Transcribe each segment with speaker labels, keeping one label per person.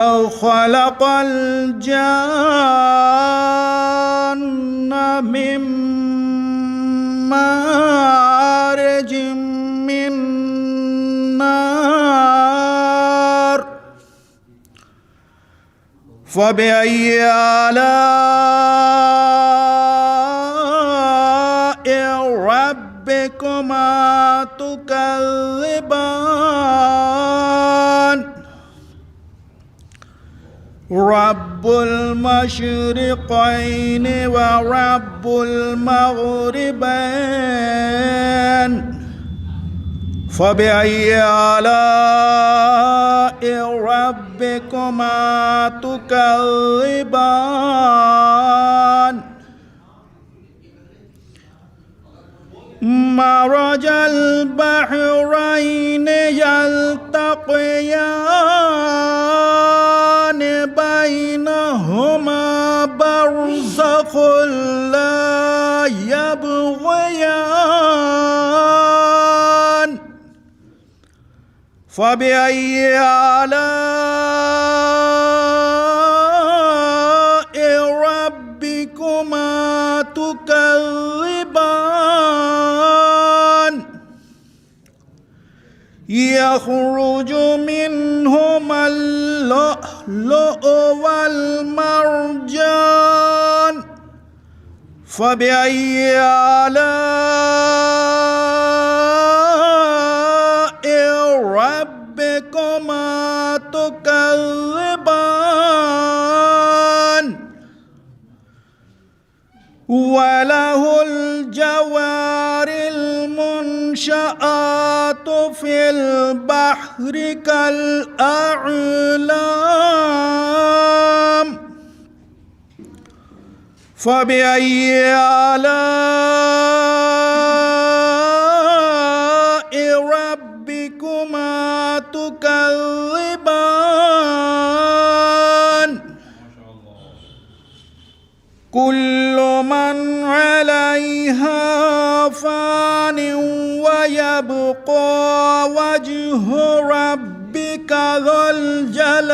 Speaker 1: خلق الجن من مارج من نار فبأي آلاء ربكما تكذبان رب المشرقين ورب المغربين فبأي آلاء ربكما تكذبان مرج البحرين يلتقيان بينهما برزخ لا يبغيان فبأي آلاء ربكما تكذبان يخرج منهما اللؤلؤ والمرجان فبأي آلاء ربكما تكذبان وله الجوار المنشآت في البحر كالأعلام فبأي آلاء ربكما تكذبان كل من عليها فان ويبقى وجه ربك ذو الجلال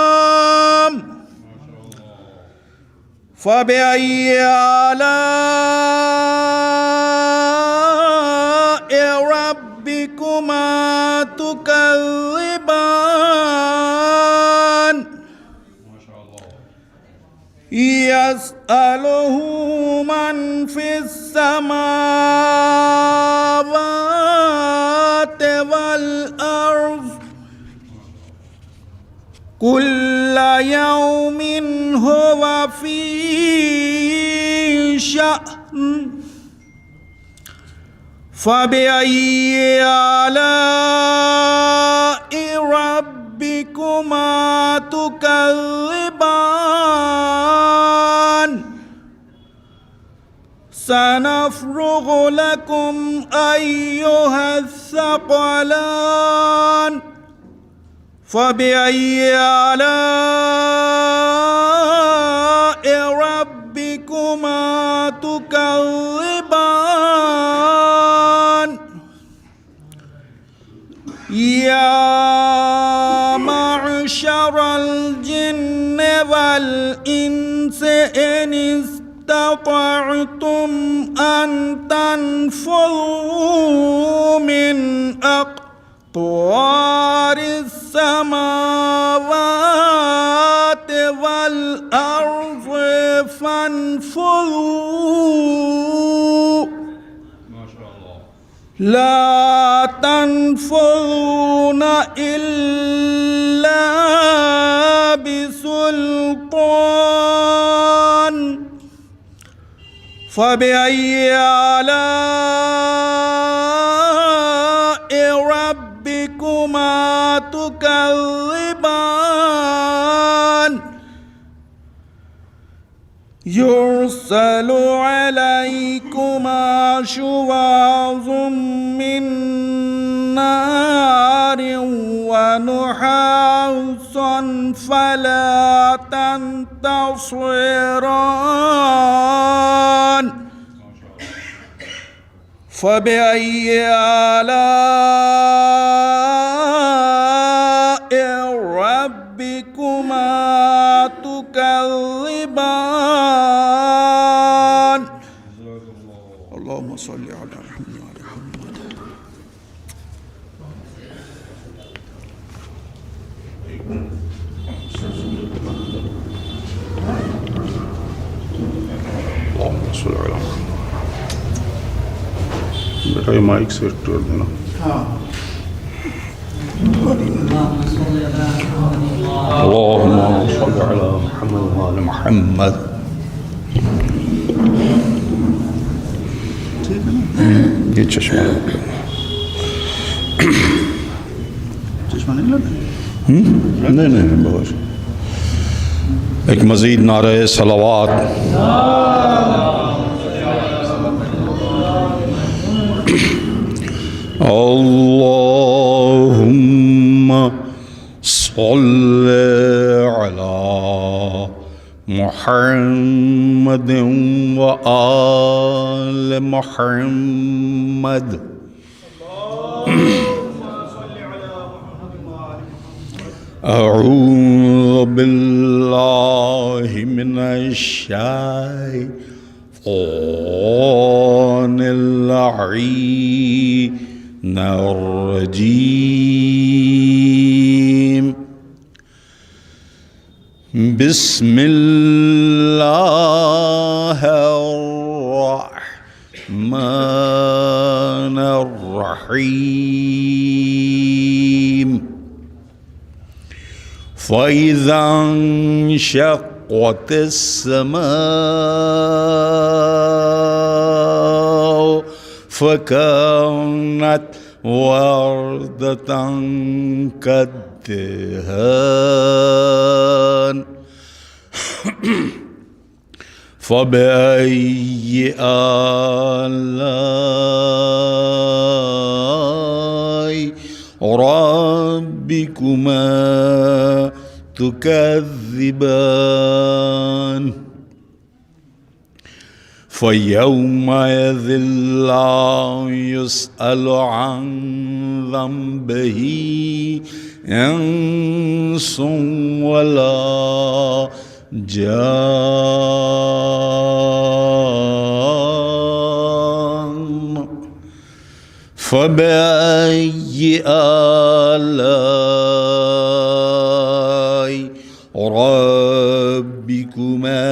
Speaker 1: والإكرام فبأي آلاء ربكما تكذبان يسأله من في السماوات والأرض كل يوم هو في شأن فبأي آلاء ربكما تكذبان سنفرغ لكم أيها الثقلان فبأي آلاء ربكما تكذبان يا معشر الجن والإنس إن استطعتم أن تنفذوا من أقطار السماوات والأرض فانفذوا لا تنفذون إلا بسلطان فبأي آلاء ربكما تكذبان يرسل عليكما شواظ من نار ونحاس فلا تنتصران فبأي آلاء ربكما تكذبان اللهم صل على محمد وعلى محمد.
Speaker 2: اللهم صل على محمد. بیٹا یہ مائک سے ٹوڑ دینا. اللهم صل على محمد وعلى محمد. یہ چشمہ نہیں بہت. ایک مزید نعرہ صلوات. اللهم صل على محمد وآل محمد. أعوذ بالله من الشيطان اللعين الرجيم. بسم الله الرحمن الرحيم. فإذا انشقت السماء فكانت وردة كالدهان. فبأي آلاء ربكما تكذبان. فيومئذ لا يسأل عن ذنبه إنس ولا جان. فبأي آلاء ربكما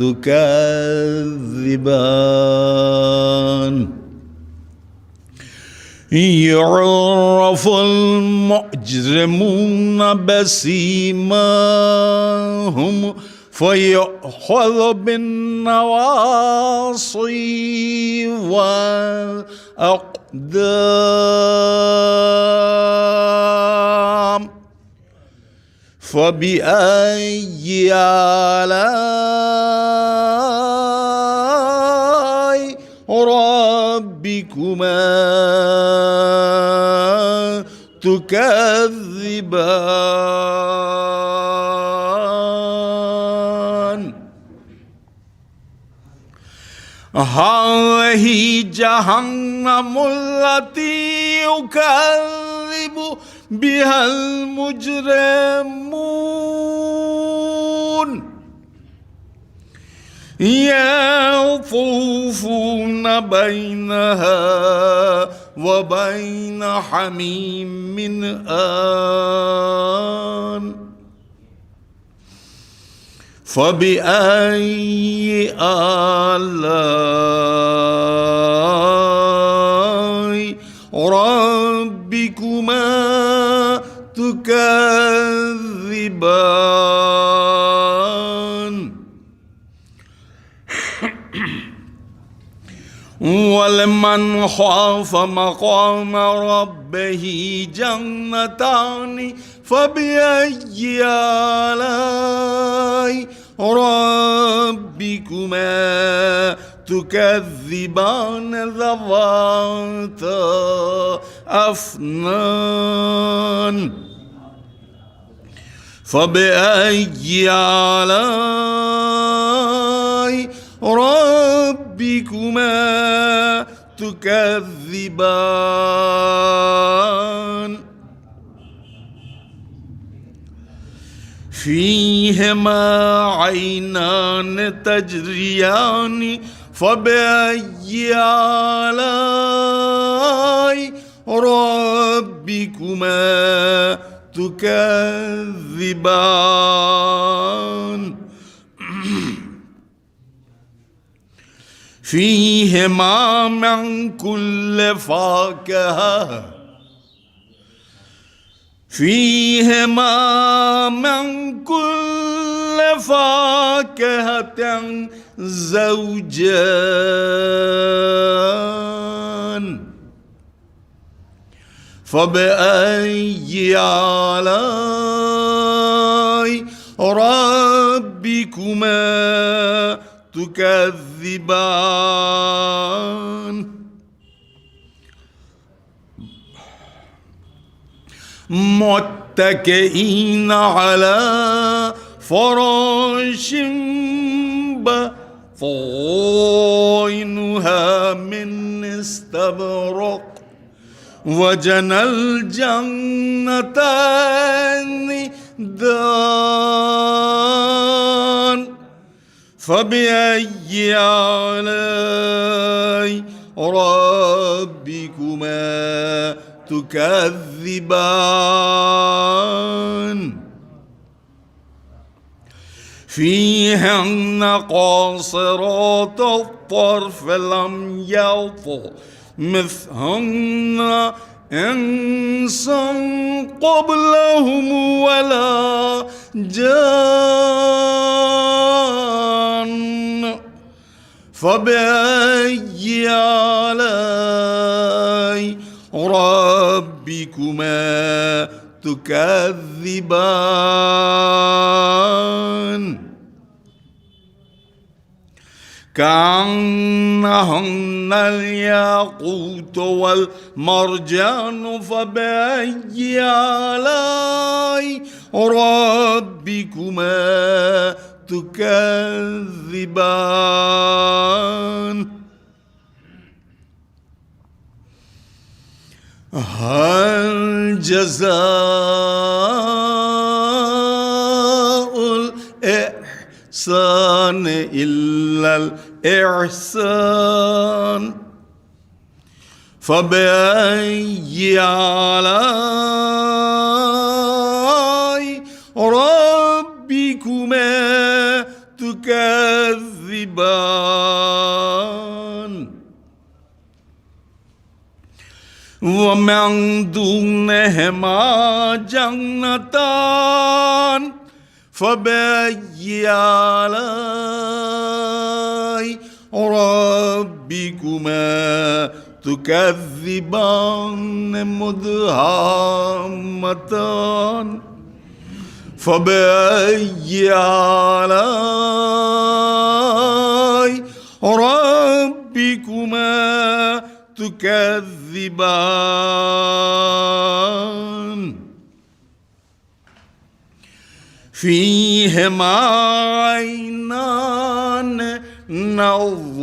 Speaker 2: تكذبان. يعرف المجرمون بسيماهم فيؤخذ بالنواصي والأقدام. فبأي آلاء ربكما تكذبان. هذه جهنم التي يكذب بها المجرمون. يطوفون بينها وبين حميم آن. فبأي آلاء ربكما تكذبان. ولمن خاف مقام ربه جنتان. فبأي آلاء ربكما تكذبان ذواتا أفنان. فبأي آلاء ربكما تكذبان فيهما عينان تجريان فبأي آلاء ربكما تكذبان فيهما من كل فاكهة فيهما من كل فاكهة زوجان فبأي آلاء ربكما تكذبان متكئين على فراش بطائنها من استبرق وجنى الجنتين دان فبأي آلاء ربكما تكذبان فيهن قاصرات الطرف لم يطمثهن إنس قبلهم ولا جان فبأي آلاء ربكما تكذبان كأنهن الياقوت والمرجان فبأي آلاء ربكما تكذبان هل جزاء الإحسان إلا الإحسان فبأي آلاء ربكما تكذبان ومن دونهما جنتان فبأي آلاء ربكما تكذبان مدهامتان فبأي آلاء ربكما تكذبان فيهما عينان نضاختان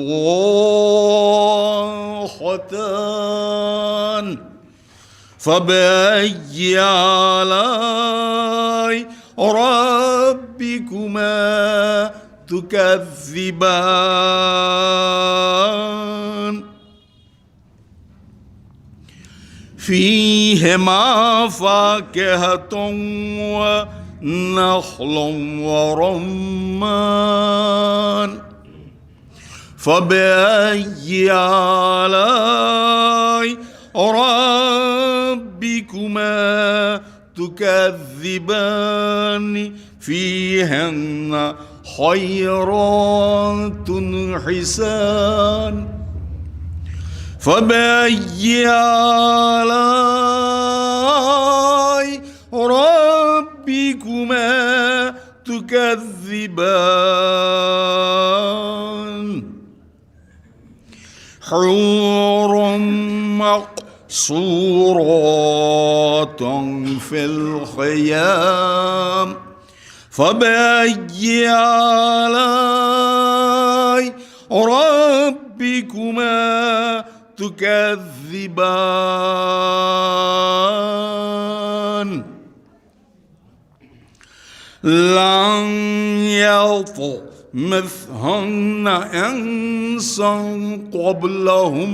Speaker 2: فبأي آلاء ربكما تكذبان فيهما فاكهة ونخل ورمان فبأي آلاء ربكما تكذبان فيهن خيرات حسان فبأي آلاء ربكما تكذبان حور مقصورات في الخيام فبأي آلاء ربكما تكذبان لن يطمثهن إنس قبلهم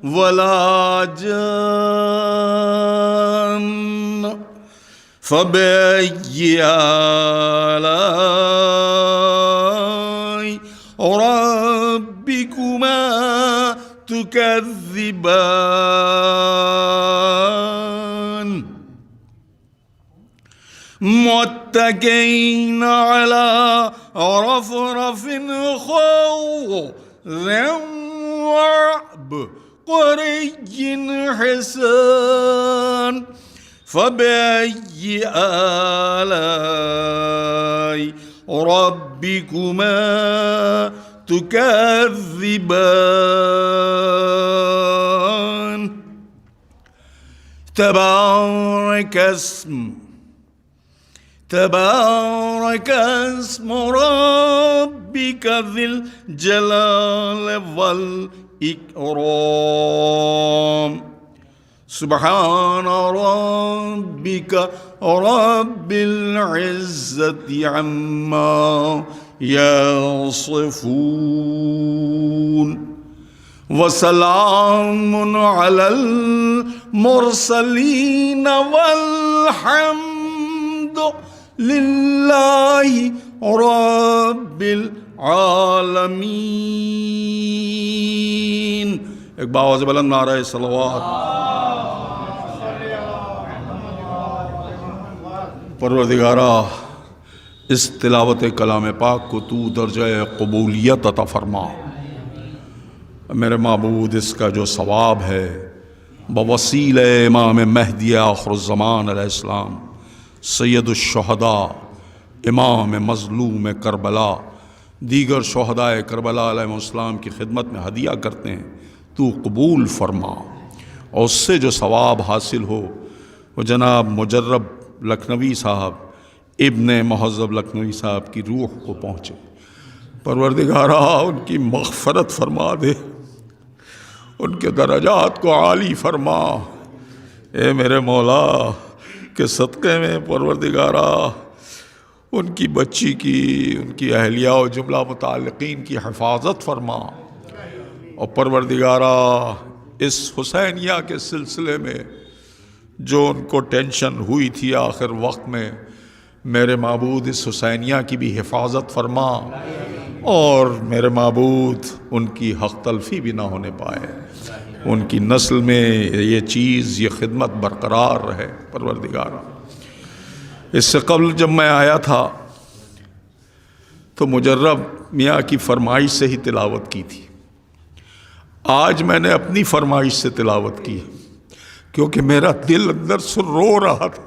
Speaker 2: ولا جان فبأي آلاء ربكما تكذبان متكئين على رفرف خضر وعبقري حسان فبأي آلاء ربكما تكذبان تبارك اسم ربك ذي الجلال والإكرام سبحان ربك رب العزة عما يصفون وسلام على المرسلين والحمد لله رب العالمين. ایک باواز بلند نعرہ صلوات. پروردگارہ اس تلاوت کلام پاک کو تو درجہ قبولیت عطا فرما. میرے معبود اس کا جو ثواب ہے بوسیلہ امام مہدی آخر الزمان علیہ السلام سید الشہداء امام مظلوم کربلا دیگر شہداء کربلا علیہ السلام کی خدمت میں ہدیہ کرتے ہیں تو قبول فرما، اور اس سے جو ثواب حاصل ہو وہ جناب مجرب لکھنوی صاحب ابن مہذب لکھنوی صاحب کی روح کو پہنچے. پروردگارہ ان کی مغفرت فرما دے، ان کے درجات کو عالی فرما. اے میرے مولا کہ صدقے میں پروردگارہ ان کی بچی کی، ان کی اہلیہ و جملہ متعلقین کی حفاظت فرما. اور پروردگارہ اس حسینیہ کے سلسلے میں جو ان کو ٹینشن ہوئی تھی آخر وقت میں، میرے معبود اس حسینیہ کی بھی حفاظت فرما، اور میرے معبود ان کی حق تلفی بھی نہ ہونے پائے، ان کی نسل میں یہ چیز، یہ خدمت برقرار رہے. پروردگارہ اس سے قبل جب میں آیا تھا تو مجرب میاں کی فرمائش سے ہی تلاوت کی تھی. آج میں نے اپنی فرمائش سے تلاوت کی کیونکہ میرا دل اندر سے رو رہا تھا.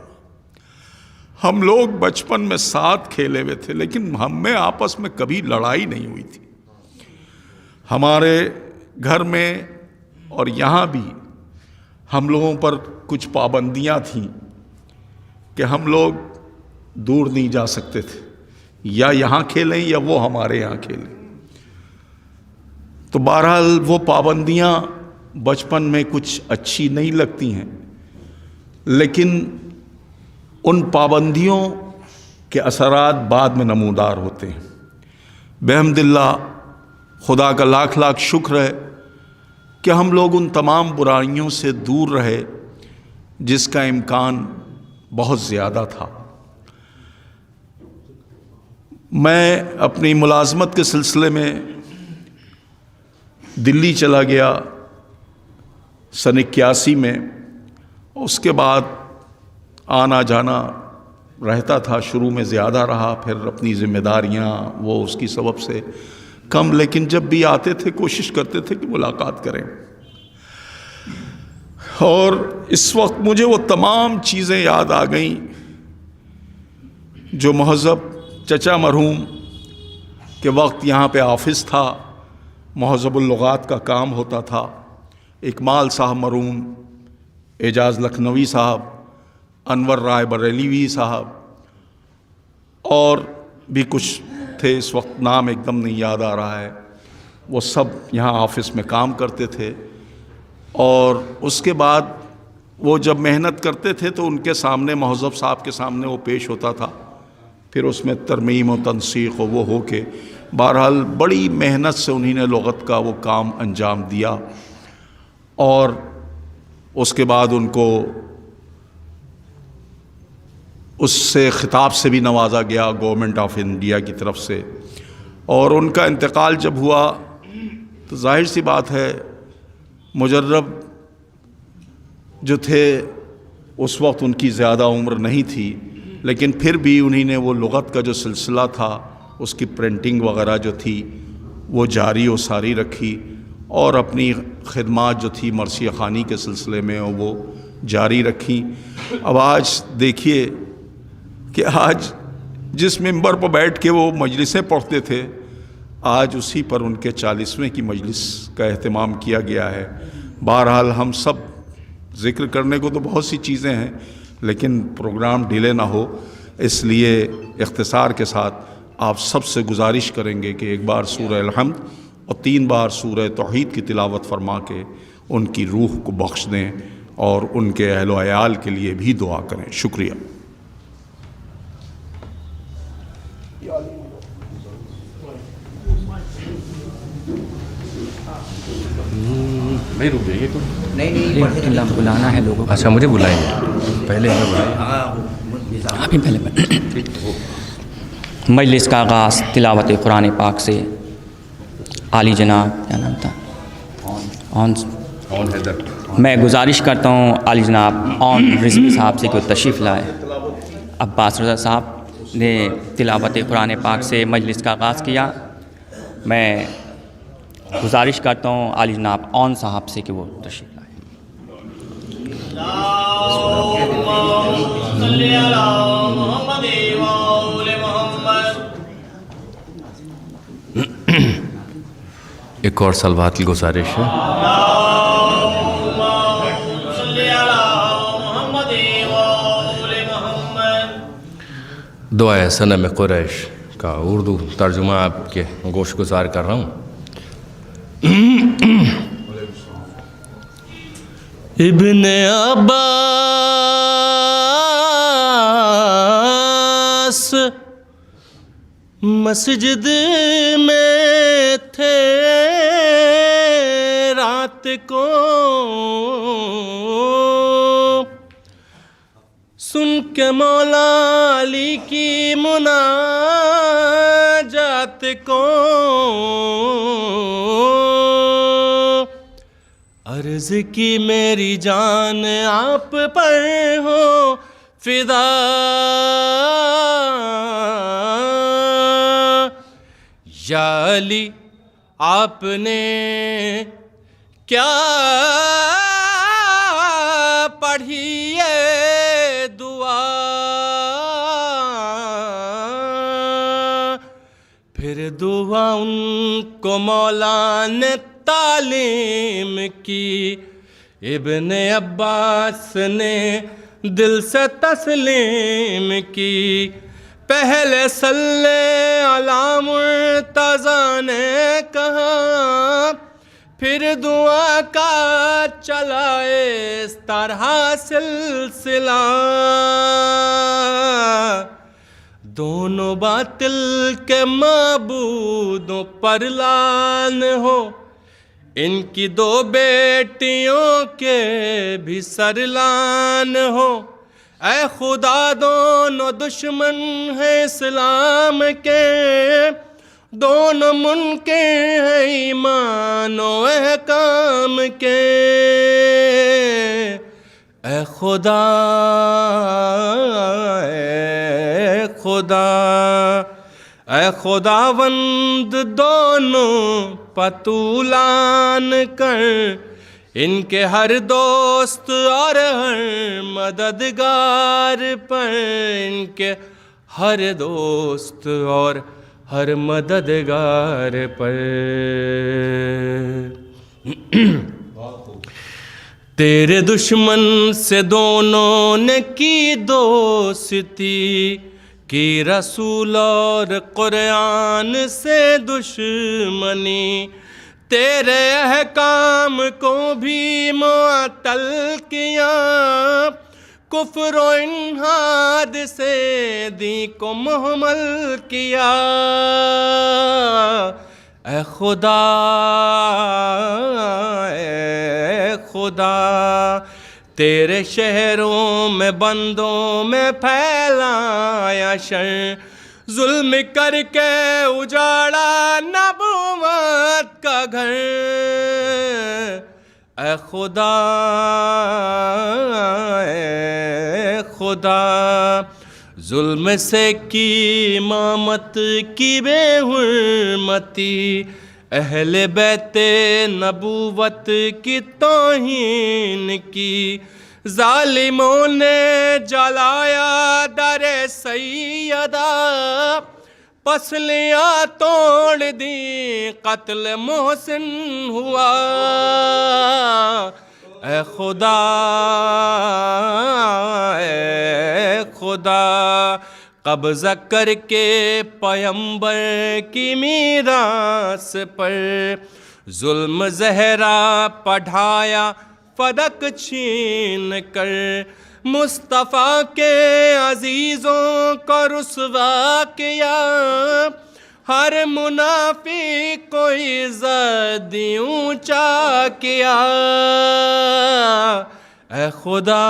Speaker 2: ہم لوگ بچپن میں ساتھ کھیلے ہوئے تھے لیکن ہم میں آپس میں کبھی لڑائی نہیں ہوئی تھی. ہمارے گھر میں اور یہاں بھی ہم لوگوں پر کچھ پابندیاں تھیں کہ ہم لوگ دور نہیں جا سکتے تھے، یا یہاں کھیلیں یا وہ ہمارے یہاں کھیلیں. تو بہرحال وہ پابندیاں بچپن میں کچھ اچھی نہیں لگتی ہیں، لیکن ان پابندیوں کے اثرات بعد میں نمودار ہوتے ہیں. بحمد اللہ خدا کا لاکھ لاکھ شکر ہے کہ ہم لوگ ان تمام برائیوں سے دور رہے جس کا امکان بہت زیادہ تھا. میں اپنی ملازمت کے سلسلے میں دلی چلا گیا سن 81 میں. اس کے بعد آنا جانا رہتا تھا، شروع میں زیادہ رہا، پھر اپنی ذمہ داریاں وہ اس کی سبب سے کم، لیکن جب بھی آتے تھے کوشش کرتے تھے کہ ملاقات کریں. اور اس وقت مجھے وہ تمام چیزیں یاد آ گئیں جو مہذب چچا مرحوم کے وقت یہاں پہ آفس تھا، مہذب اللغات کا کام ہوتا تھا. اکمال صاحب مرحوم، اعجاز لکھنوی صاحب، انور رائے بریلوی صاحب، اور بھی کچھ تھے، اس وقت نام ایک دم نہیں یاد آ رہا ہے. وہ سب یہاں آفس میں کام کرتے تھے. اور اس کے بعد وہ جب محنت کرتے تھے تو ان کے سامنے مہذب صاحب کے سامنے وہ پیش ہوتا تھا، پھر اس میں ترمیم و تنسیخ وہ ہو کے بہرحال بڑی محنت سے انہی نے لغت کا وہ کام انجام دیا، اور اس کے بعد ان کو اس سے خطاب سے بھی نوازا گیا گورنمنٹ آف انڈیا کی طرف سے۔ اور ان کا انتقال جب ہوا تو ظاہر سی بات ہے مجرب جو تھے اس وقت ان کی زیادہ عمر نہیں تھی، لیکن پھر بھی انہی نے وہ لغت کا جو سلسلہ تھا اس کی پرنٹنگ وغیرہ جو تھی وہ جاری و ساری رکھی، اور اپنی خدمات جو تھی مرثیہ خوانی کے سلسلے میں وہ جاری رکھی۔ اب آج دیکھیے کہ آج جس ممبر پر بیٹھ کے وہ مجلسیں پڑھتے تھے، آج اسی پر ان کے 40ویں کی مجلس کا اہتمام کیا گیا ہے۔ بہرحال ہم سب ذکر کرنے کو تو بہت سی چیزیں ہیں، لیکن پروگرام ڈیلے نہ ہو، اس لیے اختصار کے ساتھ آپ سب سے گزارش کریں گے کہ ایک بار سورہ الحمد اور 3 بار سورہ توحید کی تلاوت فرما کے ان کی روح کو بخش دیں، اور ان کے اہل و عیال کے لیے بھی دعا کریں۔ شکریہ۔
Speaker 3: بھائی رک جائیے تو
Speaker 4: نہیں بلانا ہے لوگوں کو۔
Speaker 3: اچھا مجھے بلائیں گے، پہلے ہمیں بلائیں۔
Speaker 4: ابھی پہلے مجلس کا آغاز تلاوت قرآن پاک سے عالی جناب کیا نام تھا
Speaker 3: آن حیدر،
Speaker 4: میں گزارش کرتا ہوں عالی جناب آن رضوی صاحب سے کہ وہ تشریف لائے۔ عباس رضا صاحب نے تلاوت قرآن پاک سے مجلس کا آغاز کیا، میں گزارش کرتا ہوں عالی جناب آن صاحب سے کہ وہ تشریف لائے۔
Speaker 3: ایک اور سلوات کی گزارش ہے۔ دعائے صنم قریش کا اردو ترجمہ آپ کے گوش گزار کر رہا ہوں۔ ابن عباس مسجد میں تھے رات کو، سن کے مولا علی کی مناجات کو، عرض کی میری جان آپ پر ہو فدا، یا علی آپ نے کیا پڑھی ہے دعا، پھر دعا ان کو مولا نے تعلیم کی، ابن عباس نے دل سے تسلیم کی، پہلے صلی علی مرتضی نے کہا، پھر دعا کا چلا اس طرح سلسلہ، دونوں باطل کے معبودوں پر لعن ہو، ان کی 2 بیٹیوں کے بھی سرلان ہو، اے خدا دونوں دشمن ہیں اسلام کے، دونوں منکر ہیں ایمان و احکام کے، اے خدا اے خدا اے خداوند دونوں پتولان کر، ان کے ہر دوست اور ہر مددگار پر، ان کے ہر دوست اور ہر مددگار پر، تیرے دشمن سے دونوں نے کی دوستی، کی رسول اور قرآن سے دشمنی،
Speaker 5: تیرے احکام کو بھی معطل کیا، کفر و انحاد سے دین کو محمل کیا۔ اے خدا اے خدا، تیرے شہروں میں بندوں میں پھیلایا شر، ظلم کر کے اجاڑا نبوت کا گھر۔ اے خدا اے خدا، ظلم سے کی امامت کی بے حرمتی، اہل بیت نبوت کی توہین کی، ظالموں نے جلایا در سیدہ، پسلیاں توڑ دی قتل محسن ہوا۔ اے خدا اے خدا، قبضہ کر کے پیمبر کی میراث پر، ظلم زہرا پڑھایا فدق چھین کر، مصطفیٰ کے عزیزوں کو رسوا کیا، ہر منافق کو عزت دی اونچا کیا۔ اے خدا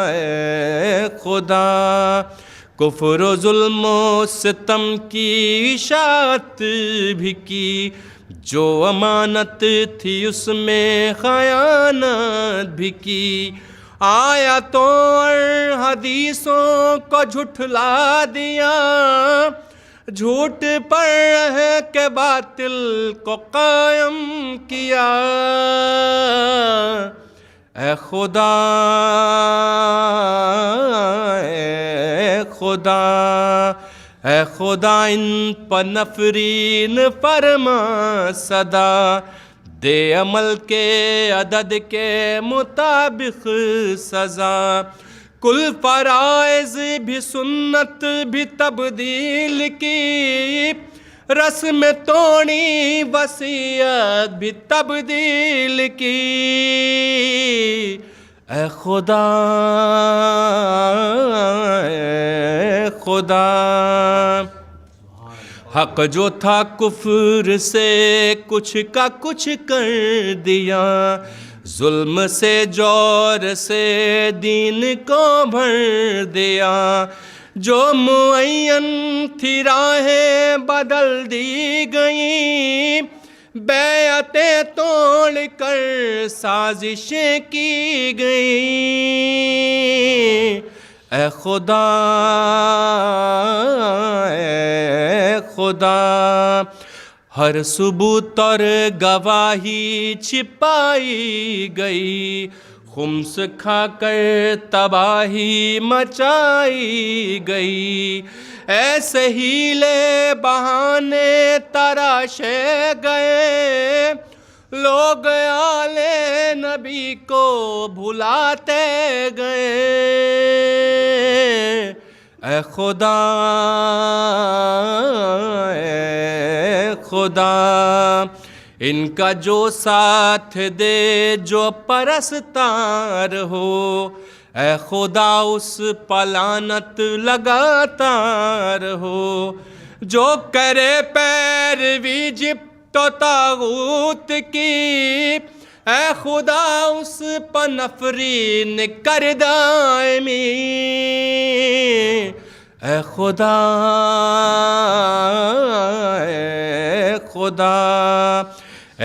Speaker 5: اے خدا، کفر و ظلم و ستم کی اشاعت بھی کی، جو امانت تھی اس میں خیانت بھی کی، آیاتوں اور حدیثوں کو جھٹلا دیا، جھوٹ پر رہ کے باطل کو قائم کیا۔ اے خدا اے خدا، اے خدا، ان پر نفرین فرما صدا، دے عمل کے عدد کے مطابق سزا، کل فرائض بھی سنت بھی تبدیل کی، رسم توڑی وصیت بھی تبدیل کی۔ اے خدا اے خدا، حق جو تھا کفر سے کچھ کا کچھ کر دیا، ظلم سے جور سے دین کو بھر دیا، جو معین تھی راہیں بدل دی گئیں، بیعتیں توڑ کر سازشیں کی گئیں۔ اے خدا اے خدا، ہر ثبوت اور گواہی چھپائی گئی، خمس کھا کر تباہی مچائی گئی، ایسے ہیلے بہانے تراشے گئے، لوگ آل نبی کو بھلاتے گئے۔ اے خدا اے خدا، ان کا جو ساتھ دے جو پرستار ہو، اے خدا اس پلانت لگاتا رہو، جو کرے پیروی جبت و طاغوت کی، اے خدا اس پر نفرین کر دائمی۔ اے خدا اے خدا،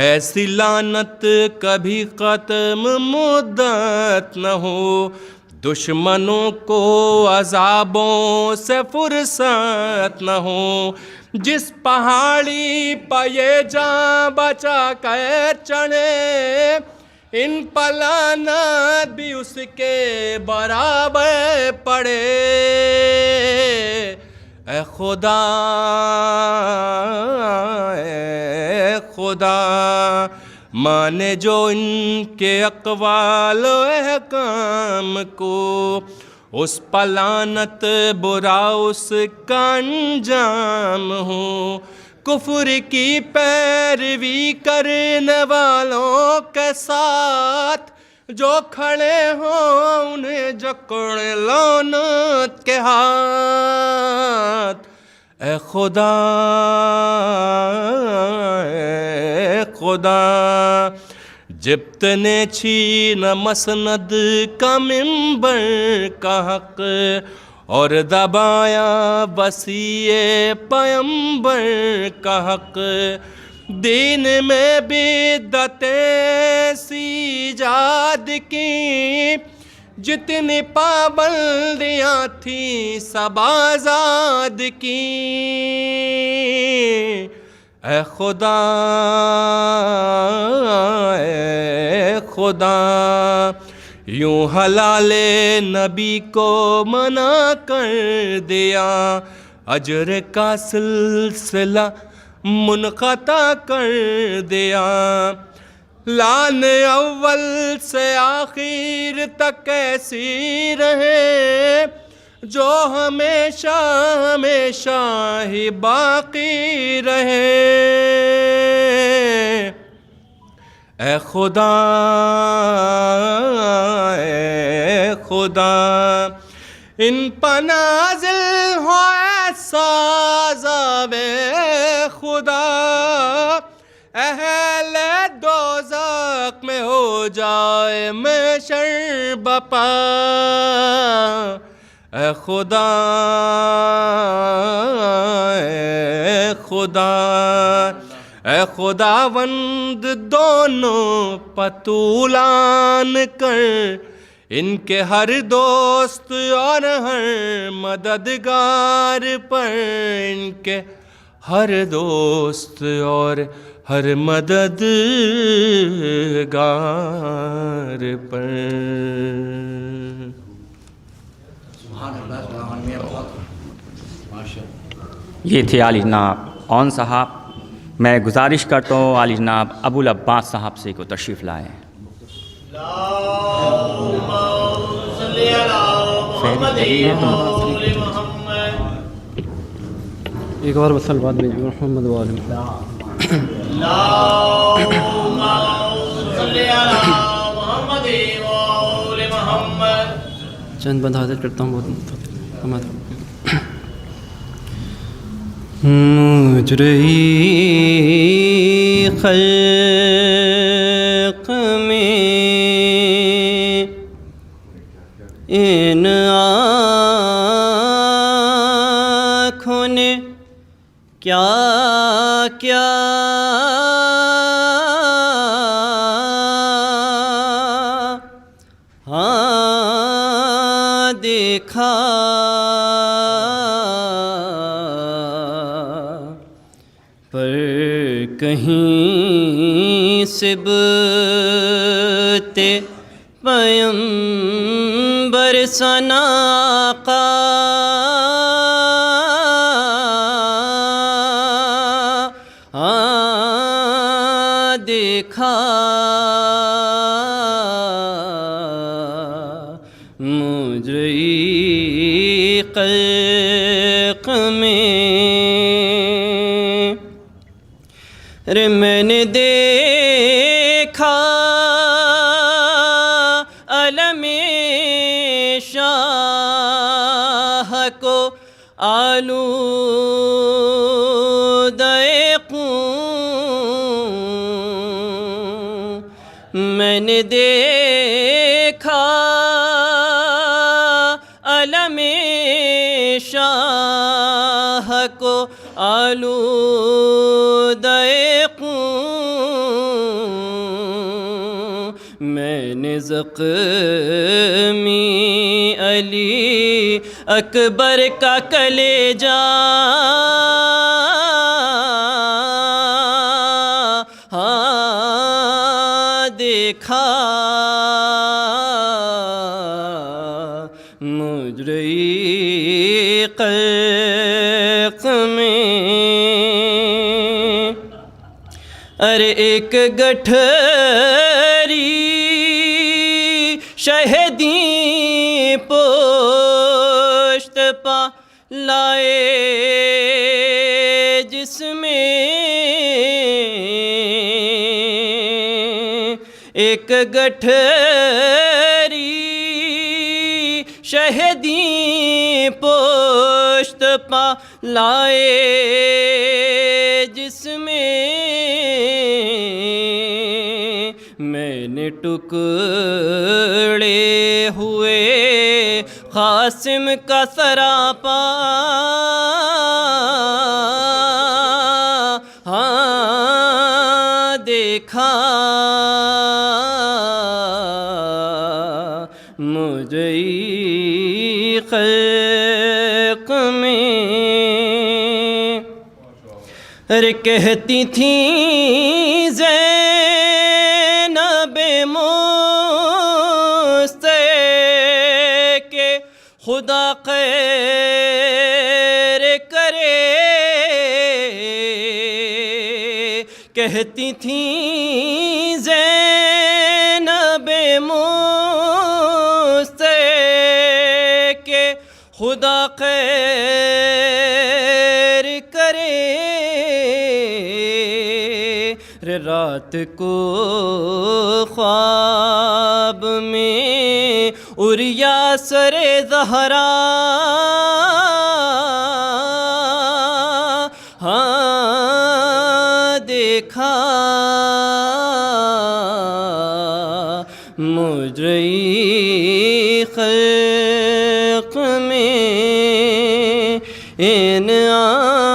Speaker 5: ایسی لعنت کبھی ختم مدت نہ ہو، دشمنوں کو عذابوں سے فرصت نہ ہو، جس پہاڑی پہ یہ جاں بچا کر چڑھے، ان پر لعنت بھی اس کے برابر پڑے۔ اے خدا اے خدا، مانے جو ان کے اقوال و احکام کو، اس پر لعنت برا اس کا انجام ہو، کفر کی پیروی کرنے والوں کے ساتھ جو کھڑے ہوں انہیں جکڑ لعنت کے ہاتھ۔ اے خدا اے خدا جبت نے چھین مسند کا منبر کا حق اور دبایا وسیع پیمبر کا حق، دین میں بدعتیں سی ایجاد کی، جتنی پابندیاں تھیں سب آزاد کی۔ اے خدا اے خدا یوں حلال نبی کو منع کر دیا، اجر کا سلسلہ منقطع کر دیا، لعن اول سے آخر تک ایسی رہے جو ہمیشہ ہمیشہ ہی باقی رہے۔ اے خدا اے خدا ان پر نازل ہو ایسا عذاب خدا، اہل دوزخ میں ہو جائے محشر بپا۔ اے خدا اے خدا اے خداوند دونوں پتولان کر ان کے ہر دوست اور ہر مددگار پر، ان کے ہر دوست اور ہر مددگار پر۔
Speaker 4: یہ تھے عالی جناب اون صاحب۔ میں گزارش کرتا ہوں عالی جناب ابو العباس صاحب سے کو تشریف لائیں۔
Speaker 6: ایک اور بسل بعد میں محمد وآل محمد چند بند حاضر کرتا ہوں بہت مجرئی خلق میں ان آنکھوں نے کیا کیا دیکھا، پر کہیں سبت پیمبر ثنا آقا دیکھا، مجرئی قلق میں رے میں نے دیکھا علم شاہ کو آلودہ خون، میں نے دیکھا علم شاہ کو آلودہ خون، میں نے زخمی علی اکبر کا کلیجہ دیکھا، مجرئی قلق میں ارے ایک گٹھری شہدی پشت پا لائے جس میں گٹھری شہدی پشت پا لائے جس میں میں نے ٹکڑے ہوئے قاسم کا سراپا ہاں دیکھا مجھے خلق میں ارے کہتی تھیں زینب مستعے کہ خدا خیر کرے کہتی تھیں زینب مستعے کہ خدا خیر کرے رات کو خواب میں اریا سر زہرا ہاں دیکھا مجھے خلق میں ان آنکھوں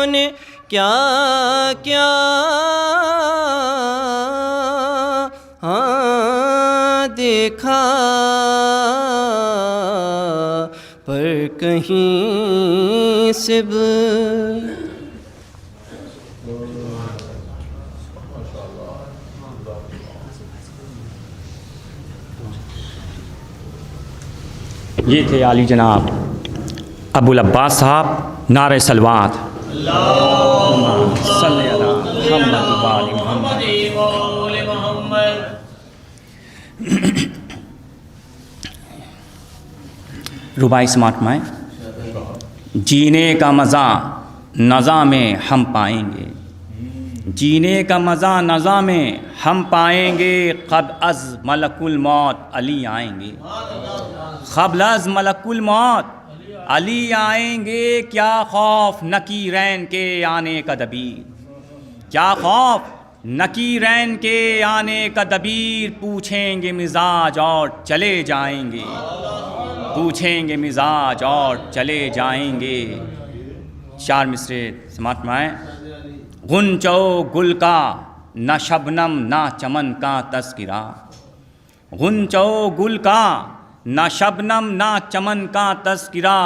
Speaker 6: نے کیا کیا ہاں دیکھا پر کہیں سے
Speaker 4: یہ تھے عالی جناب ابو العباس صاحب نعرہ سلوات صلی اللہ محمد و آل محمد. رباعی سماعت میں جینے کا مزہ نزا میں ہم پائیں گے جینے کا مزہ نزا میں ہم پائیں گے قبل از ملک الموت علی آئیں گے قبل از ملک الموت علی آئیں گے کیا خوف نکیرین کے آنے کا دبیر کیا خوف نکیرین کے آنے کا دبیر پوچھیں گے مزاج اور چلے جائیں گے پوچھیں گے مزاج اور چلے جائیں گے. چار مصرے سماعت میں غنچو گل کا نہ شبنم نہ چمن کا تذکرہ غنچو گل کا نہ شبنم نہ چمن کا تذکرہ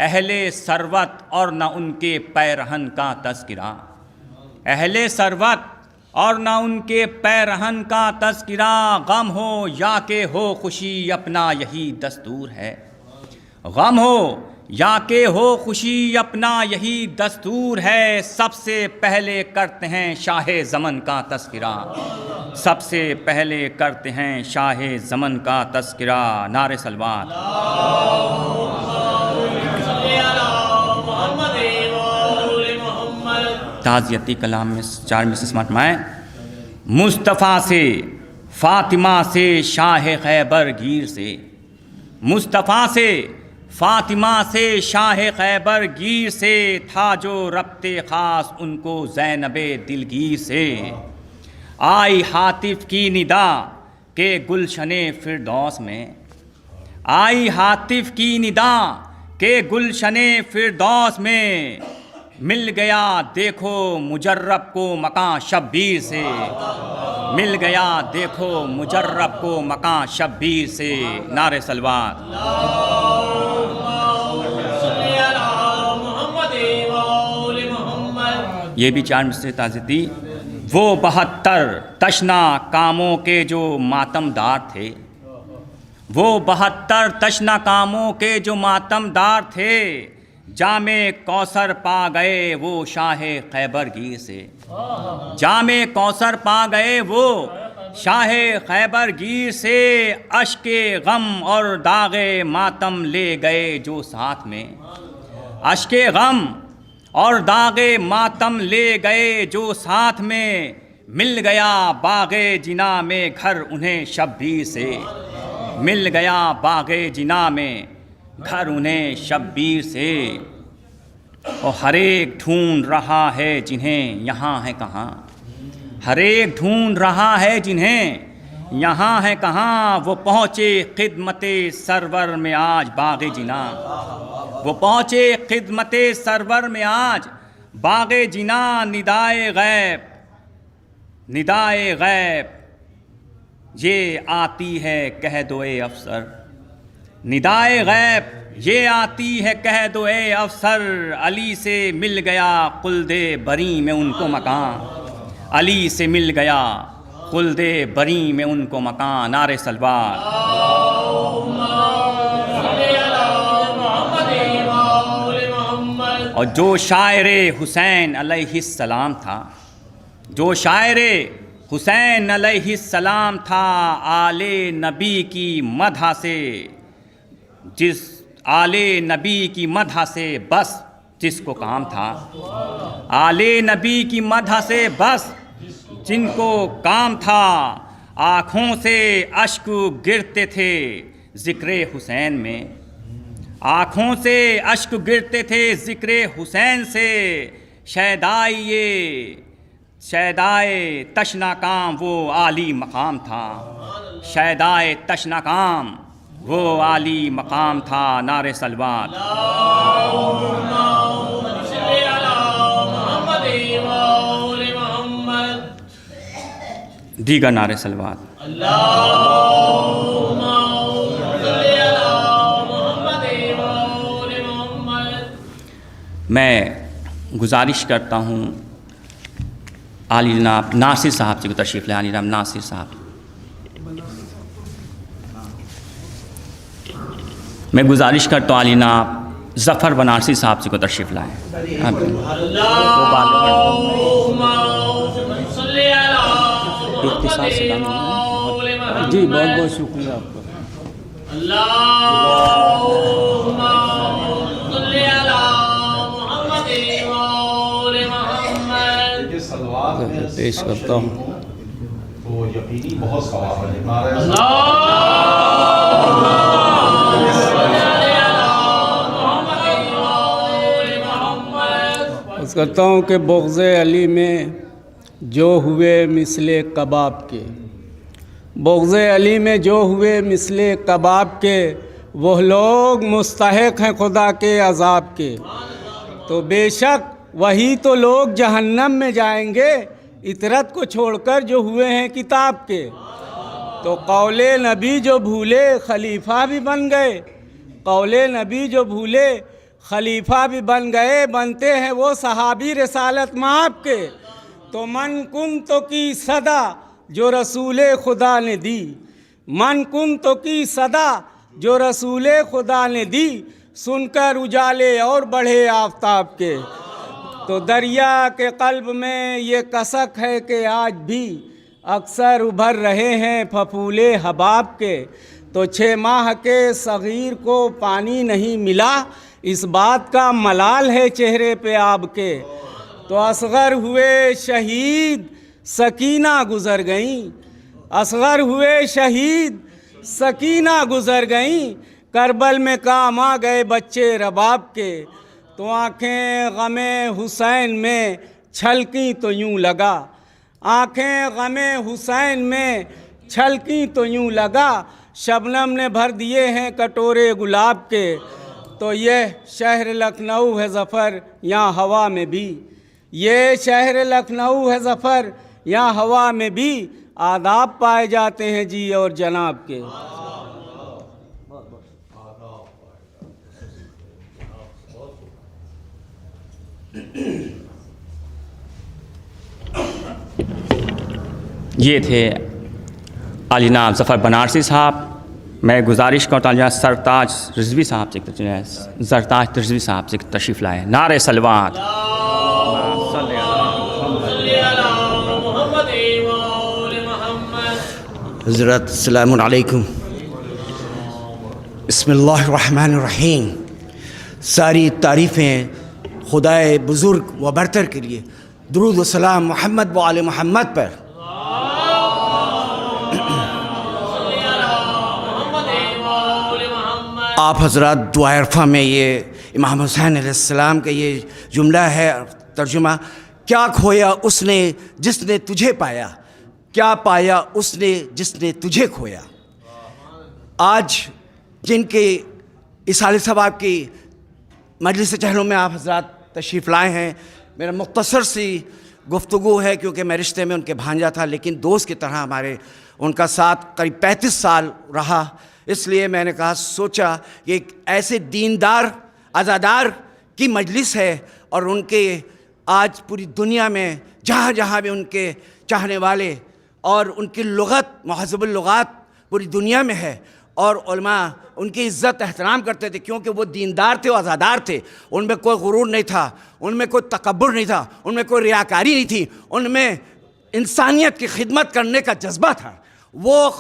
Speaker 4: اہل ثروت اور نہ ان کے پیرہن کا تذکرہ اہل ثروت اور نہ ان کے پیرہن کا تذکرہ غم ہو یا کہ ہو خوشی اپنا یہی دستور ہے غم ہو یا کہ ہو خوشی اپنا یہی دستور ہے سب سے پہلے کرتے ہیں شاہ زمن کا تذکرہ سب سے پہلے کرتے ہیں شاہ زمن کا تذکرہ. نعرہ سلوات. تعزیتی کلام میں چار میں سے سماعت میں مصطفیٰ سے فاطمہ سے شاہ خیبر گیر سے مصطفیٰ سے فاطمہ سے شاہ خیبر گیر سے تھا جو ربط خاص ان کو زینب دلگیر سے آئی ہاتف کی ندا کے گلشن فردوس میں آئی ہاتف کی ندا کے گلشن فردوس میں مل گیا دیکھو مجرب کو مکان شبیر سے مل گیا دیکھو مجرب کو مکان شبیر سے. نعرہ سلوات. یہ بھی چار مصرے تعزیتی. وہ 72 تشنا کاموں کے جو ماتم دار تھے وہ 72 تشنا کاموں کے جو ماتم دار تھے جام کوثر پا گئے وہ شاہ خیبر گیر سے جام کوثر پا گئے وہ شاہ خیبر گیر سے اشک غم اور داغ ماتم لے گئے جو ساتھ میں اشک غم اور داغ ماتم لے گئے جو ساتھ میں مل گیا باغ جنا میں گھر انہیں شبیر سے، مل گیا باغ جنا میں گھر انہیں شبیر سے، اور ہر ایک ڈھونڈ رہا ہے جنہیں یہاں ہے کہاں، ہر ایک ڈھونڈ رہا ہے جنہیں یہاں ہے کہاں، وہ پہنچے خدمت سرور میں آج باغ جنا، وہ پہنچے خدمت سرور میں آج باغ جنا، ندائے غیب، ندائے غیب یہ آتی ہے کہہ دو اے افسر، ندائے غیب یہ آتی ہے کہہ دو اے افسر، علی سے مل گیا خلد بری میں ان کو مکان، علی سے مل گیا خلد بری میں ان کو مکان، نعرہ سلوات۔ اور جو شاعر حسین علیہ السلام تھا، جو شاعر حسین علیہ السلام تھا، آل نبی کی مدح سے، جس آل نبی کی مدح سے بس جس کو کام تھا، آل نبی کی مدح سے بس جن کو کام تھا، آنکھوں سے اشک گرتے تھے ذکر حسین میں، آنکھوں سے اشک گرتے تھے ذکر حسین سے، شیدائے شیدائے تشنا کام وہ عالی مقام تھا، شیدائے تشنا کام وہ عالی مقام تھا، نعرہ سلوات۔ دیگر نعرہ سلوات۔ میں گزارش کرتا ہوں عالی جناب ناصر صاحب سے کو تشریف لائیں، عالی جناب ناصر صاحب، میں گزارش کرتا ہوں عالی جناب ظفر بنارسی صاحب سے کو تشریف لائیں۔
Speaker 1: جی بہت بہت شکریہ آپ کا۔ پیش کرتا ہوں۔
Speaker 2: تو یقینی بہت ثواب ہے۔
Speaker 1: عرض کرتا ہوں کہ بغض علی میں جو ہوئے مثل کباب کے، بغض علی میں جو ہوئے مثل کباب کے، وہ لوگ مستحق ہیں خدا کے عذاب کے، تو بے شک وہی تو لوگ جہنم میں جائیں گے اطرت کو چھوڑ کر جو ہوئے ہیں کتاب کے۔ تو قول نبی جو بھولے خلیفہ بھی بن گئے، قول نبی جو بھولے خلیفہ بھی بن گئے، بنتے ہیں وہ صحابی رسالت مآب کے۔ تو من کن تو کی صدا جو رسول خدا نے دی، من کن تو کی صدا جو رسول خدا نے دی، سن کر اجالے اور بڑھے آفتاب کے۔ تو دریا کے قلب میں یہ کسک ہے کہ آج بھی اکثر ابھر رہے ہیں پھپھولے حباب کے۔ تو 6 ماہ کے صغیر کو پانی نہیں ملا، اس بات کا ملال ہے چہرے پہ آب کے۔ تو اصغر ہوئے شہید سکینہ گزر گئیں، اصغر ہوئے شہید سکینہ گزر گئیں، کربل میں کام آ گئے بچے رباب کے۔ تو آنکھیں غم حسین میں چھلکیں تو یوں لگا، آنکھیں غم حسین میں چھلکیں تو یوں لگا، شبنم نے بھر دیے ہیں کٹورے گلاب کے۔ تو یہ شہر لکھنؤ ہے ظفر یہاں ہوا میں بھی، یہ شہر لکھنؤ ہے ظفر یہاں ہوا میں بھی، آداب پائے جاتے ہیں جی اور جناب کے۔
Speaker 4: یہ تھے عالی جناب ظفر بنارسی صاحب۔ میں گزارش کرتا ہوں سرتاج رضوی صاحب سے، سرتاج رضوی صاحب سے تشریف لائے، نعرہ سلوات۔
Speaker 7: حضرت السلام علیکم۔ بسم اللہ الرحمن الرحیم۔ ساری تعریفیں خدائے بزرگ و برتر کے لیے، درود و سلام محمد و آل محمد پر۔ آپ حضرات دعائے عرفہ میں یہ امام حسین علیہ السلام کا یہ جملہ ہے ترجمہ، کیا کھویا اس نے جس نے تجھے پایا، کیا پایا اس نے جس نے تجھے کھویا۔ آج جن کے اصالِ ثواب کی مجلس چہلوں میں آپ حضرات تشریف لائے ہیں، میرا مختصر سی گفتگو ہے کیونکہ میں رشتے میں ان کے بھانجا تھا، لیکن دوست کی طرح ہمارے ان کا ساتھ قریب 35 سال رہا، اس لیے میں نے کہا سوچا کہ ایک ایسے دیندار عزادار کی مجلس ہے اور ان کے آج پوری دنیا میں جہاں جہاں بھی ان کے چاہنے والے اور ان کی لغت مہذب اللغات پوری دنیا میں ہے، اور علماء ان کی عزت احترام کرتے تھے کیونکہ وہ دیندار تھے و عزادار تھے، ان میں کوئی غرور نہیں تھا، ان میں کوئی تکبر نہیں تھا، ان میں کوئی ریاکاری نہیں تھی، ان میں انسانیت کی خدمت کرنے کا جذبہ تھا۔ وہ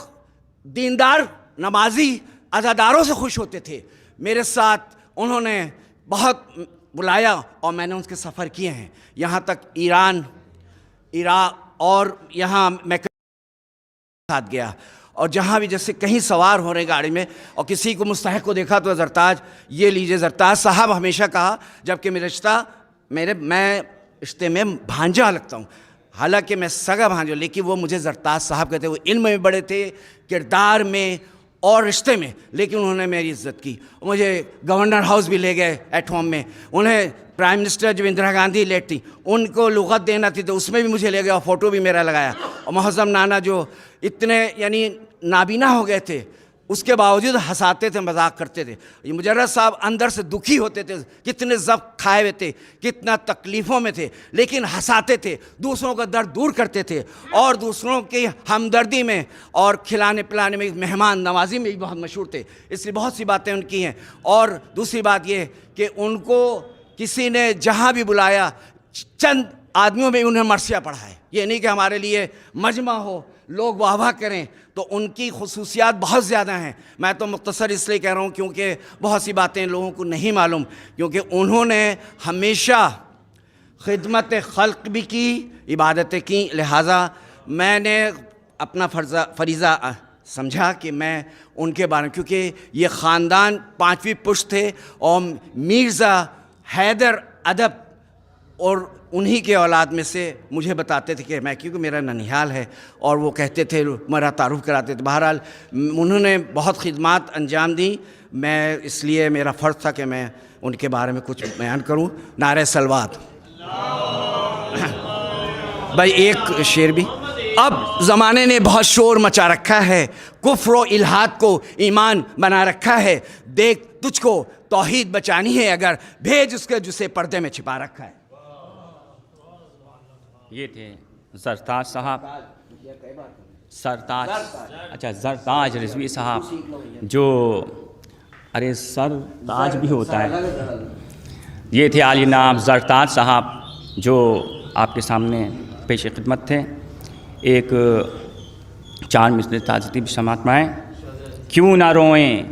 Speaker 7: دیندار نمازی عزاداروں سے خوش ہوتے تھے۔ میرے ساتھ انہوں نے بہت بلایا اور میں نے ان کے سفر کیے ہیں، یہاں تک ایران، عراق اور یہاں میں ساتھ گیا، اور جہاں بھی جیسے کہیں سوار ہو رہے گاڑی میں اور کسی کو مستحق کو دیکھا تو زرتاج یہ لیجئے، زرتاج صاحب ہمیشہ کہا، جبکہ میرا رشتہ میں رشتے میں بھانجا لگتا ہوں، حالانکہ میں سگا بھانجا، لیکن وہ مجھے زرتاج صاحب کہتے، وہ علم میں بڑے تھے، کردار میں اور رشتے میں، لیکن انہوں نے میری عزت کی، مجھے گورنر ہاؤس بھی لے گئے ایٹ ہوم میں، انہیں پرائم منسٹر جو اندرا گاندھی لیٹ تھی ان کو لغت دینا تھی تو اس میں بھی مجھے لے گیا اور فوٹو بھی میرا لگایا، اور معظم نانا جو اتنے یعنی نابینا ہو گئے تھے اس کے باوجود ہنساتے تھے، مذاق کرتے تھے۔ یہ مجرد صاحب اندر سے دکھی ہوتے تھے، کتنے ضبط کھائے ہوئے تھے، کتنا تکلیفوں میں تھے، لیکن ہنساتے تھے، دوسروں کا درد دور کرتے تھے، اور دوسروں کی ہمدردی میں اور کھلانے پلانے میں، مہمان نوازی میں بھی بہت مشہور تھے، اس لیے بہت سی باتیں ان کی ہیں۔ اور دوسری بات یہ کہ ان کو کسی نے جہاں بھی بلایا چند آدمیوں میں انہیں مرثیہ پڑھا ہے، یہ نہیں کہ ہمارے لیے مجمع ہو لوگ واہ واہ کریں، تو ان کی خصوصیات بہت زیادہ ہیں۔ میں تو مختصر اس لیے کہہ رہا ہوں کیونکہ بہت سی باتیں لوگوں کو نہیں معلوم، کیونکہ انہوں نے ہمیشہ خدمت خلق بھی کی، عبادتیں کی، لہٰذا میں نے اپنا فریضہ سمجھا کہ میں ان کے بارے میں، کیونکہ یہ خاندان 5ویں پشت تھے، اور مرزا حیدر ادب اور انہی کے اولاد میں سے مجھے بتاتے تھے کہ میں، کیونکہ میرا ننیہال ہے، اور وہ کہتے تھے میرا تعارف کراتے تھے۔ بہرحال انہوں نے بہت خدمات انجام دیں، میں اس لیے میرا فرض تھا کہ میں ان کے بارے میں کچھ بیان کروں۔ نعرہ صلوات۔ بھائی ایک شعر بھی، اب زمانے نے بہت شور مچا رکھا ہے، کفر و الحاد کو ایمان بنا رکھا ہے، دیکھ تجھ کو توحید بچانی ہے اگر، بھیج اس کے جسے پردے میں چھپا رکھا ہے۔
Speaker 4: یہ تھے زرتاج صاحب، زرتاج رضوی صاحب، جو ارے سرتاج بھی ہوتا ہے، یہ تھے عالی نام زرتاج صاحب جو آپ کے سامنے پیش خدمت تھے۔ ایک 4 مصرع تعزیتی بھی سماعت میں آئیں۔ کیوں نہ روئیں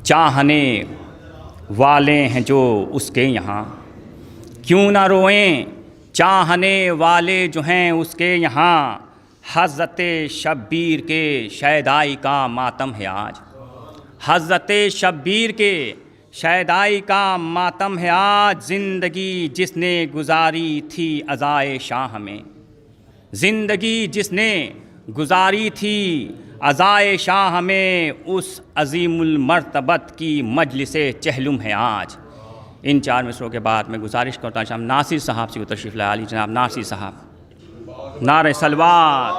Speaker 4: چاہنے والے ہیں جو اس کے یہاں، کیوں نہ روئیں چاہنے والے جو ہیں اس کے یہاں، حضرت شبیر کے شیدائی کا ماتم ہے آج، حضرت شبیر کے شیدائی کا ماتم ہے آج، زندگی جس نے گزاری تھی عزائے شاہ میں، زندگی جس نے گزاری تھی عزائے شاہ میں، اس عظیم المرتبت کی مجلس چہلم ہے آج۔ ان 4 مصروں کے بعد میں گزارش کرتا ہوں ناصر صاحب سے وہ تشریف لائے، علی جناب ناصر صاحب۔ نعرہ صلوات،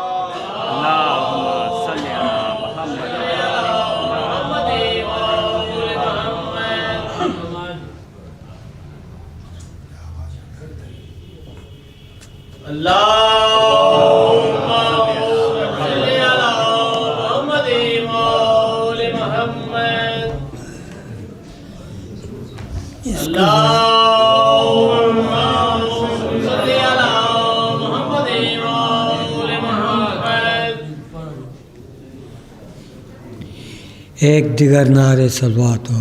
Speaker 4: اللہم صلی علی محمد
Speaker 8: ایک دیگر نعرے صلوات ہو۔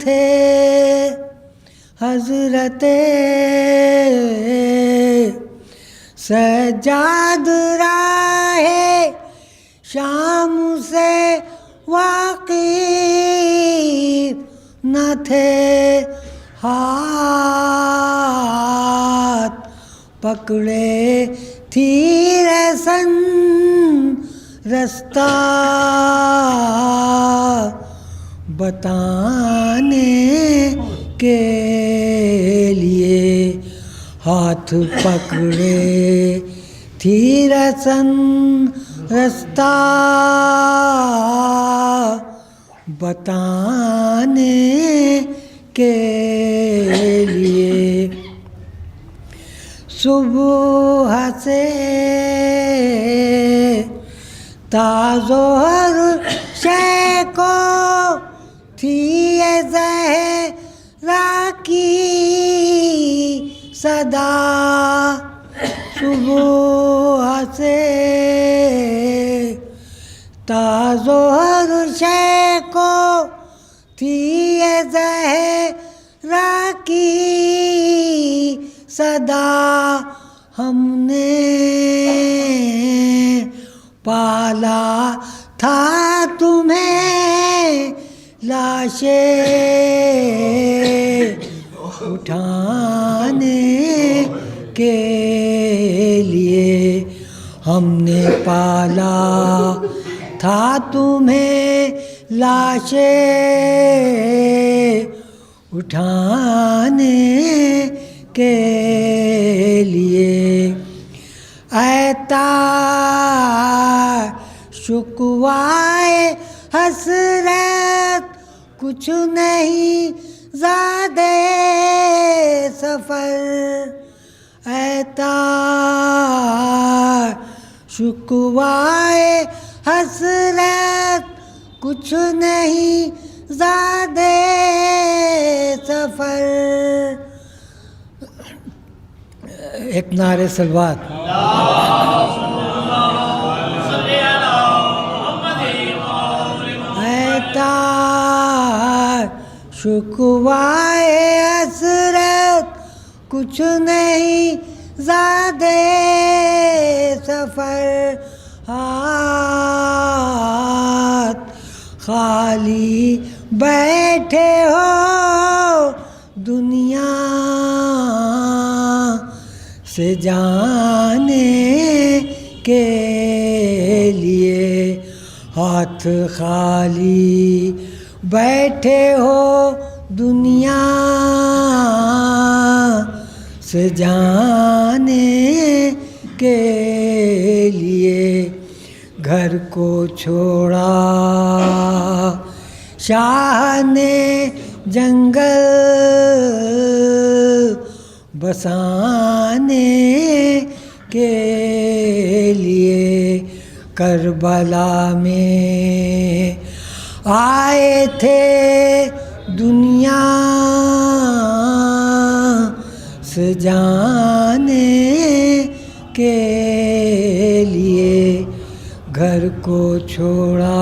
Speaker 8: تھے حضرت سجاد راہ شام سے واقف نہ تھے، ہاتھ پکڑے تھی رسن رستہ بتانے کے لیے، ہاتھ پکڑے تھی رسن رستہ بتانے کے لیے، صبح سے تا ظہر شے کو تھی یہ زہرا کی صدا، صبح سے تا ظہر شے کو تھی یہ زہرا کی صدا، ہم نے پالا تھا تمہیں لاشیں اٹھانے کے لیے، ہم نے پالا تھا تمہیں لاشیں اٹھانے کے لیے، اے تار شکوائے حسرت کچھ نہیں زیادہ سفر، اے تار شکوائے حسرت کچھ نہیں زیادہ سفر۔ ایک نعرے صلوات۔ اے تار شکوائے حسرت کچھ نہیں زیادہ سفر، ہاتھ خالی بیٹھے ہو دنیا سے جانے کے لیے، ہاتھ خالی بیٹھے ہو دنیا سے جانے کے لیے، گھر کو چھوڑا شاہ نے جنگل بسانے کے لیے، کربلا میں آئے تھے دنیا سے جانے کے لیے، گھر کو چھوڑا۔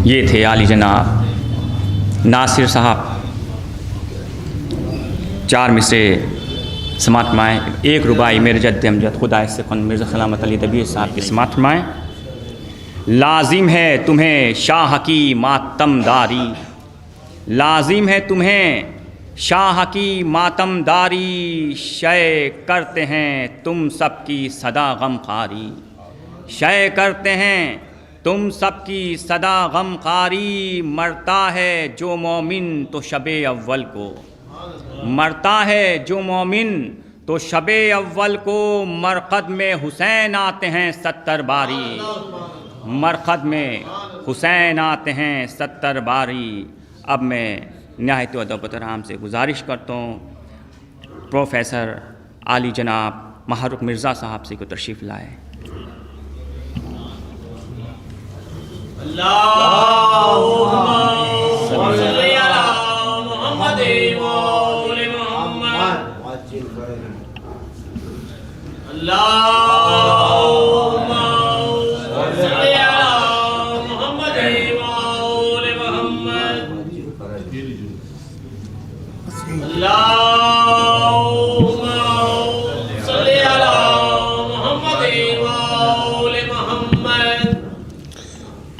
Speaker 4: یہ تھے عالی جناب ناصر صاحب، 4 مصرے سماعت فرمائیں۔ ایک رباعی میرے جد امجد خدا سخن مرزا سلامت علی دبیر صاحب کی سماعت فرمائیں۔ لازم ہے تمہیں شاہ کی ماتم داری، لازم ہے تمہیں شاہ کی ماتم داری، شے کرتے ہیں تم سب کی صدا غم خاری، شے کرتے ہیں تم سب کی صدا غم خاری، مرتا ہے جو مومن تو شب اول کو، مرتا ہے جو مومن تو شب اول کو، مرقد میں حسین آتے ہیں 70 باری، مرقد میں حسین آتے ہیں 70 باری۔ اب میں نہایت ادب و احترام سے گزارش کرتا ہوں پروفیسر عالی جناب محروق مرزا صاحب سے کو تشریف لائے۔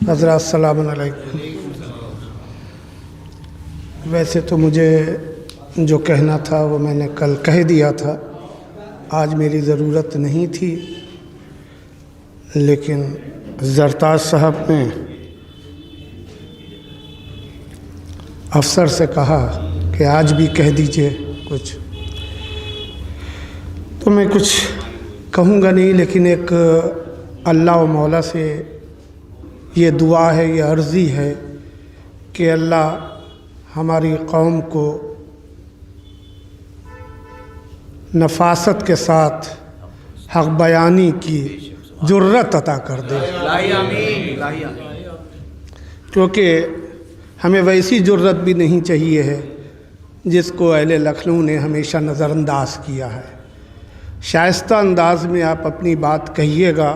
Speaker 9: حضرات السلام علیکم. ویسے تو مجھے جو کہنا تھا وہ میں نے کل کہہ دیا تھا، آج میری ضرورت نہیں تھی، لیکن زرتاج صاحب نے افسر سے کہا کہ آج بھی کہہ دیجئے کچھ، تو میں کچھ کہوں گا نہیں، لیکن ایک اللہ و مولا سے یہ دعا ہے، یہ عرضی ہے کہ اللہ ہماری قوم کو نفاست کے ساتھ حق بیانی کی جرت عطا کر دے، کیونکہ ہمیں ویسی جرت بھی نہیں چاہیے ہے جس کو اہل لکھنؤ نے ہمیشہ نظر انداز کیا ہے. شائستہ انداز میں آپ اپنی بات کہیے گا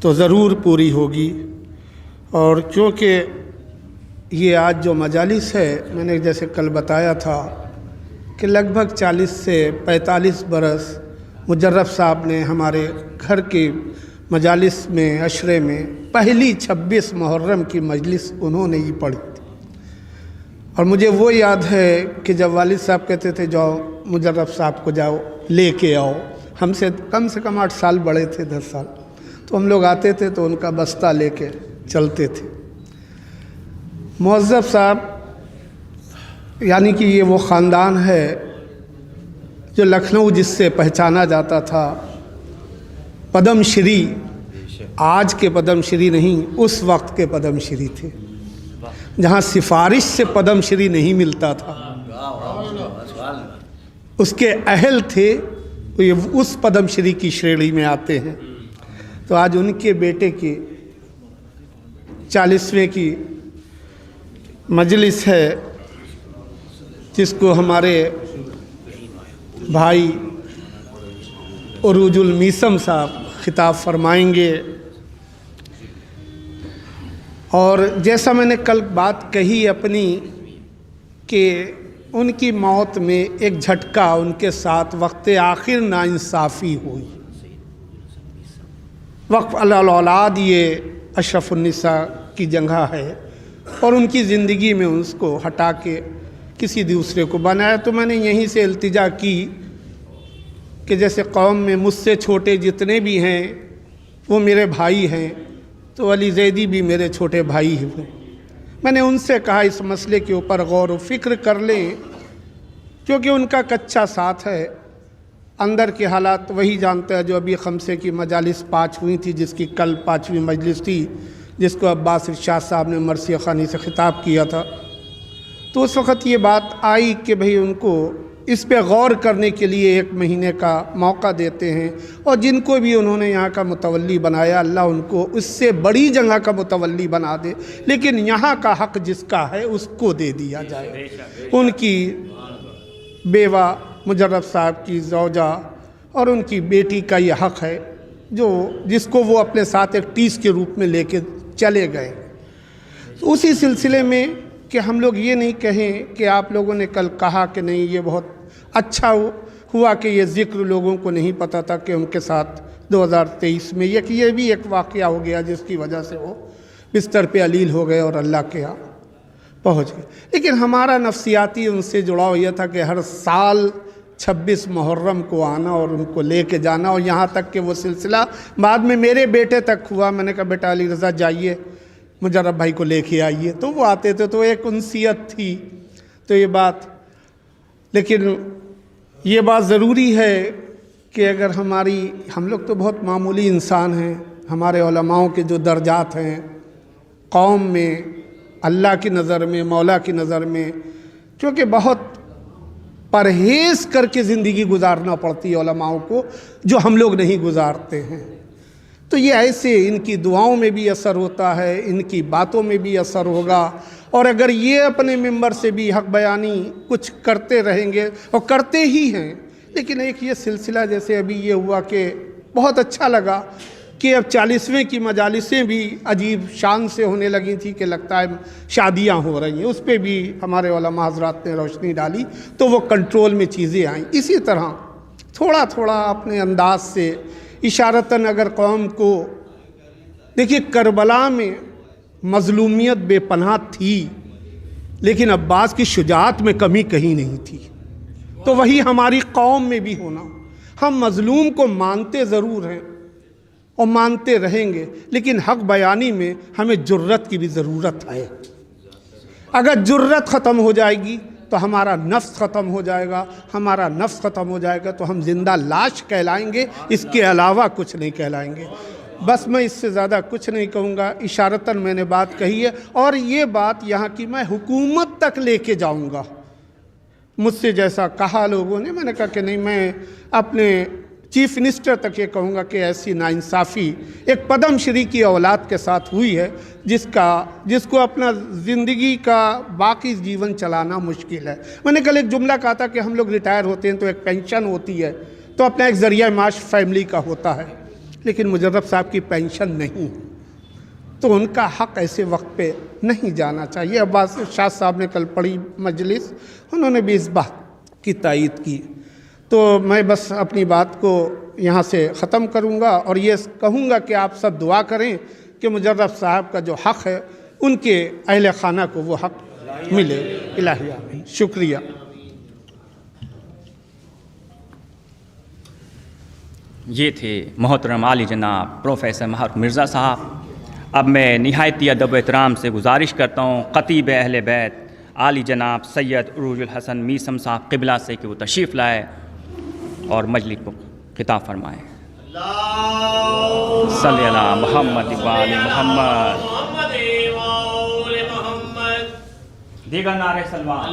Speaker 9: تو ضرور پوری ہوگی. اور کیونکہ یہ آج جو مجالس ہے، میں نے جیسے کل بتایا تھا کہ لگ بھگ 40 سے 45 برس مجرب صاحب نے ہمارے گھر کی مجالس میں عشرے میں پہلی 26 محرم کی مجلس انہوں نے ہی پڑھی تھی. اور مجھے وہ یاد ہے کہ جب والد صاحب کہتے تھے جاؤ مجرب صاحب کو جاؤ لے کے آؤ، ہم سے کم 8 سال بڑے تھے، 10 سال، تو ہم لوگ آتے تھے تو ان کا بستہ لے کے چلتے تھے. معذب صاحب یعنی کہ یہ وہ خاندان ہے جو لکھنؤ جس سے پہچانا جاتا تھا پدم شری، آج کے پدم شری نہیں، اس وقت کے پدم شری تھے، جہاں سفارش سے پدم شری نہیں ملتا تھا، اس کے اہل تھے، یہ اس پدم شری کی شریڑھی میں آتے ہیں. تو آج ان کے بیٹے کی 40ویں کی مجلس ہے، جس کو ہمارے بھائی عروج المیسم صاحب خطاب فرمائیں گے. اور جیسا میں نے کل بات کہی اپنی کہ ان کی موت میں ایک جھٹکا ان کے ساتھ وقت آخر ناانصافی ہوئی. وقف الاولاد یہ اشرف النساء کی جگہ ہے، اور ان کی زندگی میں اس کو ہٹا کے کسی دوسرے کو بنایا. تو میں نے یہیں سے التجا کی کہ جیسے قوم میں مجھ سے چھوٹے جتنے بھی ہیں وہ میرے بھائی ہیں، تو علی زیدی بھی میرے چھوٹے بھائی ہوئے. میں نے ان سے کہا اس مسئلے کے اوپر غور و فکر کر لیں، کیونکہ ان کا کچا ساتھ ہے، اندر کے حالات وہی جانتا ہے. جو ابھی خمسے کی مجالس 5 ہوئی تھی، جس کی کل 5ویں مجلس تھی، جس کو عباس ارشاد صاحب نے مرثیہ خوانی سے خطاب کیا تھا، تو اس وقت یہ بات آئی کہ بھئی ان کو اس پہ غور کرنے کے لیے 1 مہینے کا موقع دیتے ہیں، اور جن کو بھی انہوں نے یہاں کا متولی بنایا، اللہ ان کو اس سے بڑی جگہ کا متولی بنا دے، لیکن یہاں کا حق جس کا ہے اس کو دے دیا جائے. ان کی بیوہ مجرب صاحب کی زوجہ اور ان کی بیٹی کا یہ حق ہے جس کو وہ اپنے ساتھ ایک ٹیس کے روپ میں لے کے چلے گئے. اسی سلسلے میں کہ ہم لوگ یہ نہیں کہیں کہ آپ لوگوں نے کل کہا کہ نہیں یہ بہت اچھا ہوا کہ یہ ذکر لوگوں کو نہیں پتہ تھا کہ ان کے ساتھ 2023 میں یہ بھی ایک واقعہ ہو گیا جس کی وجہ سے وہ بستر پہ علیل ہو گئے اور اللہ کے ہاں پہنچ گئے. لیکن ہمارا نفسیاتی ان سے جڑاؤ یہ تھا کہ ہر سال 26 محرم کو آنا اور ان کو لے کے جانا، اور یہاں تک کہ وہ سلسلہ بعد میں میرے بیٹے تک ہوا. میں نے کہا بیٹا علی رضا جائیے مجرب بھائی کو لے کے آئیے، تو وہ آتے تھے، تو ایک انسیت تھی. تو یہ بات، لیکن یہ بات ضروری ہے کہ اگر ہم لوگ تو بہت معمولی انسان ہیں، ہمارے علماؤں کے جو درجات ہیں قوم میں، اللہ کی نظر میں، مولا کی نظر میں، کیونکہ بہت پرہیز کر کے زندگی گزارنا پڑتی ہے علماؤں کو، جو ہم لوگ نہیں گزارتے ہیں. تو یہ ایسے ان کی دعاؤں میں بھی اثر ہوتا ہے، ان کی باتوں میں بھی اثر ہوگا. اور اگر یہ اپنے ممبر سے بھی حق بیانی کچھ کرتے رہیں گے، اور کرتے ہی ہیں، لیکن ایک یہ سلسلہ جیسے ابھی یہ ہوا کہ بہت اچھا لگا کہ اب 40ویں کی مجالسیں بھی عجیب شان سے ہونے لگی تھی کہ لگتا ہے شادیاں ہو رہی ہیں، اس پہ بھی ہمارے علماء حضرات نے روشنی ڈالی تو وہ کنٹرول میں چیزیں آئیں۔ اسی طرح تھوڑا تھوڑا اپنے انداز سے اشارتاً اگر قوم کو، دیکھیے کربلا میں مظلومیت بے پناہ تھی، لیکن عباس کی شجاعت میں کمی کہیں نہیں تھی، تو وہی ہماری قوم میں بھی ہونا۔ ہم مظلوم کو مانتے ضرور ہیں اور مانتے رہیں گے، لیکن حق بیانی میں ہمیں جرت کی بھی ضرورت ہے۔ اگر جرت ختم ہو جائے گی تو ہمارا نفس ختم ہو جائے گا، ہمارا نفس ختم ہو جائے گا تو ہم زندہ لاش کہلائیں گے، اس کے علاوہ کچھ نہیں کہلائیں گے۔ بس میں اس سے زیادہ کچھ نہیں کہوں گا، اشارتاً میں نے بات کہی ہے، اور یہ بات یہاں کی میں حکومت تک لے کے جاؤں گا۔ مجھ سے جیسا کہا لوگوں نے، میں نے کہا کہ نہیں، میں اپنے چیف منسٹر تک یہ کہوں گا کہ ایسی ناانصافی ایک پدم شری کی اولاد کے ساتھ ہوئی ہے جس کو اپنا زندگی کا باقی جیون چلانا مشکل ہے۔ میں نے کل ایک جملہ کہا تھا کہ ہم لوگ ریٹائر ہوتے ہیں تو ایک پینشن ہوتی ہے، تو اپنا ایک ذریعہ معاش فیملی کا ہوتا ہے، لیکن مجرب صاحب کی پینشن نہیں، تو ان کا حق ایسے وقت پہ نہیں جانا چاہیے۔ عباس شاہ صاحب نے کل پڑھی مجلس، انہوں نے بھی اس بات کی تائید کی، تو میں بس اپنی بات کو یہاں سے ختم کروں گا اور یہ کہوں گا کہ آپ سب دعا کریں کہ مجرب صاحب کا جو حق ہے ان کے اہل خانہ کو وہ حق ملے۔ الہی آمین۔ شکریہ۔
Speaker 4: یہ تھے محترم عالی جناب پروفیسر محروق مرزا صاحب۔ اب میں نہایتی ادب و احترام سے گزارش کرتا ہوں خطیب اہل بیت عالی جناب سید عروج الحسن میثم صاحب قبلہ سے کہ وہ تشریف لائے اور مجلس کو خطاب فرمائیں۔ صلی اللہ محمد و آل محمد۔ دیگر نعرے سلوات۔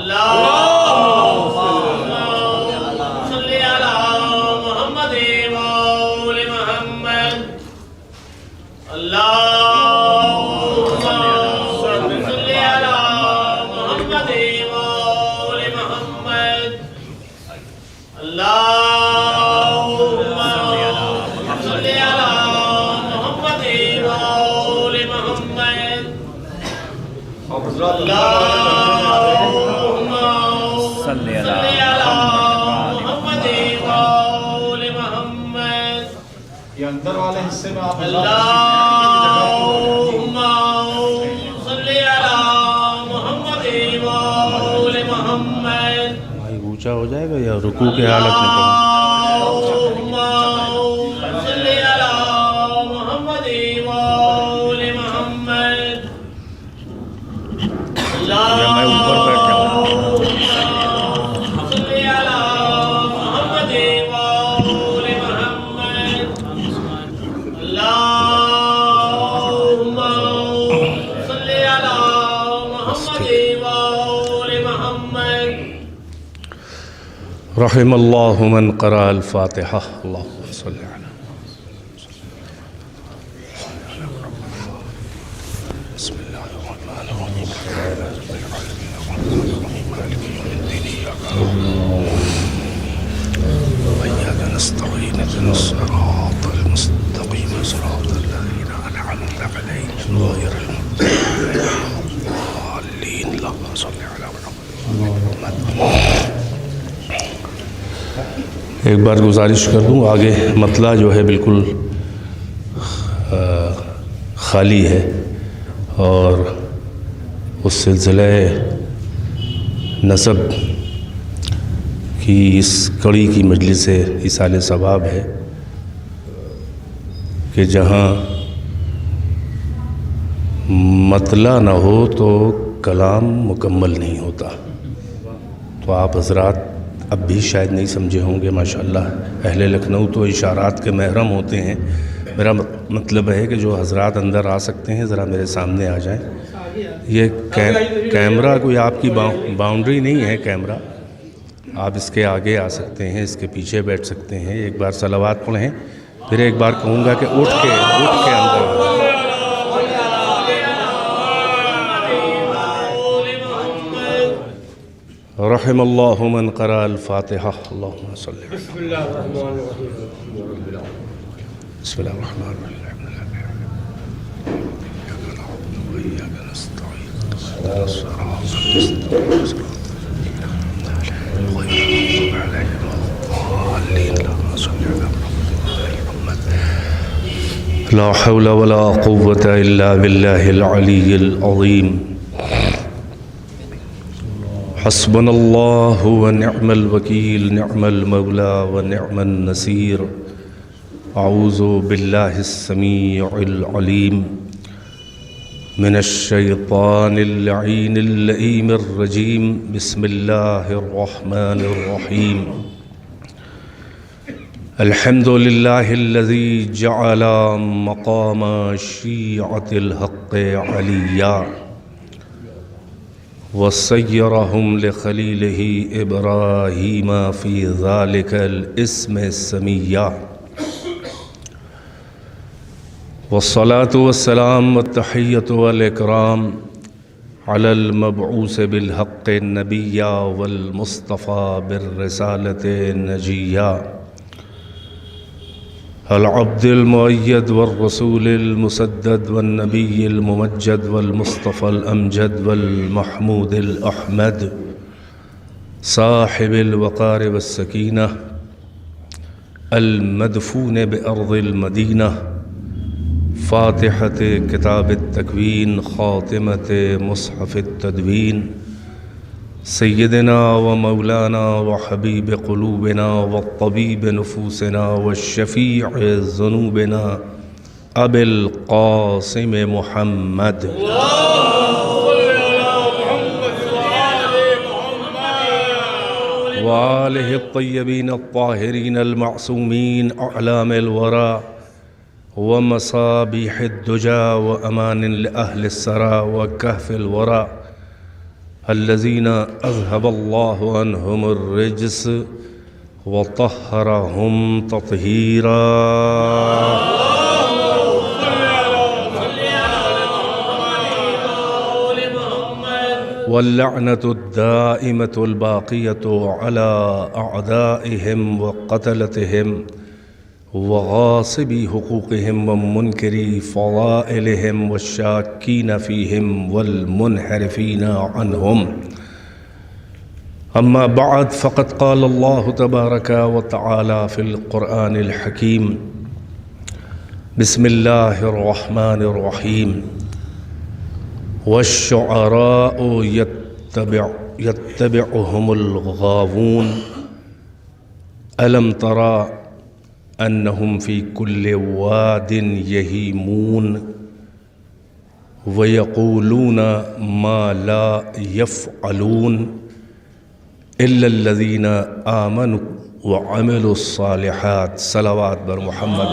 Speaker 2: یہ اندر والے حصے میں آپ
Speaker 5: بھائی اونچا ہو جائے گا یا رکوع کے حالت میں کروں؟ یا میں اوپر بیٹھ جاؤں؟ رحم اللہ من قرأ الفاتحہ۔ اللہم صلی علی بسم اللہ الرحمن الرحیم مالک یوم الدین وإیاک نستعین اهدنا الصراط المستقیم صراط الذین أنعمت علیہم غیر المغضوب علیہم اللہم صلی علی محمد۔ ایک بار گزارش کر دوں، آگے مطلع جو ہے بالکل خالی ہے، اور اس سلسلہ نسب کی اس کڑی کی مجلس ایصال ثواب ہے کہ جہاں مطلع نہ ہو تو کلام مکمل نہیں ہوتا۔ تو آپ حضرات اب بھی شاید نہیں سمجھے ہوں گے، ماشاءاللہ اہل لکھنؤ تو اشارات کے محرم ہوتے ہیں۔ میرا مطلب ہے کہ جو حضرات اندر آ سکتے ہیں ذرا میرے سامنے آ جائیں۔ یہ کیمرہ کوئی آپ کی باؤنڈری نہیں ہے، کیمرہ آپ اس کے آگے آ سکتے ہیں، اس کے پیچھے بیٹھ سکتے ہیں۔ ایک بار صلوات پڑھیں، پھر ایک بار کہوں گا کہ اٹھ کے اندر رحم اللہ من قرأ الفاتحہ۔ اللہم صلی علی بسم الله الرحمن الرحيم إياك نعبد وإياك نستعين اهدنا الصراط المستقيم صراط الذين أنعمت عليهم غير المغضوب عليهم ولا الضالين اللهم صل على محمد. لا حول ولا قوة إلا بالله العلي العظيم. حسبنا الله ونعم الوكيل، نعم المولى ونعم النصير. أعوذ بالله السميع العليم من الشيطان اللعين اللئيم الرجيم. بسم الله الرحمن الرحيم. الحمد لله الذي جعل مقام شيعة الحق عليا وصيرهم لخليله إبراهيم في ذلك الاسم السميا. والصلاة والسلام والتحية والإكرام على المبعوث بالحق النبي والمصطفى بالرسالة النجية، العبد المؤيد والرسول المسدد والنبي الممجد والمصطفى الأمجد والمحمود الأحمد، صاحب الوقار والسكينة، المدفون بأرض المدينة، فاتحة كتاب التكوين، خاتمة مصحف التدوين، سيدنا ومولانا وحبيب قلوبنا والطبيب نفوسنا والشفيع ذنوبنا أبي القاسم محمد وآله الطيبين الطاهرين المعصومين، أعلام الورى ومصابيح الدجى وأمان لأهل السرى وكهف الورى، الذين أذهب الله عنهم الرجس وطهرهم تطهيرا. واللعنة الدائمة الباقية على أعدائهم وقتلتهم وغاصبي حقوقهم ومنكري فضائلهم والشاكين فيهم والمنحرفين عنهم. أما بعد، فقد قال الله تبارك وتعالى في القرآن الحكيم: بسم الله الرحمن الرحيم. والشعراء يتبعهم الغاوون ألم ترى أنهم في كل واد يهيمون ويقولون ما لا يفعلون إلا الذين آمنوا وعملوا الصالحات. صلوات بر محمد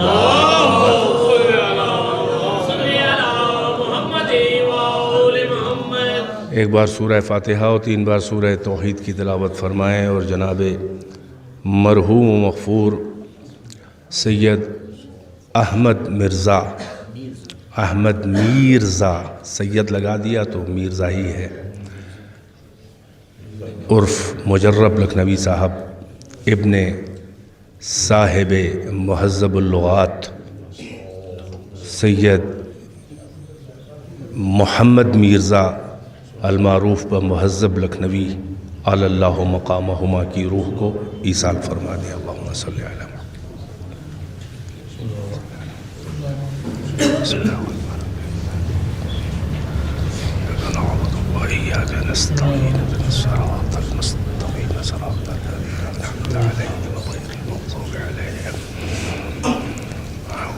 Speaker 5: ایک بار سورہ فاتحہ اور 3 بار سورہ توحید کی تلاوت فرمائیں، اور جناب مرحوم و مغفور سید احمد میرزا، سید لگا دیا تو میرزا ہی ہے، عرف مجرب لکھنوی صاحب، ابن صاحب مہذب اللغات، سید محمد میرزا المعروف بمہذب لکھنوی، علی اللہ مقامہما کی روح کو ایصال فرما دیں. اللہم صلی علی محمد. بسم اللہ الرحمن الرحیم. نعبد وإياك نستعين اهدنا الصراط المستقيم صراط الذين أنعمت عليهم غير المغضوب عليهم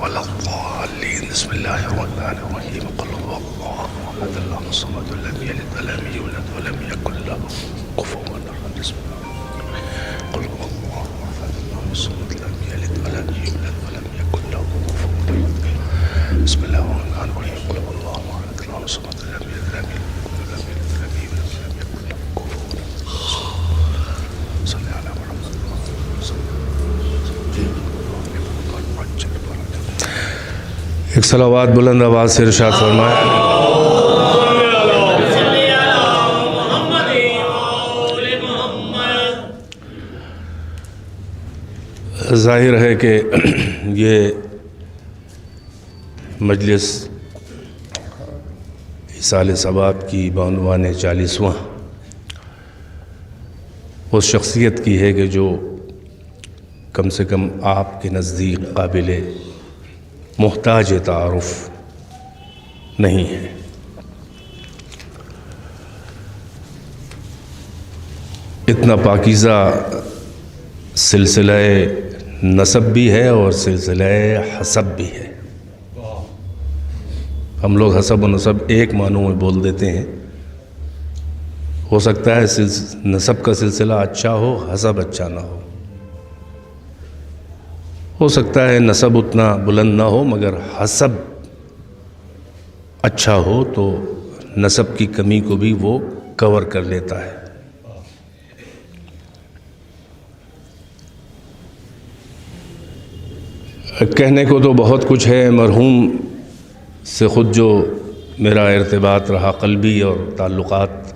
Speaker 5: ولا الضالين. بسم الله الرحمن الرحيم. قل هو الله أحد الله الصمد لم يلد ولم يولد ولم يكن له كفوا أحد. بسم الله. قل هو الله أحد الله الصمد لم يلد ولم يولد ولم يكن له كفوا أحد. بسم الله الرحمن الرحيم. قل هو الله أحد الله الصمد لم يلد ولم يولد ولم يولد ولم يكن له كفوا أحد. صل على محمد. ایک صلوات بلند آواز سے ارشاد فرمائے. ظاہر ہے کہ یہ مجلس ایصال ثواب کی بعنوان 40واں اس شخصیت کی ہے کہ جو کم سے کم آپ کے نزدیک قابل محتاج تعارف نہیں ہے. اتنا پاکیزہ سلسلہ نسب بھی ہے اور سلسلہ حسب بھی ہے. ہم لوگ حسب و نسب ایک معنوں میں بول دیتے ہیں. ہو سکتا ہے نسب کا سلسلہ اچھا ہو، حسب اچھا نہ ہو. ہو سکتا ہے نسب اتنا بلند نہ ہو مگر حسب اچھا ہو تو نسب کی کمی کو بھی وہ کور کر لیتا ہے. کہنے کو تو بہت کچھ ہے. مرحوم سے خود جو میرا ارتباط رہا قلبی اور تعلقات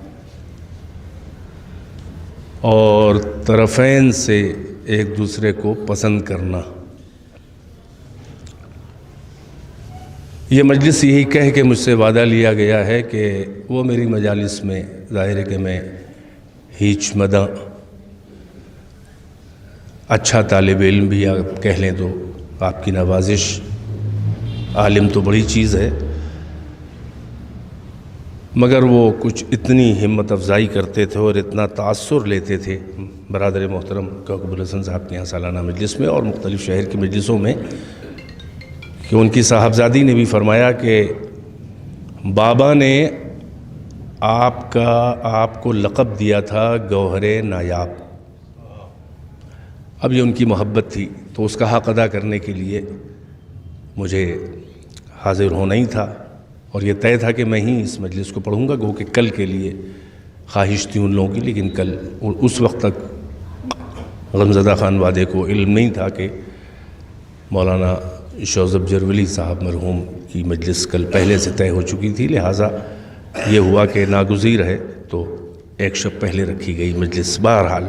Speaker 5: اور طرفین سے ایک دوسرے کو پسند کرنا، یہ مجلس یہی کہہ کے مجھ سے وعدہ لیا گیا ہے کہ وہ میری مجالس میں ظاہر ہے کہ میں ہیچ مداں اچھا طالب علم بھی آپ کہہ لیں تو آپ کی نوازش، عالم تو بڑی چیز ہے، مگر وہ کچھ اتنی ہمت افزائی کرتے تھے اور اتنا تاثر لیتے تھے برادر محترم کوکب الحسن صاحب کے یہاں سالانہ مجلس میں اور مختلف شہر کی مجلسوں میں کہ ان کی صاحبزادی نے بھی فرمایا کہ بابا نے آپ کو لقب دیا تھا گوہر نایاب. اب یہ ان کی محبت تھی تو اس کا حق ادا کرنے کے لیے مجھے حاضر ہونا ہی تھا اور یہ طے تھا کہ میں ہی اس مجلس کو پڑھوں گا. گو کہ کل کے لیے خواہش تھی ان لوگوں کی، لیکن کل اس وقت تک غمزدہ خان وادے کو علم نہیں تھا کہ مولانا شوذب جرولی صاحب مرحوم کی مجلس کل پہلے سے طے ہو چکی تھی. لہٰذا یہ ہوا کہ ناگزیر ہے تو ایک شب پہلے رکھی گئی مجلس. بہرحال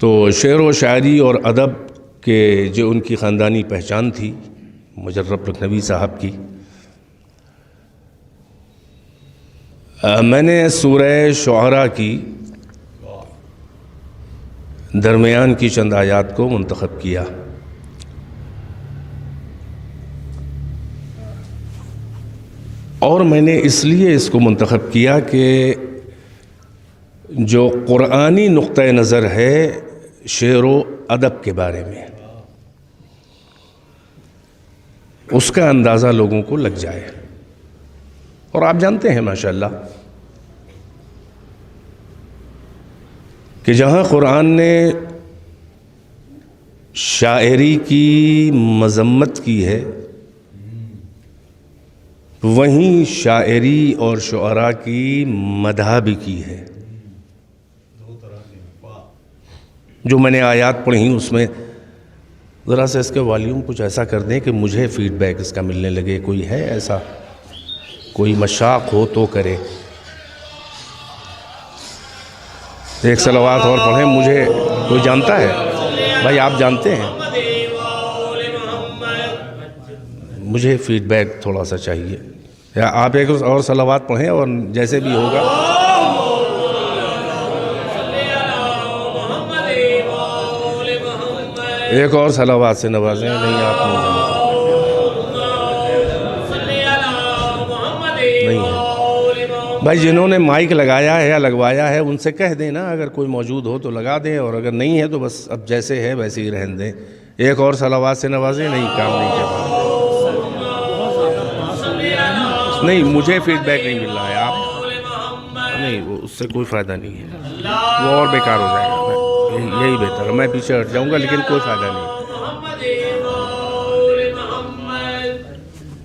Speaker 5: تو شعر و شاعری اور ادب کے جو ان کی خاندانی پہچان تھی مجرب لکھنوی صاحب کی، میں نے سورہ شعراء کی درمیان کی چند آیات کو منتخب کیا. اور میں نے اس لیے اس کو منتخب کیا کہ جو قرآنی نقطہ نظر ہے شعر و ادب کے بارے میں، اس کا اندازہ لوگوں کو لگ جائے. اور آپ جانتے ہیں ماشاءاللہ کہ جہاں قرآن نے شاعری کی مذمت کی ہے وہیں شاعری اور شعراء کی مدح بھی کی ہے. جو میں نے آیات پڑھی اس میں ذرا سے اس کے والیوم کچھ ایسا کر دیں کہ مجھے فیڈ بیک اس کا ملنے لگے. کوئی ہے ایسا، کوئی مشاق ہو تو کرے. ایک صلوات اور پڑھیں. مجھے کوئی جانتا ہے بھائی؟ آپ جانتے ہیں؟ مجھے فیڈ بیک تھوڑا سا چاہیے. یا آپ ایک اور صلوات پڑھیں اور جیسے بھی ہوگا. ایک اور صلوات سے نوازیں. نہیں آپ نہیں جانتے. نہیں ہے بھائی. جنہوں نے مائک لگایا ہے یا لگوایا ہے ان سے کہہ دیں نا، اگر کوئی موجود ہو تو لگا دیں، اور اگر نہیں ہے تو بس اب جیسے ہے ویسے ہی رہن دیں. ایک اور صلوات سے نوازیں. نہیں، کام نہیں کر رہا. نہیں، مجھے فیڈ بیک نہیں مل رہا ہے. آپ نہیں، وہ اس سے کوئی فائدہ نہیں ہے، وہ اور بیکار ہو جائے گا. یہی بہتر ہے. میں پیچھے ہٹ جاؤں گا لیکن کوئی فائدہ نہیں.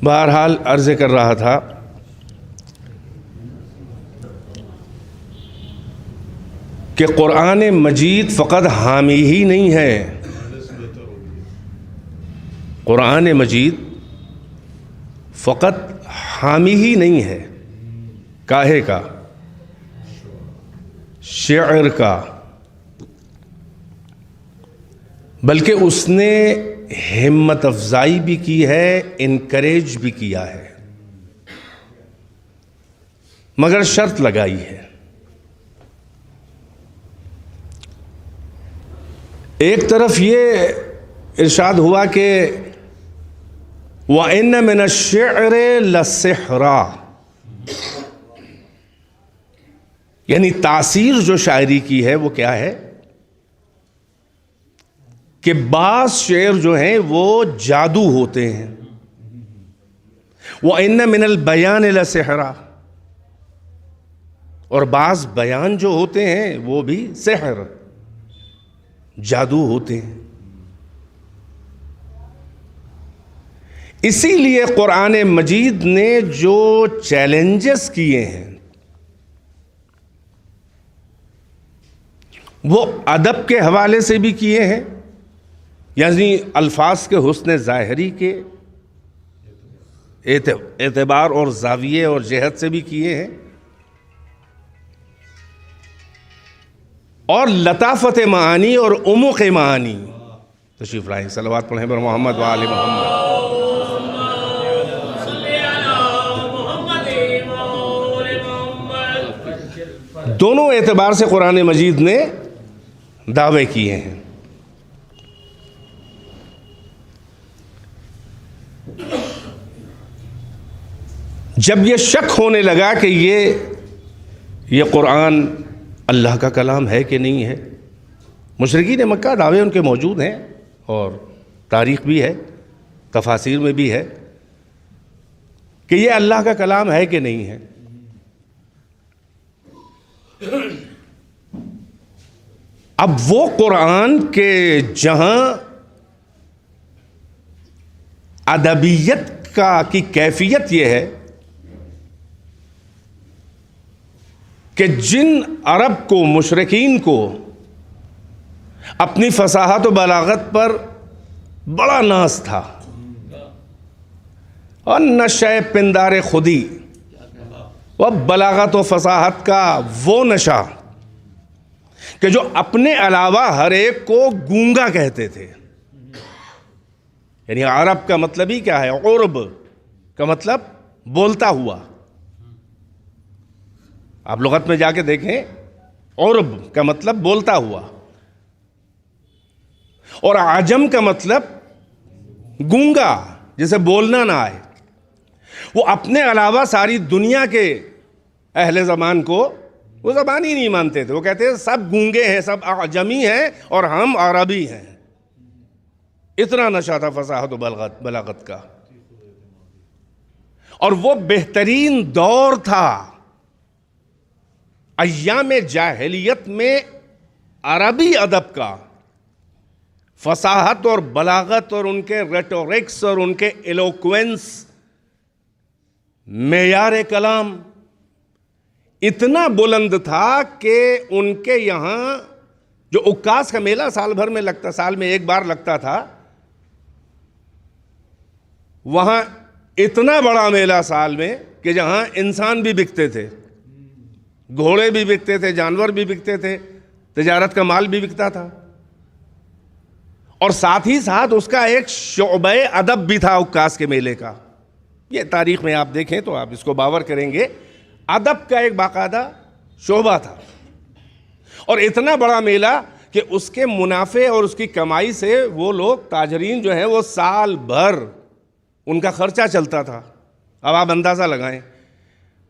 Speaker 5: بہرحال عرض کر رہا تھا کہ قرآن مجید فقط حامی ہی نہیں ہے. قرآن مجید فقط حامی ہی نہیں ہے. کاہے کا؟ شعر کا. بلکہ اس نے ہمت افزائی بھی کی ہے، انکریج بھی کیا ہے، مگر شرط لگائی ہے۔ ایک طرف یہ ارشاد ہوا کہ وَإِنَّ مِنَ الشِّعْرِ لَسِحْرًا، یعنی تاثیر جو شاعری کی ہے وہ کیا ہے کہ بعض شعر جو ہیں وہ جادو ہوتے ہیں۔ وَإِنَّ مِنَ الْبَيَانِ لَسِحْرًا، اور بعض بیان جو ہوتے ہیں وہ بھی سحر، جادو ہوتے ہیں۔ اسی لیے قرآن مجید نے جو چیلنجز کیے ہیں وہ ادب کے حوالے سے بھی کیے ہیں، یعنی الفاظ کے حسن ظاہری کے اعتبار اور زاویے اور جہت سے بھی کیے ہیں، اور لطافت معانی اور عمق معانی۔ تشریف لائیں، صلوات پڑھیں بر محمد و آل محمد۔ دونوں اعتبار سے قرآن مجید نے دعوے کیے ہیں۔ جب یہ شک ہونے لگا کہ یہ قرآن اللہ کا کلام ہے کہ نہیں ہے، مشرکین مکہ دعوے ان کے موجود ہیں اور تاریخ بھی ہے، تفاسیر میں بھی ہے کہ یہ اللہ کا کلام ہے کہ نہیں ہے۔ اب وہ قرآن کے جہاں ادبیت کی کیفیت یہ ہے کہ جن عرب کو، مشرکین کو اپنی فصاحت و بلاغت پر بڑا ناز تھا اور نشے پندار خودی و بلاغت و فصاحت کا وہ نشہ کہ جو اپنے علاوہ ہر ایک کو گونگا کہتے تھے، یعنی عرب کا مطلب ہی کیا ہے؟ عرب کا مطلب بولتا ہوا۔ آپ لغت میں جا کے دیکھیں، عرب کا مطلب بولتا ہوا، اور عجم کا مطلب گونگا، جسے بولنا نہ آئے۔ وہ اپنے علاوہ ساری دنیا کے اہل زمان کو وہ زبان ہی نہیں مانتے تھے، وہ کہتے ہیں سب گونگے ہیں، سب عجمی ہیں اور ہم عربی ہیں۔ اتنا نشہ تھا فصاحت و بلاغت کا، اور وہ بہترین دور تھا ایام جاہلیت میں عربی ادب کا۔ فصاحت اور بلاغت اور ان کے ریٹورکس اور ان کے ایلوکوینس، معیار کلام اتنا بلند تھا کہ ان کے یہاں جو عکاس کا میلہ سال بھر میں لگتا، سال میں ایک بار لگتا تھا، وہاں اتنا بڑا میلہ سال میں کہ جہاں انسان بھی بکتے تھے، گھوڑے بھی بکتے تھے، جانور بھی بکتے تھے، تجارت کا مال بھی بکتا تھا، اور ساتھ ہی ساتھ اس کا ایک شعبہ ادب بھی تھا عکاس کے میلے کا۔ یہ تاریخ میں آپ دیکھیں تو آپ اس کو باور کریں گے، ادب کا ایک باقاعدہ شعبہ تھا، اور اتنا بڑا میلہ کہ اس کے منافع اور اس کی کمائی سے وہ لوگ تاجرین جو ہیں وہ سال بھر ان کا خرچہ چلتا تھا۔ اب آپ اندازہ لگائیں،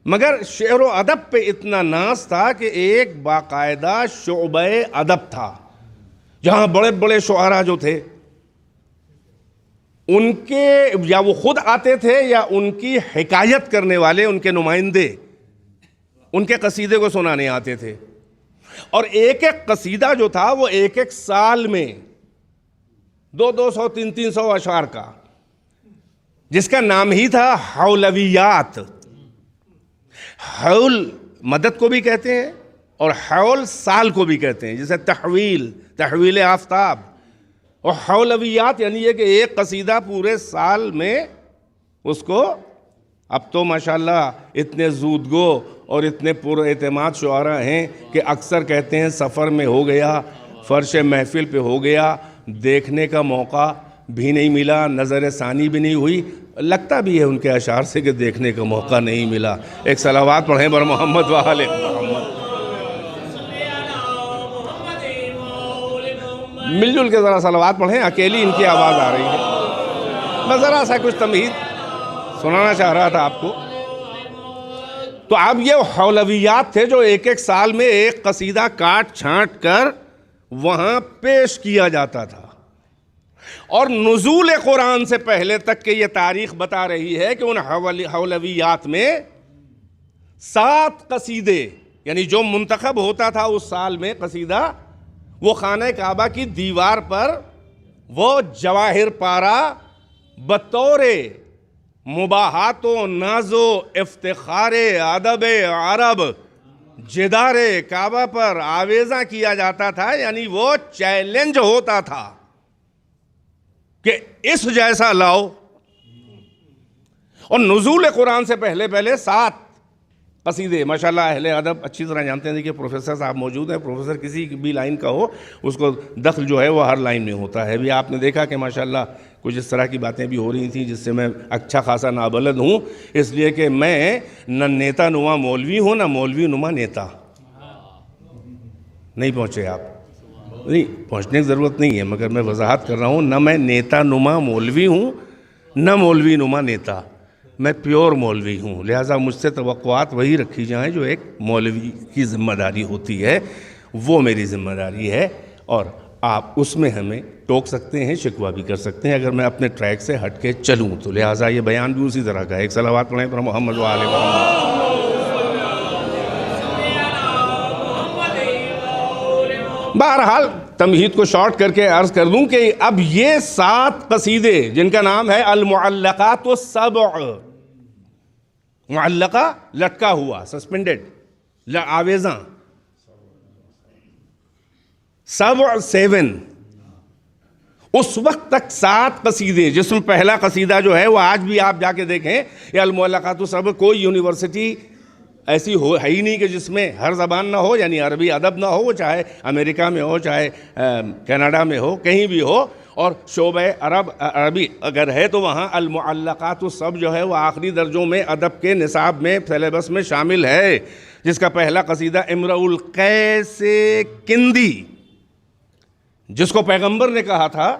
Speaker 5: مگر شعر و ادب پہ اتنا ناز تھا کہ ایک باقاعدہ شعبہ ادب تھا، جہاں بڑے بڑے شعراء جو تھے ان کے یا وہ خود آتے تھے یا ان کی حکایت کرنے والے ان کے نمائندے ان کے قصیدے کو سنانے آتے تھے، اور ایک ایک قصیدہ جو تھا وہ ایک ایک سال میں 200 300 اشعار کا، جس کا نام ہی تھا حولویات۔ حول مدد کو بھی کہتے ہیں اور حول سال کو بھی کہتے ہیں، جسے تحویل آفتاب، اور حولویات یعنی یہ کہ ایک قصیدہ پورے سال میں اس کو، اب تو ماشاءاللہ اتنے زودگو اور اتنے پر اعتماد شعراء ہیں کہ اکثر کہتے ہیں سفر میں ہو گیا، فرش محفل پہ ہو گیا، دیکھنے کا موقع بھی نہیں ملا, نظر ثانی بھی نہیں ہوئی. لگتا بھی ہے ان کے اشعار سے کہ دیکھنے کا موقع نہیں ملا. ایک صلوات پڑھیں بر محمد و آل محمد. مل جل کے ذرا صلوات پڑھیں, اکیلی ان کی آواز آ رہی ہے. میں ذرا سا کچھ تمہید سنانا چاہ رہا تھا آپ کو. تو اب یہ حولویات تھے جو ایک ایک سال میں ایک قصیدہ کاٹ چھانٹ کر وہاں پیش کیا جاتا تھا. اور نزول قرآن سے پہلے تک کہ یہ تاریخ بتا رہی ہے کہ ان حولویات میں 7 قصیدے, یعنی جو منتخب ہوتا تھا اس سال میں قصیدہ, وہ خانہ کعبہ کی دیوار پر وہ جواہر پارا بطور مباحات و ناز و افتخار ادب عرب جدار کعبہ پر آویزاں کیا جاتا تھا. یعنی وہ چیلنج ہوتا تھا کہ اس جیسا لاؤ. اور نزول قرآن سے پہلے 7 قصیدے. ماشاءاللہ اہل ادب اچھی طرح جانتے ہیں کہ پروفیسر صاحب موجود ہیں. پروفیسر کسی بھی لائن کا ہو اس کو دخل جو ہے وہ ہر لائن میں ہوتا ہے. بھی آپ نے دیکھا کہ ماشاءاللہ کچھ اس طرح کی باتیں بھی ہو رہی تھیں جس سے میں اچھا خاصا نابلد ہوں, اس لیے کہ میں نہ نیتا نما مولوی ہوں نہ مولوی نما نیتا. نہیں پہنچے آپ؟ نہیں پہنچنے کی ضرورت نہیں ہے, مگر میں وضاحت کر رہا ہوں. نہ میں نیتا نما مولوی ہوں نہ مولوی نما نیتا, میں پیور مولوی ہوں. لہٰذا مجھ سے توقعات وہی رکھی جائیں جو ایک مولوی کی ذمہ داری ہوتی ہے, وہ میری ذمہ داری ہے. اور آپ اس میں ہمیں ٹوک سکتے ہیں, شکوہ بھی کر سکتے ہیں اگر میں اپنے ٹریک سے ہٹ کے چلوں تو. لہٰذا یہ بیان بھی اسی طرح کا ہے. ایک صلوات پڑھیں پر محمد و آل محمد. بہرحال تمہید کو شارٹ کر کے عرض کر دوں کہ اب یہ 7 قصیدے جن کا نام ہے المعلقات السبع, معلقہ لٹکا ہوا, سسپینڈڈ, آویزاں, سبع 7, اس وقت تک 7 قصیدے, جس میں پہلا قصیدہ جو ہے وہ آج بھی آپ جا کے دیکھیں یہ المعلقات السبع, کوئی یونیورسٹی ایسی ہے ہی نہیں کہ جس میں ہر زبان نہ ہو, یعنی عربی ادب نہ ہو, وہ چاہے امریکہ میں ہو چاہے کینیڈا میں ہو, کہیں بھی ہو. اور شعبہ عربی اگر ہے تو وہاں المعلقات السبع جو ہے وہ آخری درجوں میں ادب کے نصاب میں سلیبس میں شامل ہے, جس کا پہلا قصیدہ امرؤ القیس کندی, جس کو پیغمبر نے کہا تھا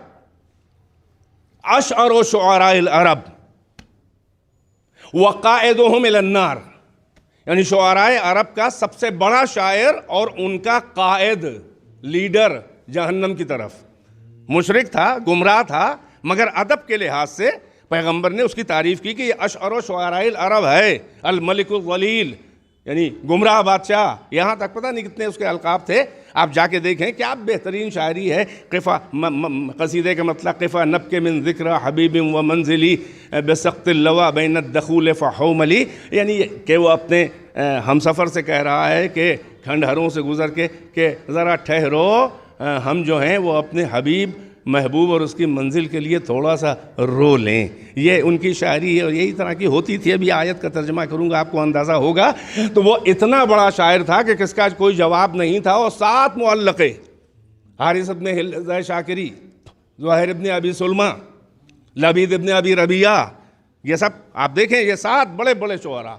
Speaker 5: اشعر شعراء العرب وقائدہم الی النار, یعنی شعراء عرب کا سب سے بڑا شاعر اور ان کا قائد, لیڈر جہنم کی طرف. مشرک تھا, گمراہ تھا, مگر ادب کے لحاظ سے پیغمبر نے اس کی تعریف کی کہ یہ اشعر شعراء العرب ہے. الملک الظلیل, یعنی گمراہ بادشاہ. یہاں تک پتہ نہیں کتنے اس کے القاب تھے, آپ جا کے دیکھیں. کیا بہترین شاعری ہے. قفا قصیدے کا مطلب قفا نب کے من ذکر حبیب و منزلی بسقط اللوا بین الدخول فحوملی, یعنی کہ وہ اپنے ہم سفر سے کہہ رہا ہے کہ کھنڈہروں سے گزر کے کہ ذرا ٹھہرو, ہم جو ہیں وہ اپنے حبیب محبوب اور اس کی منزل کے لیے تھوڑا سا رو لیں. یہ ان کی شاعری ہے اور یہی طرح کی ہوتی تھی. ابھی آیت کا ترجمہ کروں گا آپ کو اندازہ ہوگا. تو وہ اتنا بڑا شاعر تھا کہ کس کا کوئی جواب نہیں تھا. اور 7 معلقے, حارث ابن حلزہ شاکری, زہیر ابن ابی سلمہ, لبید ابن ابی ربیعہ, یہ سب آپ دیکھیں, یہ 7 بڑے بڑے شعراء.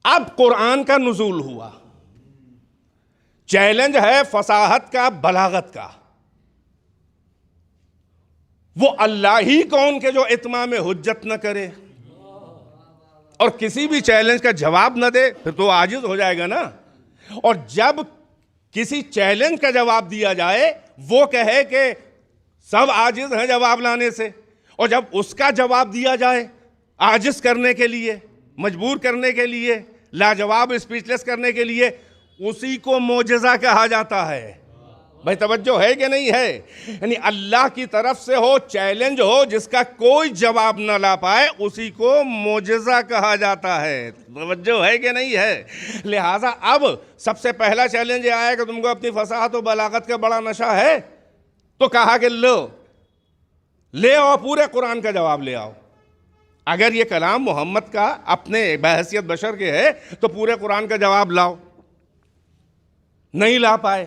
Speaker 5: اب قرآن کا نزول ہوا. چیلنج ہے فصاحت کا, بلاغت کا. وہ اللہ ہی کون کے جو اتمام حجت نہ کرے اور کسی بھی چیلنج کا جواب نہ دے, پھر تو عاجز ہو جائے گا نا. اور جب کسی چیلنج کا جواب دیا جائے وہ کہے کہ سب عاجز ہیں جواب لانے سے, اور جب اس کا جواب دیا جائے عاجز کرنے کے لیے, مجبور کرنے کے لیے, لاجواب اسپیچلیس کرنے کے لیے, اسی کو معجزہ کہا جاتا ہے. بھائی توجہ ہے کہ نہیں ہے؟ یعنی اللہ کی طرف سے ہو, چیلنج ہو, جس کا کوئی جواب نہ لا پائے, اسی کو معجزہ کہا جاتا ہے. توجہ ہے کہ نہیں ہے؟ لہٰذا اب سب سے پہلا چیلنج یہ آیا کہ تم کو اپنی فصاحت و بلاغت کا بڑا نشہ ہے, تو کہا کہ لے آؤ پورے قرآن کا جواب لے آؤ. اگر یہ کلام محمد کا اپنے بحیثیت بشر کے ہے تو پورے قرآن کا جواب لاؤ. نہیں لا پائے.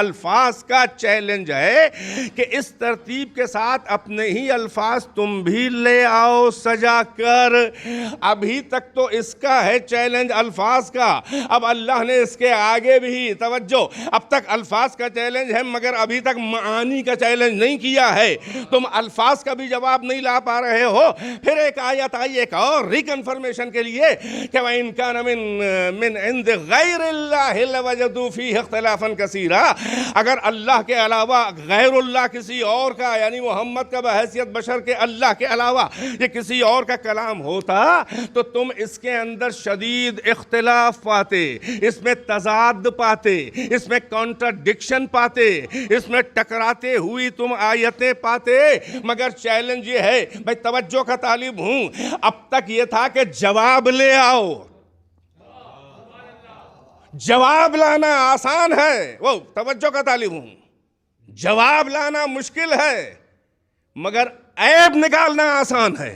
Speaker 10: الفاظ کا چیلنج ہے کہ اس ترتیب کے ساتھ اپنے ہی الفاظ تم بھی لے آؤ سجا کر. ابھی تک تو اس کا ہے چیلنج الفاظ کا, اب اللہ نے اس کے آگے بھی, توجہ, اب تک الفاظ کا چیلنج ہے مگر ابھی تک معانی کا چیلنج نہیں کیا ہے. تم الفاظ کا بھی جواب نہیں لا پا رہے ہو. پھر ایک آیت آئی ایک اور ریکنفرمیشن کے لیے کہ وَإِن كَانَ مِن عِندِ غَيْرِ اللَّهِ لَوَجَدُوا فِيهِ اخْتِلَافًا كَثِيرًا, اگر اللہ کے علاوہ غیر اللہ کسی اور کا, یعنی محمد کا بحیثیت بشر کے اللہ کے علاوہ یہ کسی اور کا کلام ہوتا تو تم اس کے اندر شدید اختلاف پاتے, اس میں تضاد پاتے, اس میں کانٹرڈکشن پاتے, اس میں ٹکراتے ہوئی تم آیتیں پاتے. مگر چیلنج یہ ہے, بھائی توجہ کا طالب ہوں, اب تک یہ تھا کہ جواب لے آؤ. جواب لانا آسان ہے, وہ توجہ کا طالب ہوں, جواب لانا مشکل ہے مگر عیب نکالنا آسان ہے.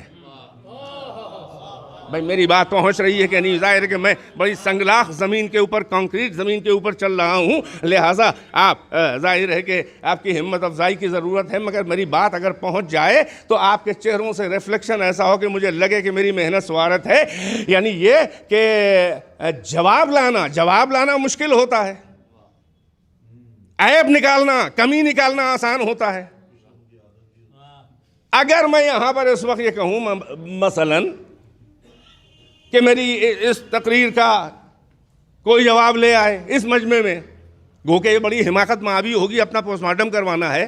Speaker 10: بھائی میری بات پہنچ رہی ہے کہ نہیں؟ ظاہر ہے کہ میں بڑی سنگلاخ زمین کے اوپر, کانکریٹ زمین کے اوپر چل رہا ہوں, لہٰذا آپ ظاہر ہے کہ آپ کی ہمت افزائی کی ضرورت ہے. مگر میری بات اگر پہنچ جائے تو آپ کے چہروں سے ریفلیکشن ایسا ہو کہ مجھے لگے کہ میری محنت سوارت ہے. یعنی یہ کہ جواب لانا مشکل ہوتا ہے, عیب نکالنا, کمی نکالنا آسان ہوتا ہے. اگر میں یہاں پر اس وقت یہ کہوں مثلاً کہ میری اس تقریر کا کوئی جواب لے آئے اس مجمع میں, گو کہ یہ بڑی حماقت معابی ہوگی, اپنا پوسٹ مارٹم کروانا ہے.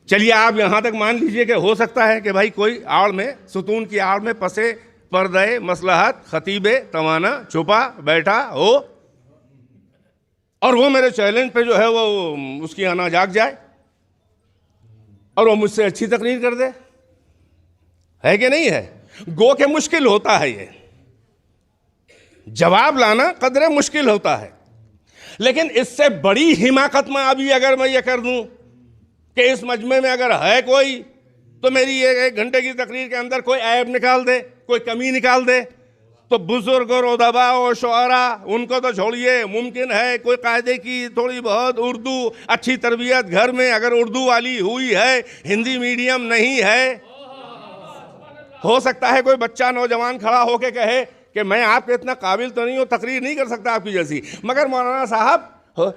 Speaker 10: چلیے آپ یہاں تک مان لیجئے کہ ہو سکتا ہے کہ بھائی کوئی آڑ میں, ستون کی آڑ میں پسے پردے مصلحت خطیب توانا چھپا بیٹھا ہو اور وہ میرے چیلنج پہ جو ہے وہ اس کی آنا جاگ جائے اور وہ مجھ سے اچھی تقریر کر دے, ہے کہ نہیں ہے؟ گو کہ مشکل ہوتا ہے, یہ جواب لانا قدرے مشکل ہوتا ہے. لیکن اس سے بڑی حماقت میں ابھی اگر میں یہ کر دوں کہ اس مجمع میں اگر ہے کوئی تو میری ایک گھنٹے کی تقریر کے اندر کوئی عیب نکال دے, کوئی کمی نکال دے, تو بزرگ اور ادبا اور شعراء ان کو تو چھوڑیے, ممکن ہے کوئی قاعدے کی تھوڑی بہت اردو, اچھی تربیت گھر میں اگر اردو والی ہوئی ہے, ہندی میڈیم نہیں ہے, ہو سکتا ہے کوئی بچہ نوجوان کھڑا ہو کے کہے کہ میں آپ کے اتنا قابل تو نہیں ہوں, تقریر نہیں کر سکتا آپ کی جیسی. مگر مولانا صاحب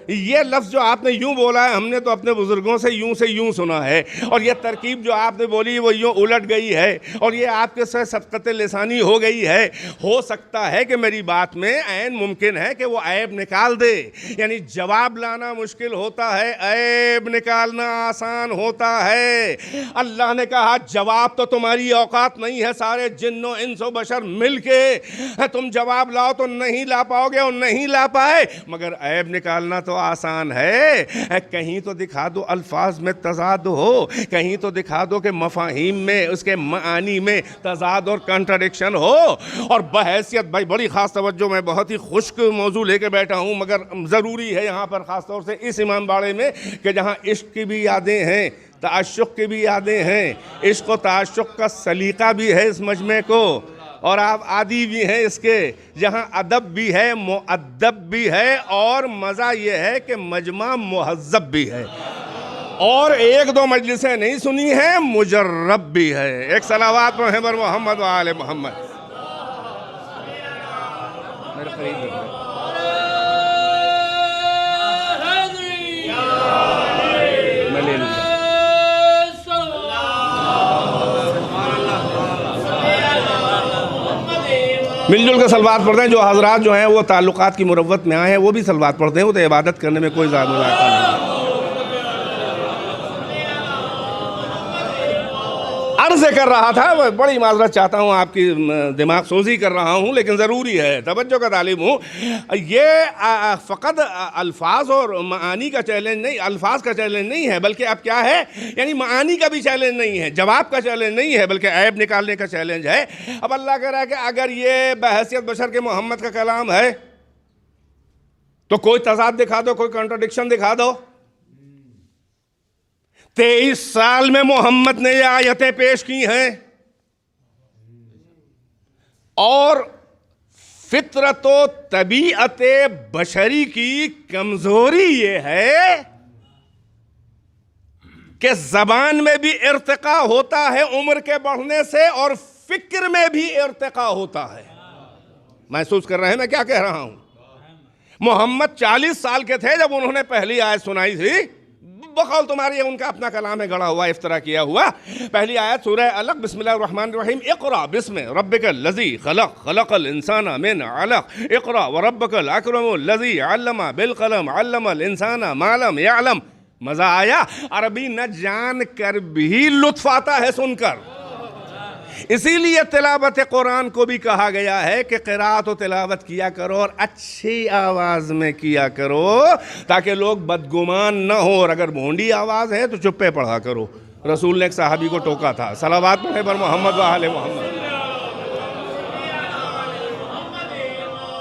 Speaker 10: یہ لفظ جو آپ نے یوں بولا ہے, ہم نے تو اپنے بزرگوں سے یوں سنا ہے, اور یہ ترکیب جو آپ نے بولی وہ یوں الٹ گئی ہے, اور یہ آپ کے سے سبقت لسانی ہو گئی ہے. ہو سکتا ہے کہ میری بات میں عین ممکن ہے کہ وہ عیب نکال دے. یعنی جواب لانا مشکل ہوتا ہے, عیب نکالنا آسان ہوتا ہے. اللہ نے کہا جواب تو تمہاری اوقات نہیں ہے, سارے جن و انس و بشر مل کے تم جواب لاؤ تو نہیں لا پاؤ گے, اور نہیں لا پائے, مگر عیب نکالنا تو آسان ہے. کہیں تو دکھا دو الفاظ میں تضاد ہو, کہیں تو دکھا دو کہ مفاہیم میں, اس کے معانی میں تضاد اور کنٹرڈکشن ہو. اور بحیثیت بھائی بڑی خاص توجہ, میں بہت ہی خشک موضوع لے کے بیٹھا ہوں مگر ضروری ہے یہاں پر خاص طور سے اس امام باڑے میں کہ جہاں عشق کی بھی یادیں ہیں, تعشق کی بھی یادیں ہیں, عشق و تعشق کا سلیقہ بھی ہے اس مجمع کو, اور آپ عادی بھی ہیں اس کے, جہاں ادب بھی ہے, مؤدب بھی ہے, اور مزہ یہ ہے کہ مجمع مہذب بھی ہے, اور ایک دو مجلسیں نہیں سنی ہیں, مجرب بھی ہے. ایک صلوات پڑھیں بر محمد و آل محمد. میرے قریب میں لے لوں. مل جل کے سلوات پڑھتے ہیں. جو حضرات جو ہیں وہ تعلقات کی مروت میں آئے ہیں وہ بھی سلوات پڑھتے ہیں, وہ تو عبادت کرنے میں کوئی زیادہ ملاقہ نہیں. عرض کر رہا تھا, بڑی معذرت چاہتا ہوں, آپ کی دماغ سوزی کر رہا ہوں, لیکن ضروری ہے, توجہ کا طالب ہوں. یہ فقط الفاظ اور معانی کا چیلنج نہیں, الفاظ کا چیلنج نہیں ہے, بلکہ اب کیا ہے, یعنی معانی کا بھی چیلنج نہیں ہے, جواب کا چیلنج نہیں ہے, بلکہ عیب نکالنے کا چیلنج ہے. اب اللہ کہہ رہا ہے کہ اگر یہ بحیثیت بشر کے محمد کا کلام ہے تو کوئی تضاد دکھا دو, کوئی کنٹرڈکشن دکھا دو. 23 سال میں محمد نے یہ آیتیں پیش کی ہیں, اور فطرت و طبیعت بشری کی کمزوری یہ ہے کہ زبان میں بھی ارتقاء ہوتا ہے عمر کے بڑھنے سے اور فکر میں بھی ارتقاء ہوتا ہے. محسوس کر رہے ہیں میں کیا کہہ رہا ہوں؟ محمد 40 سال کے تھے جب انہوں نے پہلی آیت سنائی تھی. بقول تمہاری ان کا اپنا کلام ہے گڑا ہوا افطرا کیا ہوا. پہلی آیت سورہ علق بسم اللہ الرحمن الرحیم اقرا بسم ربک الذی خلق خلق الانسان من علق اقرا وربک الاکرم الذی علم بالقلم علم الانسان ما لم یعلم. مزہ آیا؟ عربی نہ جان کر بھی لطف آتا ہے سن کر. اسی لیے تلاوت قرآن کو بھی کہا گیا ہے کہ قرات و تلاوت کیا کرو اور اچھی آواز میں کیا کرو تاکہ لوگ بدگمان نہ ہو, اور اگر بھونڈی آواز ہے تو چپے پڑھا کرو. رسول نے ایک صحابی کو ٹوکا تھا, صلوات پڑھے پر محمد و آل محمد.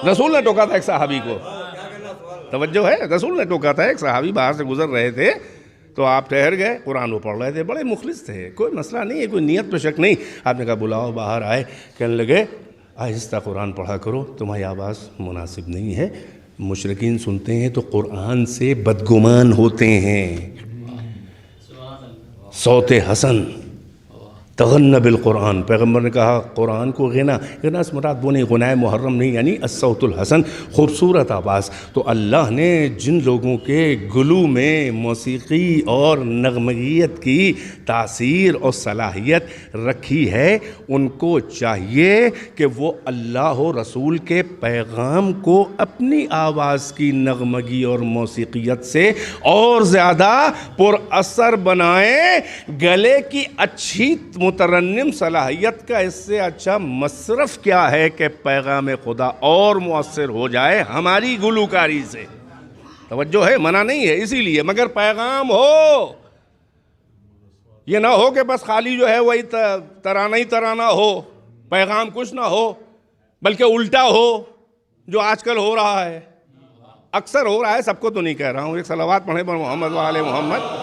Speaker 10: رسول نے ٹوکا تھا ایک صحابی کو, توجہ ہے, رسول نے ٹوکا تھا. ایک صحابی باہر سے گزر رہے تھے تو آپ ٹھہر گئے, قرآن وہ پڑھ رہے تھے, بڑے مخلص تھے, کوئی مسئلہ نہیں ہے, کوئی نیت پہ شک نہیں. آپ نے کہا بلاؤ, باہر آئے, کہنے لگے آہستہ قرآن پڑھا کرو, تمہاری آواز مناسب نہیں ہے. مشرکین سنتے ہیں تو قرآن سے بدگمان ہوتے ہیں. صوت حسن تغن بالقرآن, پیغمبر نے کہا قرآن کو غنا سے مراد وہ نہیں, غنائے محرم نہیں, یعنی الصوت الحسن, خوبصورت آواز. تو اللہ نے جن لوگوں کے گلو میں موسیقی اور نغمگیت کی تاثیر اور صلاحیت رکھی ہے, ان کو چاہیے کہ وہ اللہ و رسول کے پیغام کو اپنی آواز کی نغمگی اور موسیقیت سے اور زیادہ پر اثر بنائیں. گلے کی اچھی مترنم صلاحیت کا اس سے اچھا مصرف کیا ہے کہ پیغام خدا اور مؤثر ہو جائے ہماری گلوکاری سے. توجہ ہے, منع نہیں ہے اسی لیے, مگر پیغام ہو, یہ نہ ہو کہ بس خالی جو ہے وہی ترانہ ہی ترانہ ہو, پیغام کچھ نہ ہو, بلکہ الٹا ہو جو آج کل ہو رہا ہے, اکثر ہو رہا ہے. سب کو تو نہیں کہہ رہا ہوں, ایک صلوات پڑھیں پر محمد و آل محمد.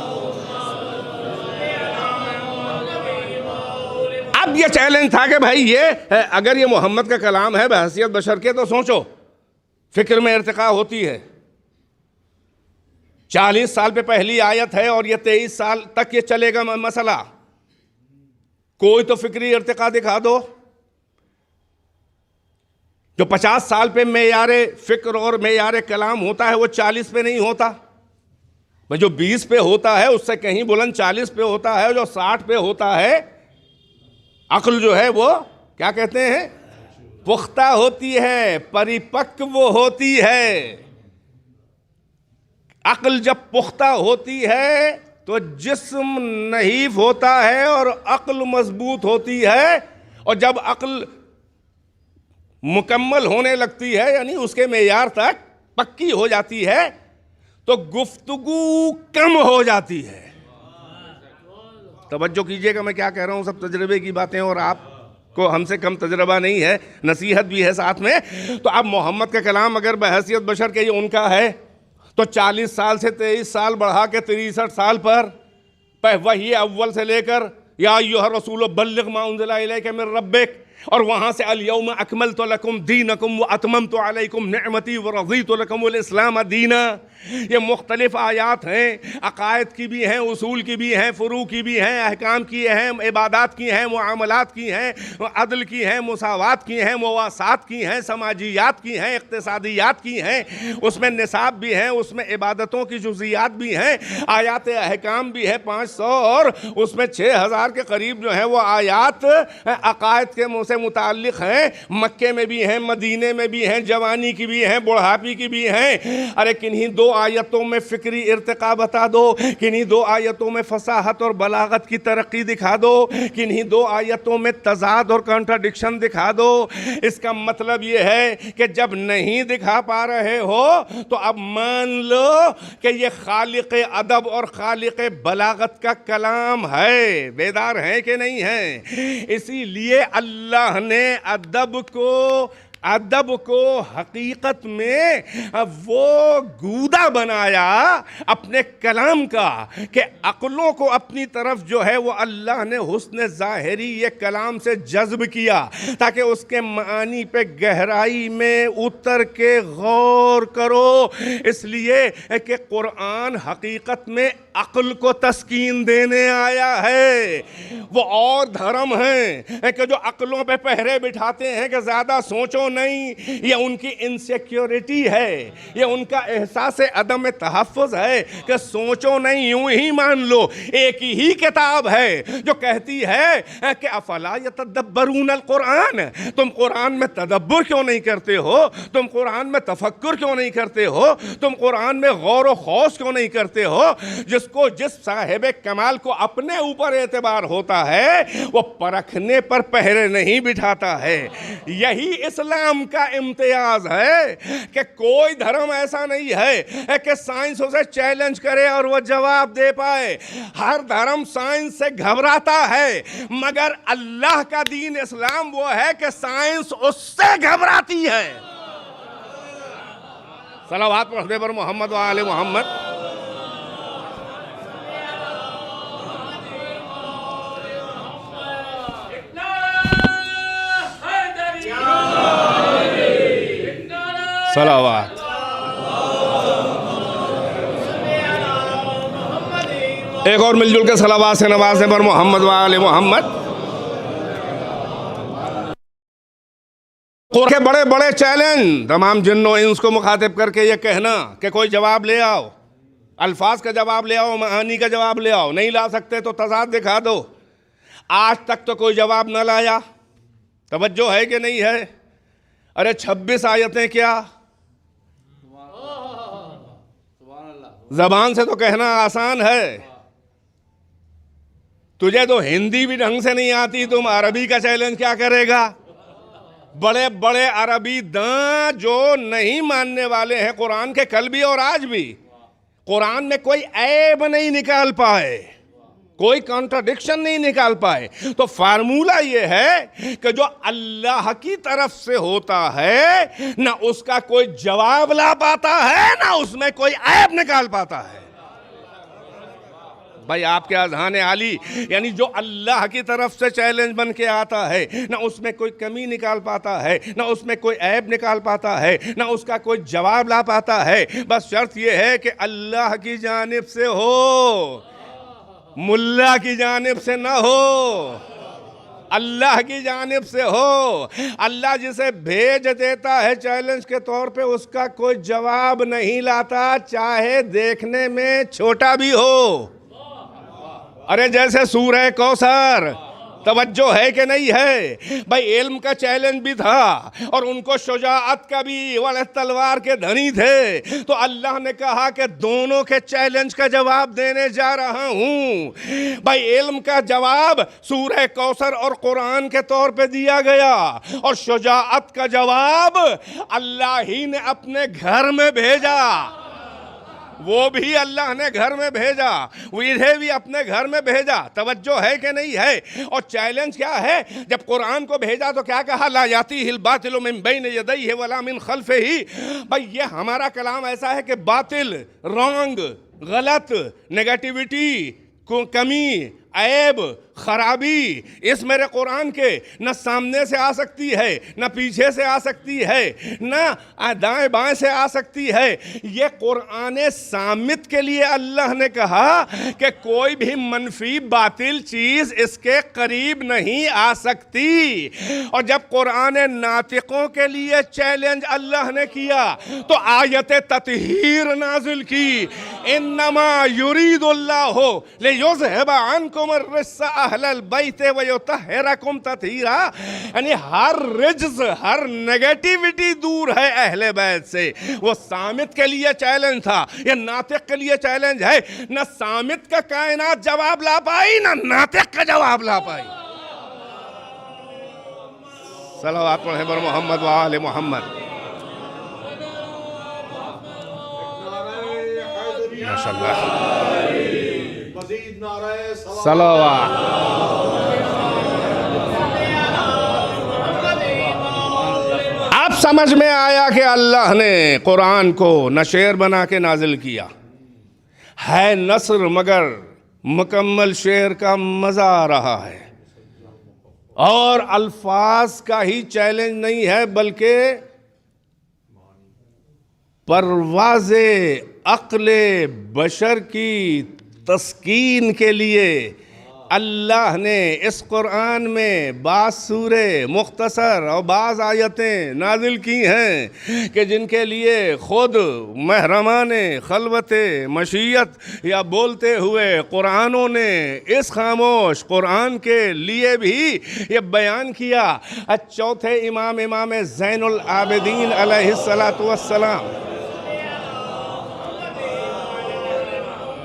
Speaker 10: اب یہ چیلنج تھا کہ بھائی یہ اگر یہ محمد کا کلام ہے بحیثیت بشر کے, تو سوچو فکر میں ارتقاء ہوتی ہے. 40 سال پہ پہلی آیت ہے اور یہ 23 سال تک یہ چلے گا مسئلہ. کوئی تو فکری ارتقاء دکھا دو. جو 50 سال پہ معیار فکر اور معیار کلام ہوتا ہے وہ 40 پہ نہیں ہوتا. جو 20 پہ ہوتا ہے اس سے کہیں بلند 40 پہ ہوتا ہے. جو 60 پہ ہوتا ہے, عقل جو ہے وہ کیا کہتے ہیں, پختہ ہوتی ہے, پریپکو ہوتی ہے. عقل جب پختہ ہوتی ہے تو جسم نحیف ہوتا ہے اور عقل مضبوط ہوتی ہے. اور جب عقل مکمل ہونے لگتی ہے, یعنی اس کے معیار تک پکی ہو جاتی ہے, تو گفتگو کم ہو جاتی ہے. توجہ کیجئے گا میں کیا کہہ رہا ہوں, سب تجربے کی باتیں, اور آپ کو ہم سے کم تجربہ نہیں ہے, نصیحت بھی ہے ساتھ میں. تو اب محمد کا کلام اگر بحیثیت بشر کے یہ ان کا ہے تو 40 سال سے 23 سال بڑھا کے 63 سال پر وحی اول سے لے کر یا ایھا الرسول بلغ ما انزل الیک من ربک, اور وہاں سے الیوم اکملت لکم دینکم واتممت علیکم نعمتی ورضیت لکم الاسلام دینا. یہ مختلف آیات ہیں, عقائد کی بھی ہیں, اصول کی بھی ہیں, فروع کی بھی ہیں, احکام کی ہیں, عبادات کی ہیں, معاملات کی ہیں, عدل کی ہیں, مساوات کی ہیں, مواسات کی ہیں, سماجیات کی ہیں, اقتصادیات کی ہیں, اس میں نصاب بھی ہیں, اس میں عبادتوں کی جزیات بھی ہیں, آیات احکام بھی ہے 500, اور اس میں 6000 کے قریب جو ہیں وہ آیات عقائد کے سے متعلق ہیں. مکے میں بھی ہیں, مدینے میں بھی ہیں, جوانی کی بھی ہیں, بڑھاپی کی بھی ہیں. ارے کنہی 2 آیتوں میں فکری ارتقاء بتا دو, کنہی 2 آیتوں میں فصاحت اور بلاغت کی ترقی دکھا دو, کنہی 2 آیتوں میں تضاد اور کنٹراڈکشن دکھا دو. اس کا مطلب یہ ہے کہ جب نہیں دکھا پا رہے ہو تو اب مان لو کہ یہ خالق ادب اور خالق بلاغت کا کلام ہے. بیدار ہیں کہ نہیں ہیں؟ اسی لیے اللہ نے ادب کو ادب کو حقیقت میں وہ گودا بنایا اپنے کلام کا کہ عقلوں کو اپنی طرف جو ہے وہ اللہ نے حسن ظاہری یہ کلام سے جذب کیا تاکہ اس کے معانی پہ گہرائی میں اتر کے غور کرو. اس لیے کہ قرآن حقیقت میں عقل کو تسکین دینے آیا ہے. وہ اور دھرم ہیں کہ جو عقلوں پہ پہرے بٹھاتے ہیں کہ زیادہ سوچو نہیں, یہ ان کی انسیکیورٹی ہے, یہ ان کا احساس عدم تحفظ ہے کہ سوچو نہیں, یوں ہی مان لو. ایک ہی کتاب ہے جو کہتی ہے کہ افلا یتدبرون القرآن, تم قرآن میں تدبر کیوں نہیں کرتے ہو, تم قرآن میں تفکر کیوں نہیں کرتے ہو, تم قرآن میں غور و خوض کیوں نہیں کرتے ہو. جس صاحب کمال کو اپنے اوپر اعتبار ہوتا ہے وہ پرکھنے پر پہرے نہیں بٹھاتا ہے. یہی اسلام کا امتیاز ہے کہ کوئی دھرم ایسا نہیں ہے کہ سائنس اسے چیلنج کرے اور وہ جواب دے پائے. ہر دھرم سائنس سے گھبراتا ہے, مگر اللہ کا دین اسلام وہ ہے کہ سائنس اس سے گھبراتی ہے. صلوات پڑھنے پر محمد و آل محمد. صلوات. ایک اور مل جل کے صلوات سے نوازنے پر محمد و آل محمد. کے بڑے بڑے چیلنج تمام جن و انس کو مخاطب کر کے یہ کہنا کہ کوئی جواب لے آؤ, الفاظ کا جواب لے آؤ, معانی کا جواب لے آؤ. نہیں لا سکتے تو تضاد دکھا دو. آج تک تو کوئی جواب نہ لایا. توجہ ہے کہ نہیں ہے؟ ارے 26 آیتیں کیا زبان سے تو کہنا آسان ہے, تجھے تو ہندی بھی ڈھنگ سے نہیں آتی, تم عربی کا چیلنج کیا کرے گا؟ بڑے بڑے عربی داں جو نہیں ماننے والے ہیں قرآن کے کل بھی اور آج بھی, قرآن میں کوئی عیب نہیں نکال پائے, کوئی کانٹرڈکشن نہیں نکال پائے. تو فارمولہ یہ ہے کہ جو اللہ کی طرف سے ہوتا ہے نہ اس کا کوئی جواب لا پاتا ہے نہ اس میں کوئی عیب نکال پاتا ہے. بھائی آپ کے اذہان عالی, یعنی جو اللہ کی طرف سے چیلنج بن کے آتا ہے نہ اس میں کوئی کمی نکال پاتا ہے, نہ اس میں کوئی عیب نکال پاتا ہے, نہ اس کا کوئی جواب لا پاتا ہے. بس شرط یہ ہے کہ اللہ کی جانب سے ہو, ملا کی جانب سے نہ ہو, اللہ کی جانب سے ہو. اللہ جسے بھیج دیتا ہے چیلنج کے طور پہ اس کا کوئی جواب نہیں لاتا, چاہے دیکھنے میں چھوٹا بھی ہو. ارے جیسے سورہ کوثر, توجہ ہے کہ نہیں ہے؟ بھائی علم کا چیلنج بھی تھا اور ان کو شجاعت کا بھی, والے تلوار کے دھنی تھے. تو اللہ نے کہا کہ دونوں کے چیلنج کا جواب دینے جا رہا ہوں. بھائی علم کا جواب سورہ کوثر اور قرآن کے طور پہ دیا گیا, اور شجاعت کا جواب اللہ ہی نے اپنے گھر میں بھیجا. وہ بھی اللہ نے گھر میں بھیجا, انہیں بھی اپنے گھر میں بھیجا. توجہ ہے کہ نہیں ہے؟ اور چیلنج کیا ہے؟ جب قرآن کو بھیجا تو کیا کہا؟ لا یاتیہ الباطل من بین یدیہ ولا من خلفہ. بھائی یہ ہمارا کلام ایسا ہے کہ باطل, رانگ, غلط, نیگیٹیوٹی, کمی, عیب, خرابی اس میرے قرآن کے نہ سامنے سے آ سکتی ہے, نہ پیچھے سے آ سکتی ہے, نہ دائیں بائیں سے آ سکتی ہے. یہ قرآن صامت کے لیے اللہ نے کہا کہ کوئی بھی منفی باطل چیز اس کے قریب نہیں آ سکتی. اور جب قرآن ناطقوں کے لیے چیلنج اللہ نے کیا تو آیت تطہیر نازل کی. انما یرید اللہ لیذھب عنکم الرجس اہل البیت ویطہرکم تطہیرا. یعنی ہر رجس, ہر نیگیٹیوٹی دور ہے اہل بیت سے. وہ صامت کے لیے چیلنج تھا, یہ ناطق کے لیے چیلنج ہے. نہ صامت کا کائنات جواب لا پائی, نہ ناطق کا جواب لا پائی. صلوات پڑھیں پر محمد و آل محمد. ماشاءاللہ. صلوات. آپ سمجھ میں آیا کہ اللہ نے قرآن کو نہ شعر بنا کے نازل کیا ہے نثر، مگر مکمل شعر کا مزہ آ رہا ہے، اور الفاظ کا ہی چیلنج نہیں ہے بلکہ پرواز عقل بشر کی تسکین کے لیے اللہ نے اس قرآن میں بعض سورے مختصر اور بعض آیتیں نازل کی ہیں کہ جن کے لیے خود محرمان خلوت مشیت یا بولتے ہوئے قرآنوں نے اس خاموش قرآن کے لیے بھی یہ بیان کیا۔ چوتھے امام زین العابدین علیہ السلام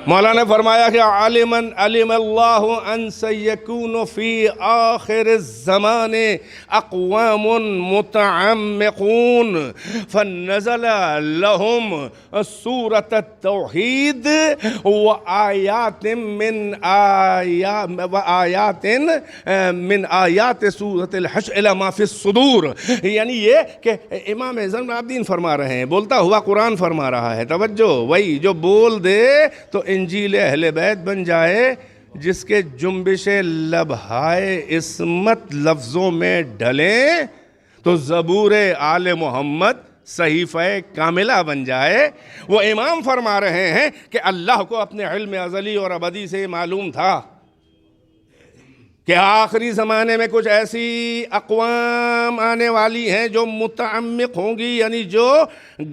Speaker 10: مولانا نے فرمایا کہ علم اللہ ان سیکون فی آخر الزمان اقوام متعمقون فنزل لهم سورة التوحید وآیات من آیات سورة الحشر الى ما فی الصدور، یعنی یہ کہ امام زین العابدین فرما رہے ہیں، بولتا ہوا قرآن فرما رہا ہے، توجہ، وہی جو بول دے تو انجیل اہل بیت بن جائے، جس کے جنبش لبہائے عصمت لفظوں میں ڈھلیں تو زبور آل محمد صحیفہ کاملہ بن جائے۔ وہ امام فرما رہے ہیں کہ اللہ کو اپنے علم ازلی اور ابدی سے معلوم تھا کہ آخری زمانے میں کچھ ایسی اقوام آنے والی ہیں جو متعمق ہوں گی، یعنی جو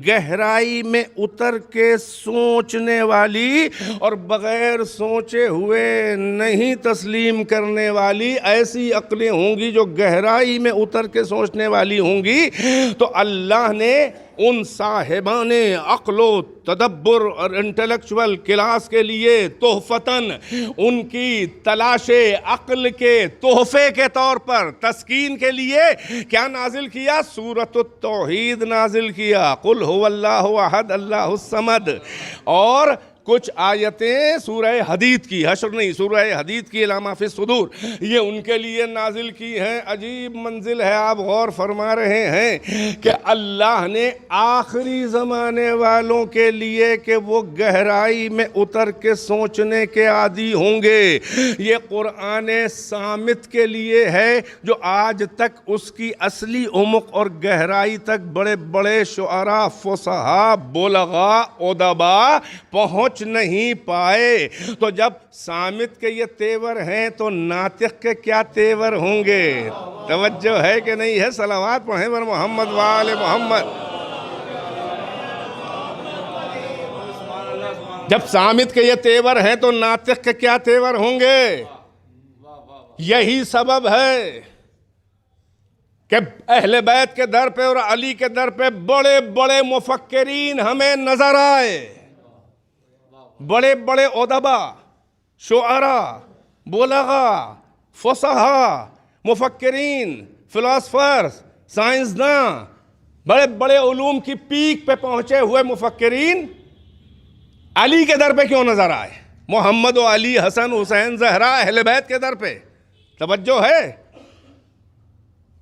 Speaker 10: گہرائی میں اتر کے سوچنے والی اور بغیر سوچے ہوئے نہیں تسلیم کرنے والی ایسی عقلیں ہوں گی جو گہرائی میں اتر کے سوچنے والی ہوں گی۔ تو اللہ نے ان صاحبان عقل و تدبر اور انٹلیکچول کلاس کے لیے تحفتاً ان کی تلاش عقل کے تحفے کے طور پر تسکین کے لیے کیا نازل کیا؟ سورۃ التوحید نازل کیا، قل هو اللہ احد اللہ الصمد، اور کچھ آیتیں سورہ حدید کی، حشر نہیں، سورہ حدید کی الی ما فی الصدور، یہ ان کے لیے نازل کی ہیں۔ عجیب منزل ہے، آپ غور فرما رہے ہیں کہ اللہ نے آخری زمانے والوں کے لیے کہ وہ گہرائی میں اتر کے سوچنے کے عادی ہوں گے، یہ قرآن صامت کے لیے ہے جو آج تک اس کی اصلی عمق اور گہرائی تک بڑے بڑے شعراء، فصحاء، بلغاء، ادباء پہنچ نہیں پائے۔ تو جب صامت کے یہ تیور ہیں تو ناطق کے کیا تیور ہوں گے؟ توجہ ہے کہ نہیں ہے؟ صلوات پڑھیں بر محمد وآل محمد۔ جب صامت کے یہ تیور ہیں تو ناطق کے کیا تیور ہوں گے؟ یہی سبب ہے کہ اہل بیت کے در پہ اور علی کے در پہ بڑے بڑے مفکرین ہمیں نظر آئے، بڑے بڑے ادباء، شعراء، بلغاء، فصحاء، مفکرین، فلاسفرز، سائنسداں، بڑے بڑے علوم کی پیک پہ پہنچے ہوئے مفکرین علی کے در پہ کیوں نظر آئے؟ محمد و علی، حسن، حسین، زہرا، اہل بیت کے در پہ۔ توجہ ہے،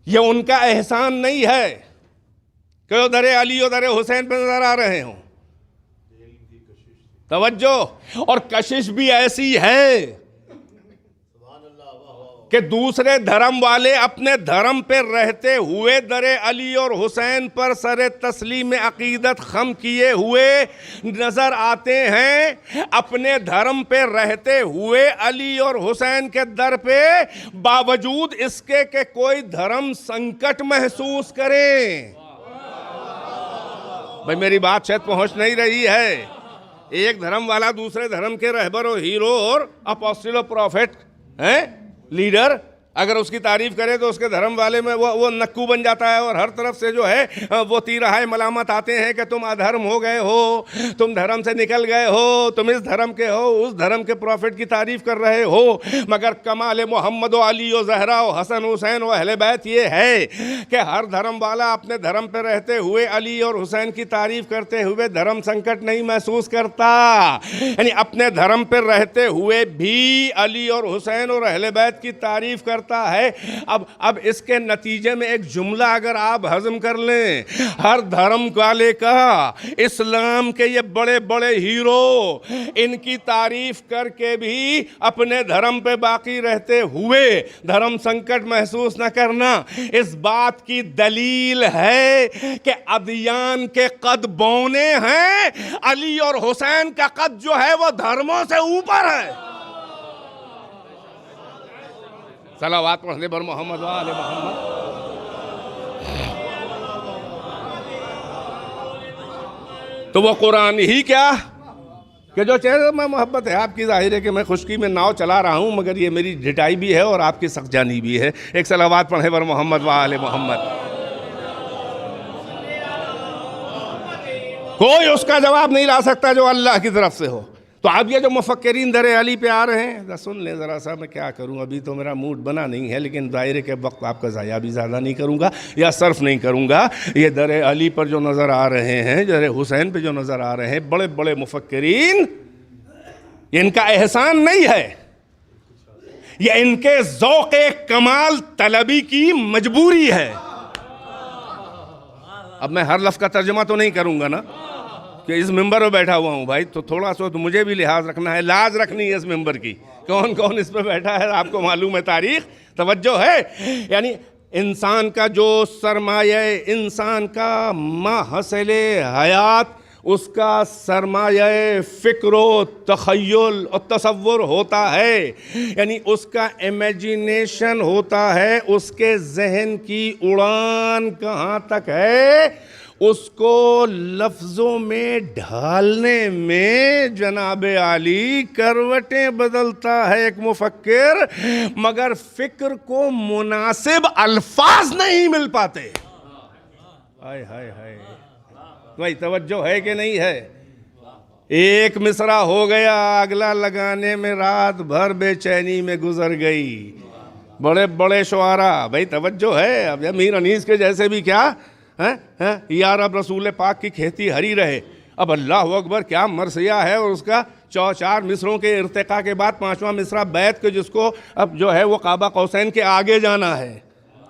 Speaker 10: یہ ان کا احسان نہیں ہے کہ ادھر علی ادھر حسین پہ نظر آ رہے ہوں۔ توجہ، اور کشش بھی ایسی ہے کہ دوسرے دھرم والے اپنے دھرم پہ رہتے ہوئے در علی اور حسین پر سر تسلیم عقیدت خم کیے ہوئے نظر آتے ہیں، اپنے دھرم پہ رہتے ہوئے علی اور حسین کے در پہ، باوجود اس کے کہ کوئی دھرم سنکٹ محسوس کریں۔ بھئی میری بات شاید پہنچ نہیں رہی ہے۔ ایک دھرم والا دوسرے دھرم کے رہبر و ہیرو اور اپوسٹل و پروفیٹ ہیں، لیڈر، اگر اس کی تعریف کرے تو اس کے دھرم والے میں وہ نکو بن جاتا ہے، اور ہر طرف سے جو ہے وہ تیرہائے ملامت آتے ہیں کہ تم ادھرم ہو گئے ہو، تم دھرم سے نکل گئے ہو، تم اس دھرم کے ہو، اس دھرم کے پروفٹ کی تعریف کر رہے ہو۔ مگر کمال محمد و علی و زہرا و حسن حسین و اہل بیت یہ ہے کہ ہر دھرم والا اپنے دھرم پہ رہتے ہوئے علی اور حسین کی تعریف کرتے ہوئے دھرم سنکٹ نہیں محسوس کرتا، یعنی اپنے دھرم پہ رہتے ہوئے بھی علی اور حسین اور اہل بیت کی تعریف کرتے کرتا ہے. اب اس کے نتیجے میں ایک جملہ اگر آپ ہضم کر لیں, ہر دھرم والے کا اسلام کے یہ بڑے بڑے ہیرو ان کی تعریف کر کے بھی اپنے دھرم پہ باقی رہتے ہوئے دھرم سنکٹ محسوس نہ کرنا اس بات کی دلیل ہے کہ ادیان کے قد بونے ہیں, علی اور حسین کا قد جو ہے وہ دھرموں سے اوپر ہے. صلوات پڑھنے پر محمد و آل محمد. تو وہ قرآن ہی کیا کہ جو چہرے میں محبت ہے آپ کی, ظاہر ہے کہ میں خشکی میں ناؤ چلا رہا ہوں مگر یہ میری ڈٹائی بھی ہے اور آپ کی سخت جانی بھی ہے. ایک صلوات پڑھے پر محمد و آل محمد. کوئی اس کا جواب نہیں لا سکتا جو اللہ کی طرف سے ہو. تو اب یہ جو مفکرین در علی پہ آ رہے ہیں, سن لیں ذرا سا, میں کیا کروں, ابھی تو میرا موڈ بنا نہیں ہے, لیکن ظاہر ہے کہ وقت آپ کا ضائع بھی زیادہ نہیں کروں گا یا صرف نہیں کروں گا. یہ در علی پر جو نظر آ رہے ہیں, در حسین پہ جو نظر آ رہے ہیں بڑے بڑے مفکرین, ان کا احسان نہیں ہے, یہ ان کے ذوق کمال طلبی کی مجبوری ہے. اب میں ہر لفظ کا ترجمہ تو نہیں کروں گا نا, کہ اس ممبر پہ بیٹھا ہوا ہوں بھائی, تو تھوڑا سا تو مجھے بھی لحاظ رکھنا ہے, لاز رکھنی ہے اس ممبر کی. کون کون اس پہ بیٹھا ہے آپ کو معلوم ہے, تاریخ توجہ ہے. یعنی انسان کا جو سرمایہ, انسان کا ماحصل حیات, اس کا سرمایہ فکر و تخیل اور تصور ہوتا ہے, یعنی اس کا امیجینیشن ہوتا ہے, اس کے ذہن کی اڑان کہاں تک ہے, اس کو لفظوں میں ڈھالنے میں جناب عالی کروٹیں بدلتا ہے ایک مفکر, مگر فکر کو مناسب الفاظ نہیں مل پاتے. ہائے ہائے ہائے, بھائی توجہ ہے کہ نہیں ہے. ایک مصرع ہو گیا, اگلا لگانے میں رات بھر بے چینی میں گزر گئی. بڑے بڑے شعراء, بھائی توجہ ہے. اب میر انیس کے جیسے بھی کیا, یا رب رسول پاک کی کھیتی ہری رہے. اب اللہ اکبر, کیا مرثیہ ہے, اور اس کا 4 مصروں کے ارتقاء کے بعد 5واں مصرع بیت کے, جس کو اب جو ہے وہ قاب قوسین کے آگے جانا ہے,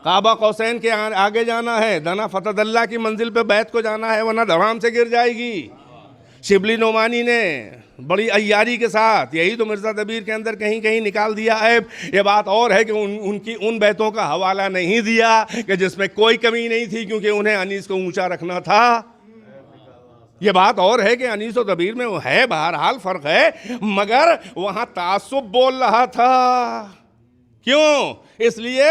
Speaker 10: قاب قوسین کے آگے جانا ہے, دنا فتح اللہ کی منزل پہ بیت کو جانا ہے ورنہ دھڑام سے گر جائے گی. شبلی نعمانی نے بڑی عیاری کے ساتھ یہی تو مرزا دبیر کے اندر کہیں کہیں نکال دیا ہے. یہ بات اور ہے کہ ان کی ان بیتوں کا حوالہ نہیں دیا کہ جس میں کوئی کمی نہیں تھی, کیونکہ انہیں انیس کو اونچا رکھنا تھا. یہ بات اور ہے کہ انیس و دبیر میں وہ ہے, بہرحال فرق ہے, مگر وہاں تعصب بول رہا تھا. کیوں؟ اس لیے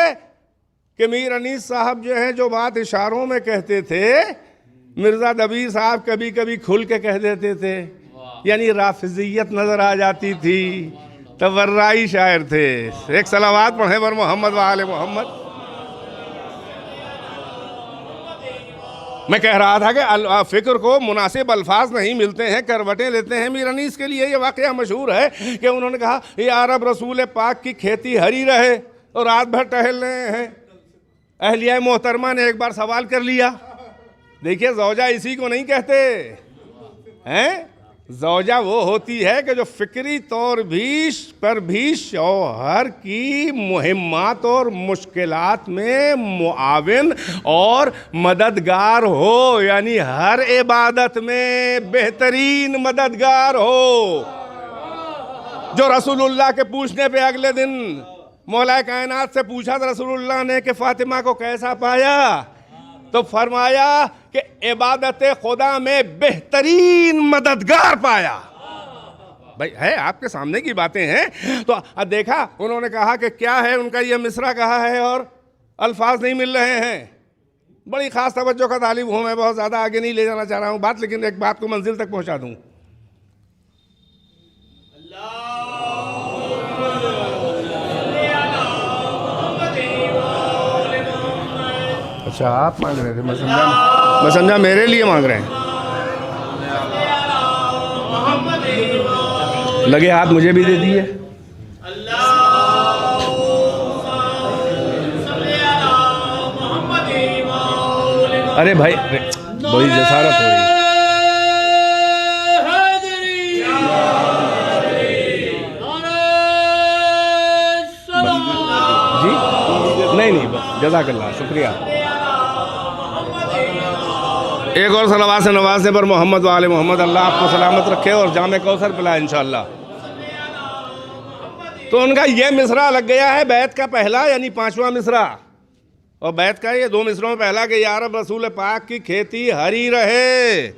Speaker 10: کہ میر انیس صاحب جو ہیں جو بات اشاروں میں کہتے تھے, مرزا دبیر صاحب کبھی کبھی کھل کے کہہ دیتے تھے, یعنی رافضیت نظر آ جاتی تھی. تبرعی شاعر تھے. ایک صلوات پڑھیں پر محمد و آل محمد. میں کہہ رہا تھا کہ فکر کو مناسب الفاظ نہیں ملتے ہیں, کروٹیں لیتے ہیں. میر انیس کے لیے یہ واقعہ مشہور ہے کہ انہوں نے کہا یا رب رسول پاک کی کھیتی ہری رہے, اور رات بھر ٹہل رہے ہیں. اہلیہ محترمہ نے ایک بار سوال کر لیا. دیکھیے زوجہ اسی کو نہیں کہتے ہیں, زوجہ وہ ہوتی ہے کہ جو فکری طور پر بھی شوہر کی مہمات اور مشکلات میں معاون اور مددگار ہو, یعنی ہر عبادت میں بہترین مددگار ہو. جو رسول اللہ کے پوچھنے پہ اگلے دن مولا کائنات سے پوچھا تھا رسول اللہ نے کہ فاطمہ کو کیسا پایا, تو فرمایا کہ عبادت خدا میں بہترین مددگار پایا. بھائی ہے آپ کے سامنے کی باتیں ہیں. تو دیکھا انہوں نے کہا کہ کیا ہے, ان کا یہ مصرع کہا ہے اور الفاظ نہیں مل رہے ہیں. بڑی خاص توجہ کا طالب ہوں میں, بہت زیادہ آگے نہیں لے جانا چاہ رہا ہوں بات, لیکن ایک بات کو منزل تک پہنچا دوں. اچھا آپ مانگ رہے تھے, میں سمجھا میرے لیے مانگ رہے ہیں. لگے ہاتھ مجھے بھی دے دیے. ارے بھائی بڑی جسارت ہو رہی. جی نہیں جزاک اللہ شکریہ. ایک اور صلوات سے نوازنے پر محمد و آل محمد. اللہ آپ کو سلامت رکھے اور جام کوثر پلائے انشاءاللہ. تو ان کا یہ مصرع لگ گیا ہے بیت کا پہلا یعنی 5واں مصرع, اور بیت کا یہ 2 مصرعوں میں پہلا کہ یا رب رسول پاک کی کھیتی ہری رہے.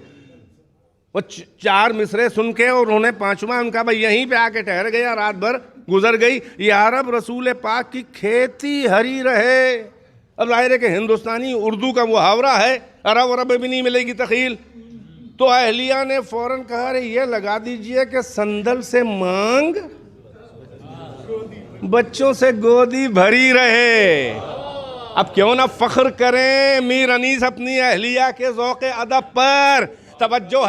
Speaker 10: وہ 4 مصرے سن کے اور انہوں نے 5واں ان کا بھائی یہیں پہ آ کے ٹھہر گیا, رات بھر گزر گئی. یا رب رسول پاک کی کھیتی ہری رہے. اب ظاہر ہے کہ ہندوستانی اردو کا محاورہ ہے, عرب عرب بھی نہیں ملے گی تخیل. تو اہلیہ نے فوراً کہا رہے یہ لگا دیجئے کہ سندل سے مانگ بچوں سے گودی بھری رہے. اب کیوں نہ فخر کریں میر انیس اپنی اہلیہ کے ذوق ادب پر. توجہ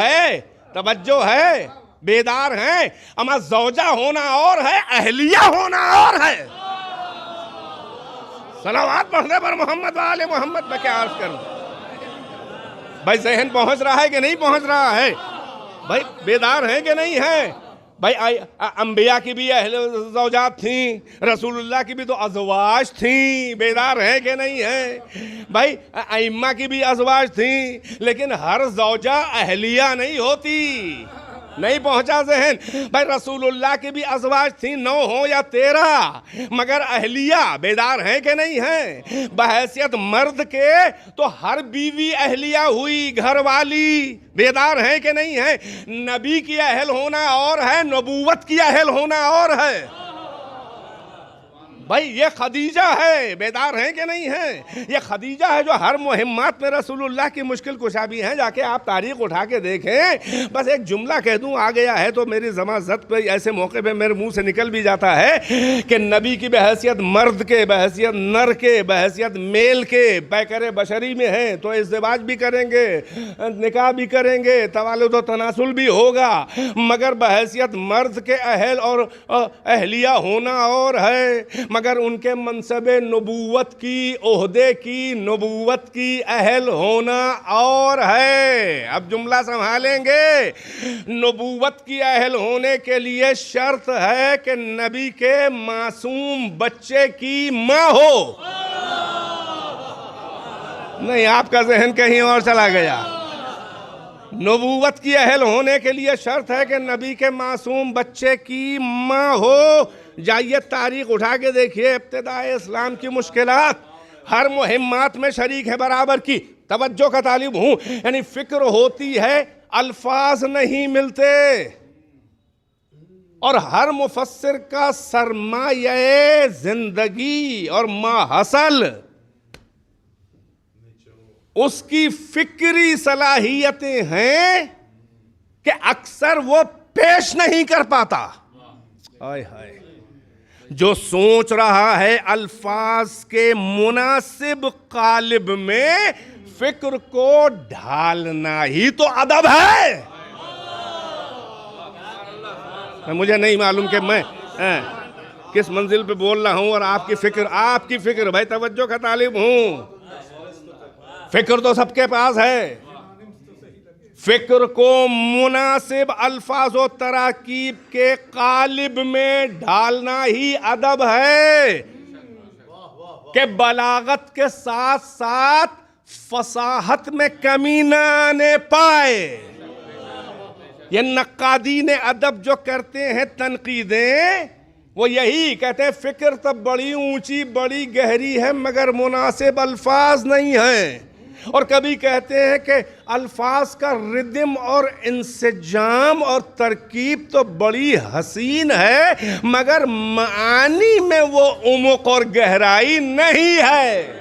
Speaker 10: ہے, بیدار ہیں. اما زوجہ ہونا اور ہے, اہلیہ ہونا اور ہے. صلوات پڑھنے پر محمد و آل محمد. میں کیا عرض کروں بھائی, ذہن پہنچ رہا ہے کہ نہیں پہنچ رہا ہے بھائی, بیدار ہیں کہ نہیں ہیں بھائی. انبیاء کی بھی اہل زوجات تھیں, رسول اللہ کی بھی تو ازواج تھیں, بیدار ہیں کہ نہیں ہیں بھائی. ائمہ کی بھی ازواج تھیں, لیکن ہر زوجہ اہلیہ نہیں ہوتی. نہیں پہنچا ذہن بھائی. رسول اللہ کی بھی ازواج تھیں 9 ہوں یا 13, مگر اہلیہ. بیدار ہیں کہ نہیں ہیں بحیثیت مرد کے تو ہر بیوی اہلیہ ہوئی, گھر والی. بیدار ہیں کہ نہیں ہیں. نبی کی اہل ہونا اور ہے, نبوت کی اہل ہونا اور ہے بھائی. یہ خدیجہ ہے, بیدار ہیں کہ نہیں ہیں. یہ خدیجہ ہے جو ہر مہمات میں رسول اللہ کی مشکل کشا بھی ہیں. جا کے آپ تاریخ اٹھا کے دیکھیں. بس ایک جملہ کہہ دوں آ گیا ہے تو میری زبان زد پہ ایسے موقع پہ میرے منہ سے نکل بھی جاتا ہے کہ نبی کی بحیثیت مرد کے, بحیثیت نر کے, بحیثیت میل کے پیکر بشری میں ہیں تو ازدواج بھی کریں گے, نکاح بھی کریں گے, توالد و تناسل بھی ہوگا, مگر بحیثیت مرد کے اہل اور اہلیہ ہونا اور ہے, مگر ان کے منصب نبوت کی, عہدے کی, نبوت کی اہل ہونا اور ہے. اب جملہ سنبھالیں گے. نبوت کی اہل ہونے کے لیے شرط ہے کہ نبی کے معصوم بچے کی ماں ہو. نہیں, آپ کا ذہن کہیں اور چلا گیا. نبوت کی اہل ہونے کے لیے شرط ہے کہ نبی کے معصوم بچے کی ماں ہو. جائیے تاریخ اٹھا کے دیکھیے, ابتدائے اسلام کی مشکلات ہر مہمات میں شریک ہے برابر کی. توجہ کا طالب ہوں, یعنی فکر ہوتی ہے, الفاظ نہیں ملتے, اور ہر مفسر کا سرمایہ زندگی اور ماحصل اس کی فکری صلاحیتیں ہیں کہ اکثر وہ پیش نہیں کر پاتا. ہائے ہائے, جو سوچ رہا ہے الفاظ کے مناسب قالب میں, فکر کو ڈھالنا ہی تو ادب ہے. مجھے نہیں معلوم کہ میں کس منزل پہ بول رہا ہوں, اور آپ کی فکر بھائی توجہ کا طالب ہوں. فکر تو سب کے پاس ہے, فکر کو مناسب الفاظ و تراکیب کے قالب میں ڈالنا ہی ادب ہے کہ بلاغت کے ساتھ ساتھ فصاحت میں کمی نہ آنے پائے. یہ نقادین ادب جو کرتے ہیں تنقیدیں, وہ یہی کہتے ہیں فکر تو بڑی اونچی بڑی گہری ہے مگر مناسب الفاظ نہیں ہیں. اور کبھی کہتے ہیں کہ الفاظ کا ردم اور انسجام اور ترکیب تو بڑی حسین ہے مگر معانی میں وہ عمق اور گہرائی نہیں ہے.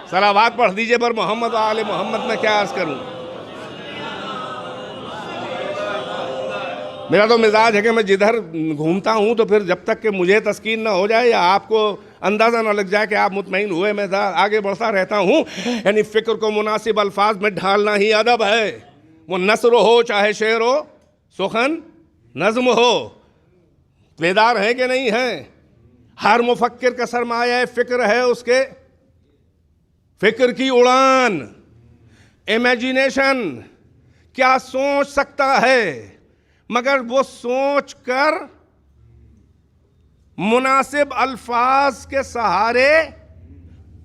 Speaker 10: صلوات پڑھ دیجئے پر محمد و آل محمد. میں کیا عرض کروں, میرا تو مزاج ہے کہ میں جدھر گھومتا ہوں تو پھر جب تک کہ مجھے تسکین نہ ہو جائے یا آپ کو اندازہ نہ لگ جائے کہ آپ مطمئن ہوئے, میں آگے بڑھتا رہتا ہوں. یعنی فکر کو مناسب الفاظ میں ڈھالنا ہی ادب ہے. وہ نثر ہو چاہے شعر ہو, سخن نظم ہو. بیدار ہیں کہ نہیں ہیں. ہر مفکر کا سرمایہ فکر ہے اس کے فکر کی اڑان, امیجینیشن. کیا سوچ سکتا ہے, مگر وہ سوچ کر مناسب الفاظ کے سہارے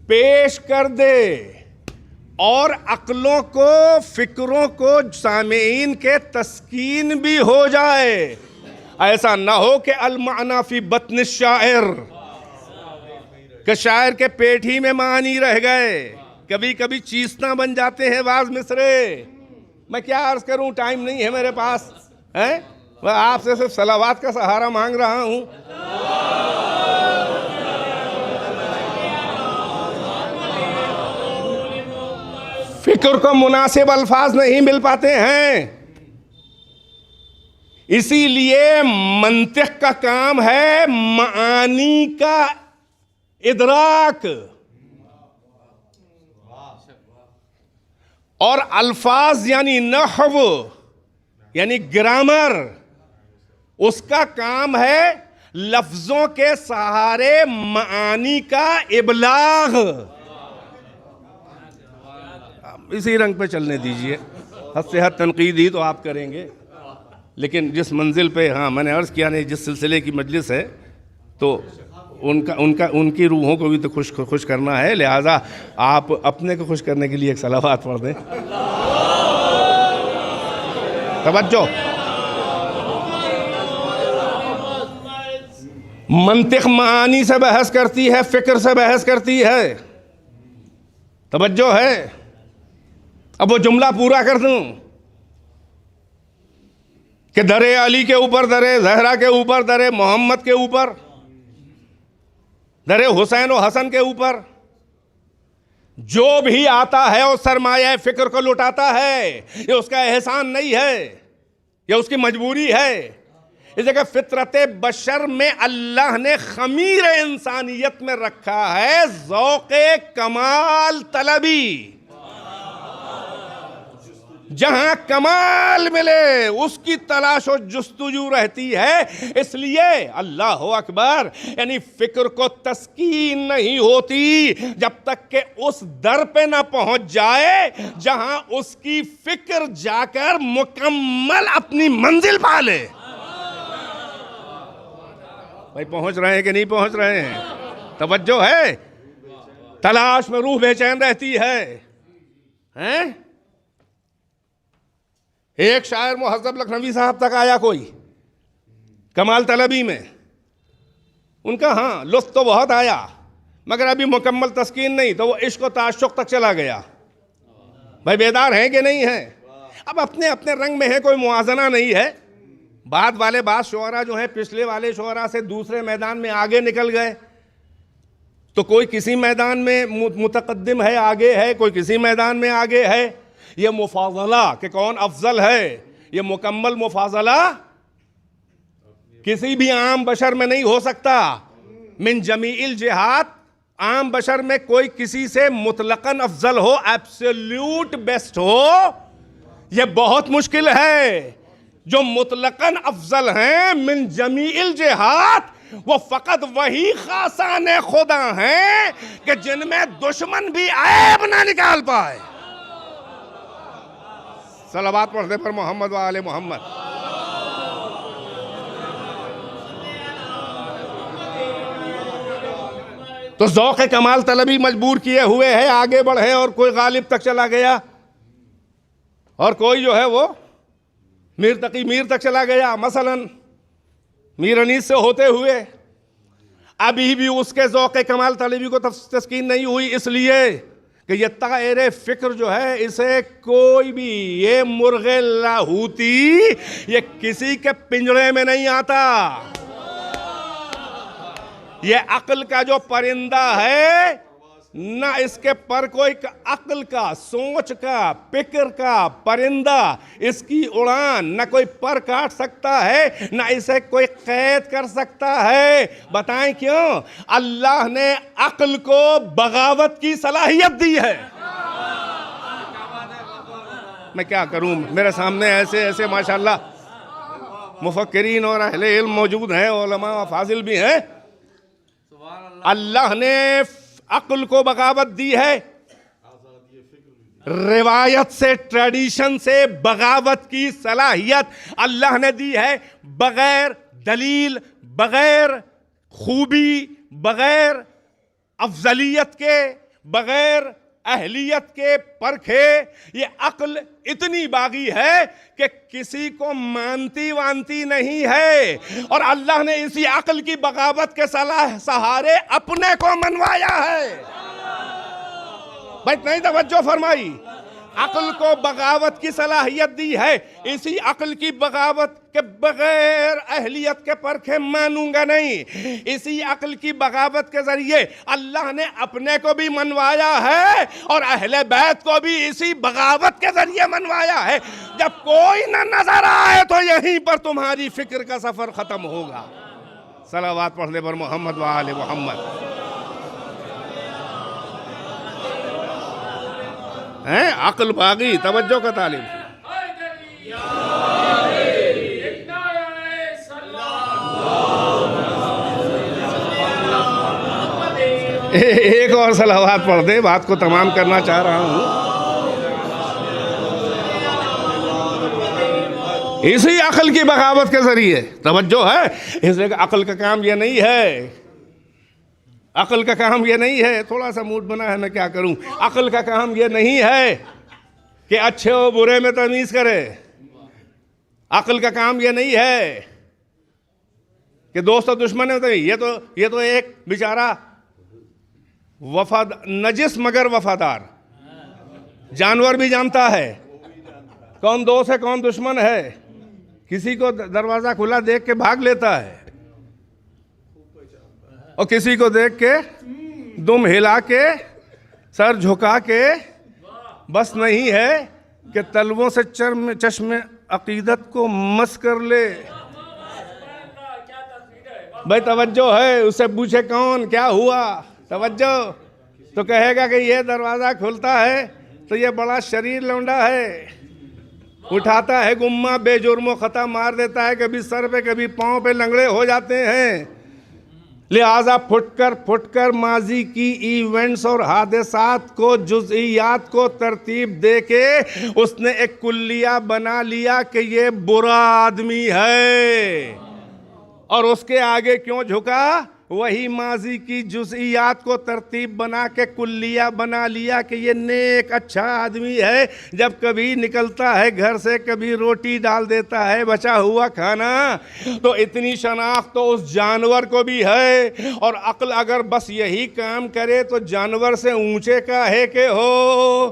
Speaker 10: پیش کر دے اور عقلوں کو، فکروں کو سامعین کے تسکین بھی ہو جائے. ایسا نہ ہو کہ المعنی فی بطن الشاعر، کہ شاعر کے پیٹ ہی میں معنی رہ گئے. کبھی کبھی چیستہ بن جاتے ہیں بعض مصرے. میں کیا عرض کروں، ٹائم نہیں ہے میرے پاس. میں آپ سے صرف صلوات کا سہارا مانگ رہا ہوں. فکر کو مناسب الفاظ نہیں مل پاتے ہیں. اسی لیے منطق کا کام ہے معانی کا ادراک، اور الفاظ یعنی نحو یعنی گرامر، اس کا کام ہے لفظوں کے سہارے معانی کا ابلاغ. اسی رنگ پہ چلنے دیجئے. حد سے حد تنقید ہی تو آپ کریں گے، لیکن جس منزل پہ میں نے عرض کیا نہیں، جس سلسلے کی مجلس ہے تو ان کی روحوں کو بھی تو خوش کرنا ہے. لہٰذا آپ اپنے کو خوش کرنے کے لیے ایک صلوات پڑھ دیں. توجہ. منطق معانی سے بحث کرتی ہے، فکر سے بحث کرتی ہے. توجہ ہے. اب وہ جملہ پورا کر دوں کہ در علی کے اوپر، در زہرا کے اوپر، در محمد کے اوپر، در حسین و حسن کے اوپر جو بھی آتا ہے وہ سرمایہ فکر کو لٹاتا ہے. یہ اس کا احسان نہیں ہے، یہ اس کی مجبوری ہے. اس جگہ فطرت بشر میں اللہ نے خمیر انسانیت میں رکھا ہے ذوق کمال طلبی. جہاں کمال ملے اس کی تلاش و جستجو رہتی ہے. اس لیے اللہ اکبر، یعنی فکر کو تسکین نہیں ہوتی جب تک کہ اس در پہ نہ پہنچ جائے جہاں اس کی فکر جا کر مکمل اپنی منزل پا لے. بھائی پہنچ رہے ہیں کہ نہیں پہنچ رہے ہیں؟ توجہ ہے. تلاش میں روح بے چین رہتی ہے. ایک شاعر مہذب لکھنوی صاحب تک آیا کوئی کمال طلبی میں. ان کا لطف تو بہت آیا مگر ابھی مکمل تسکین نہیں، تو وہ عشق و تعشق تک چلا گیا. بھائی بیدار ہیں کہ نہیں ہیں؟ اب اپنے اپنے رنگ میں ہے، کوئی موازنہ نہیں ہے. بعد والے بعض شعراء جو ہیں پچھلے والے شعراء سے دوسرے میدان میں آگے نکل گئے، تو کوئی کسی میدان میں متقدم ہے، آگے ہے، کوئی کسی میدان میں آگے ہے. یہ مفاضلہ کہ کون افضل ہے، یہ مکمل مفاضلہ کسی بھی عام بشر میں نہیں ہو سکتا. من جمیع الجہات عام بشر میں کوئی کسی سے مطلقاً افضل ہو، ایبسلیوٹ بیسٹ ہو، یہ بہت مشکل ہے. جو مطلقاً افضل ہیں من جمیع الجہات وہ فقط وہی خاصان خدا ہیں کہ جن میں دشمن بھی عیب نہ نکال پائے. صلوات پڑھنے پر محمد و آل محمد. تو ذوق کمال طلبی مجبور کیے ہوئے ہے آگے بڑھے، اور کوئی غالب تک چلا گیا اور کوئی جو ہے وہ میر تقی میر تک چلا گیا. مثلا میر انیس سے ہوتے ہوئے ابھی بھی اس کے ذوق کمال طلبی کو تسکین نہیں ہوئی، اس لیے کہ یہ طائر فکر جو ہے اسے کوئی بھی، یہ مرغ لاہوتی یہ کسی کے پنجرے میں نہیں آتا. یہ عقل کا جو پرندہ ہے نہ اس کے پر کوئی عقل کا، سوچ کا، فکر کا پرندہ، اس کی اڑان نہ کوئی پر کاٹ سکتا ہے نہ اسے کوئی قید کر سکتا ہے. بتائیں کیوں؟ اللہ نے عقل کو بغاوت کی صلاحیت دی ہے. میں کیا کروں، میرے سامنے ایسے ایسے ماشاءاللہ مفکرین اور اہل علم موجود ہیں، علماء و فاضل بھی ہیں. اللہ نے عقل کو بغاوت دی ہے، روایت سے، ٹریڈیشن سے بغاوت کی صلاحیت اللہ نے دی ہے. بغیر دلیل، بغیر خوبی، بغیر افضلیت کے، بغیر اہلیت کے پرکھے یہ عقل اتنی باغی ہے کہ کسی کو مانتی وانتی نہیں ہے، اور اللہ نے اسی عقل کی بغاوت کے سہارے اپنے کو منوایا ہے۔ بھائی نہیں توجہ فرمائی، عقل کو بغاوت کی صلاحیت دی ہے، اسی عقل کی بغاوت کے بغیر اہلیت کے پرکھے مانوں گا نہیں، اسی عقل کی بغاوت کے ذریعے اللہ نے اپنے کو بھی منوایا ہے اور اہل بیت کو بھی اسی بغاوت کے ذریعے منوایا ہے۔ جب کوئی نہ نظر آئے تو یہیں پر تمہاری فکر کا سفر ختم ہوگا۔ صلوات پڑھنے پر محمد وآل محمد۔ عقل باغی، توجہ کا طالب۔ ایک اور صلوات پڑھ دے، بات کو تمام کرنا چاہ رہا ہوں۔ اسی عقل کی بغاوت کے ذریعے، توجہ ہے، اس لیے کہ عقل کا کام یہ نہیں ہے، عقل کا کام یہ نہیں ہے، تھوڑا سا موڈ بنا ہے میں کیا کروں، عقل کا کام یہ نہیں ہے کہ اچھے و برے میں تمیز کرے، عقل کا کام یہ نہیں ہے کہ دوست و دشمن میں تمیز، یہ تو ایک بیچارہ نجس مگر وفادار جانور بھی جانتا ہے کون دوست ہے کون دشمن ہے، کسی کو دروازہ کھلا دیکھ کے بھاگ لیتا ہے اور کسی کو دیکھ کے دم ہلا کے سر جھکا کے، بس نہیں ہے کہ تلووں سے چشم عقیدت کو مس کر لے۔ بھائی توجہ ہے، اس سے پوچھے کون کیا ہوا، توجہ، تو کہے گا کہ یہ دروازہ کھلتا ہے تو یہ بڑا شریر لونڈا ہے، اٹھاتا ہے گمہ، بے جرم و خطا مار دیتا ہے، کبھی سر پہ کبھی پاؤں پہ لنگڑے ہو جاتے ہیں۔ لہٰذا پھٹ کر ماضی کی ایونٹس اور حادثات کو، جزئیات کو ترتیب دے کے اس نے ایک کلیہ بنا لیا کہ یہ برا آدمی ہے، اور اس کے آگے کیوں جھکا؟ وہی ماضی کی جزئیات کو ترتیب بنا کے کلیہ بنا لیا کہ یہ نیک اچھا آدمی ہے۔ جب کبھی نکلتا ہے گھر سے، کبھی روٹی ڈال دیتا ہے بچا ہوا کھانا، تو اتنی شناخت تو اس جانور کو بھی ہے، اور عقل اگر بس یہی کام کرے تو جانور سے اونچے کا ہے کہ ہو۔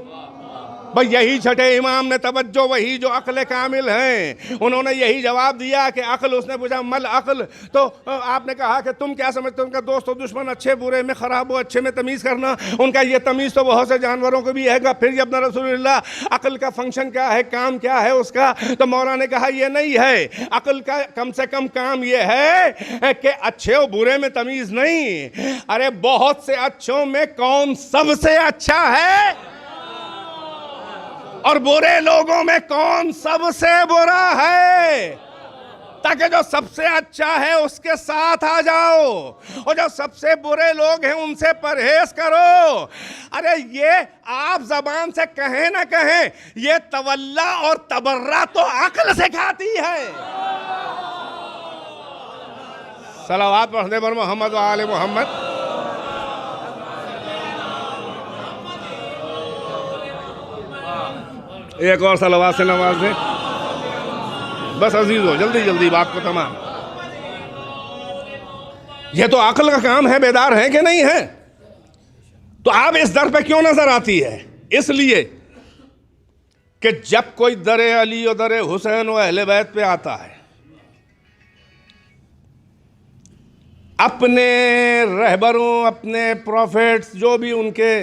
Speaker 10: بھئی یہی چھٹے امام نے، توجہ، وہی جو عقل کامل ہیں، انہوں نے یہی جواب دیا کہ عقل، اس نے پوچھا مل عقل، تو آپ نے کہا کہ تم کیا سمجھتے ہو، ان کا دوست و دشمن، اچھے برے میں، خراب و اچھے میں تمیز کرنا، ان کا یہ تمیز تو بہت سے جانوروں کو بھی ہے گا۔ پھر ابن رسول اللہ، عقل کا فنکشن کیا ہے، کام کیا ہے اس کا؟ تو مولا نے کہا یہ نہیں ہے، عقل کا کم سے کم کام یہ ہے کہ اچھے و برے میں تمیز نہیں، ارے بہت سے اچھوں میں کون سب سے اچھا ہے اور برے لوگوں میں کون سب سے برا ہے، تاکہ جو سب سے اچھا ہے اس کے ساتھ آ جاؤ اور جو سب سے برے لوگ ہیں ان سے پرہیز کرو۔ ارے یہ آپ زبان سے کہیں نہ کہیں، یہ تولا اور تبرہ تو عقل سکھاتی ہے۔ صلوات پڑھنے پر محمد و آل محمد۔ ایک اور صلوات سے نواز دیں بس عزیز ہو، جلدی جلدی بات کو تمام۔ یہ تو عقل کا کام ہے، بیدار ہے کہ نہیں ہے؟ تو آپ اس در پہ کیوں نظر آتی ہے؟ اس لیے کہ جب کوئی در علی و در حسین و اہل بیت پہ آتا ہے، اپنے رہبروں، اپنے پروفیٹس، جو بھی ان کے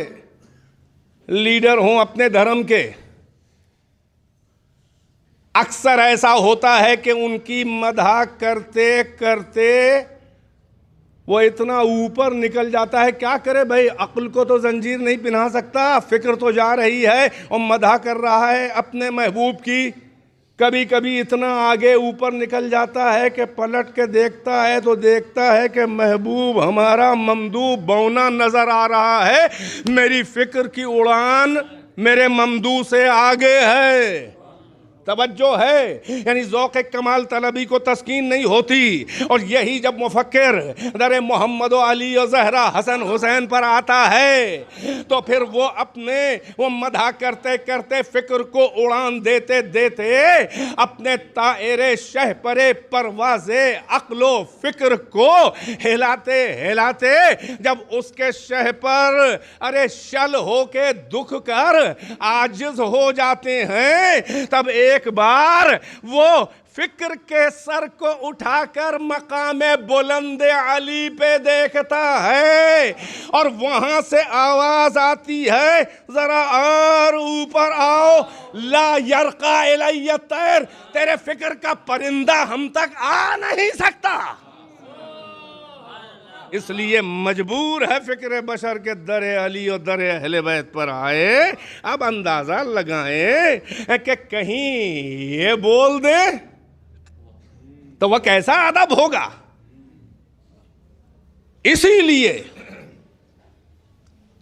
Speaker 10: لیڈر ہوں اپنے دھرم کے، اکثر ایسا ہوتا ہے کہ ان کی مدح کرتے کرتے وہ اتنا اوپر نکل جاتا ہے، کیا کرے بھائی، عقل کو تو زنجیر نہیں پہنا سکتا، فکر تو جا رہی ہے اور مدح کر رہا ہے اپنے محبوب کی۔ کبھی کبھی اتنا آگے اوپر نکل جاتا ہے کہ پلٹ کے دیکھتا ہے تو دیکھتا ہے کہ محبوب ہمارا ممدوح بونا نظر آ رہا ہے، میری فکر کی اڑان میرے ممدوح سے آگے ہے۔ توجہ ہے، یعنی ذوق کمال طلبی کو تسکین نہیں ہوتی، اور یہی جب مفکر در محمد و علی و زہرا حسن حسین پر آتا ہے تو پھر وہ مدح کرتے کرتے فکر کو اڑان دیتے دیتے اپنے طائر شہپر پرواز عقل و فکر کو ہلاتے ہلاتے جب اس کے شہ پر شل ہو کے دکھ کر عاجز ہو جاتے ہیں، تب ایک بار وہ فکر کے سر کو اٹھا کر مقام بلند علی پہ دیکھتا ہے، اور وہاں سے آواز آتی ہے ذرا اور اوپر آؤ، لا یرقا الی الطیر، تیرے فکر کا پرندہ ہم تک آ نہیں سکتا۔ اس لیے مجبور ہے فکر بشر کے در علی اور در اہل بیت پر آئے۔ اب اندازہ لگائیں کہ کہیں یہ بول دیں تو وہ کیسا ادب ہوگا۔ اسی لیے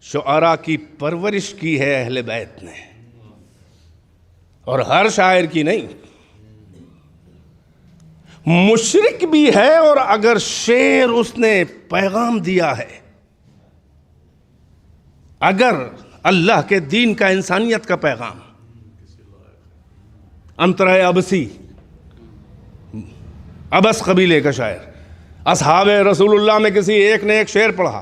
Speaker 10: شعراء کی پرورش کی ہے اہل بیت نے، اور ہر شاعر کی نہیں۔ مشرک بھی ہے، اور اگر شعر اس نے پیغام دیا ہے، اگر اللہ کے دین کا، انسانیت کا پیغام، انترا ابسی، ابس قبیلے کا شاعر، اصحاب رسول اللہ میں کسی ایک نے ایک شعر پڑھا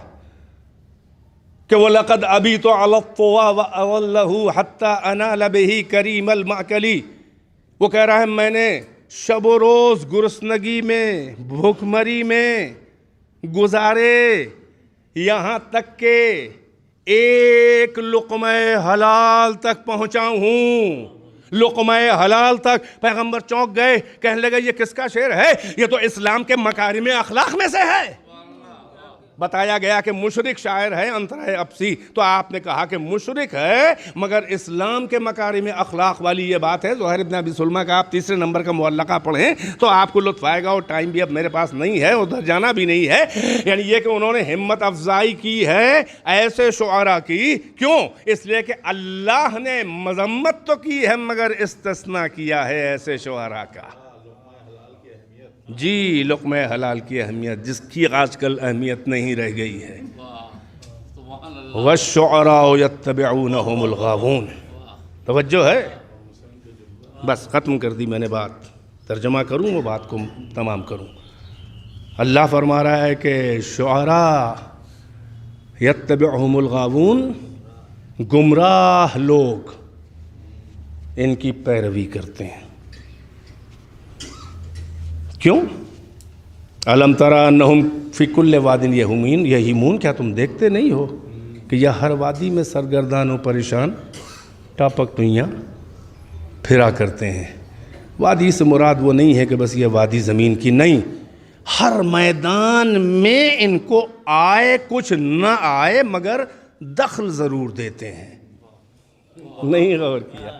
Speaker 10: کہ وَلَقَدْ أَبِيتُ عَلَى الطُّوَى وَأَوَلَّهُ حَتَّى أَنَالَ بِهِ كَرِيمَ الْمَعْكَلِ، وہ کہہ رہا ہے میں نے شب و روز گرسنگی میں، بھوک مری میں گزارے، یہاں تک کہ ایک لقمہ حلال تک پہنچا ہوں۔ لقمہ حلال تک پیغمبر چونک گئے، کہنے لگے یہ کس کا شعر ہے؟ یہ تو اسلام کے مکارم اخلاق میں سے ہے۔ بتایا گیا کہ مشرک شاعر ہے انترا ابسی، تو آپ نے کہا کہ مشرک ہے مگر اسلام کے مکارم اخلاق والی یہ بات ہے۔ زہیر ابن ابی سلمہ کا آپ تیسرے نمبر کا معلقہ پڑھیں تو آپ کو لطف آئے گا، اور ٹائم بھی اب میرے پاس نہیں ہے، ادھر جانا بھی نہیں ہے۔ یعنی یہ کہ انہوں نے ہمت افزائی کی ہے ایسے شعراء کی، کیوں؟ اس لیے کہ اللہ نے مذمت تو کی ہے مگر استثناء کیا ہے ایسے شعراء کا۔ جی، لقمہ حلال کی اہمیت، جس کی آج کل اہمیت نہیں رہ گئی ہے۔ وَالشُّعَرَاءُ يَتَّبِعُونَهُمُ الْغَاوُونَ، توجہ ہے؟ بس ختم کر دی میں نے بات، ترجمہ کروں وہ بات کو تمام کروں۔ اللہ فرما رہا ہے کہ شعراء يَتَّبِعُهُمُ الْغَاوُونَ، گمراہ لوگ ان کی پیروی کرتے ہیں۔ کیوں؟ الم تری انہم فی کل واد یہیمون، کیا تم دیکھتے نہیں ہو کہ یہ ہر وادی میں سرگردان و پریشان ٹاپک ٹوئیاں پھرا کرتے ہیں۔ وادی سے مراد وہ نہیں ہے کہ بس یہ وادی زمین کی، نہیں، ہر میدان میں ان کو آئے کچھ نہ آئے مگر دخل ضرور دیتے ہیں۔ نہیں غور کیا؟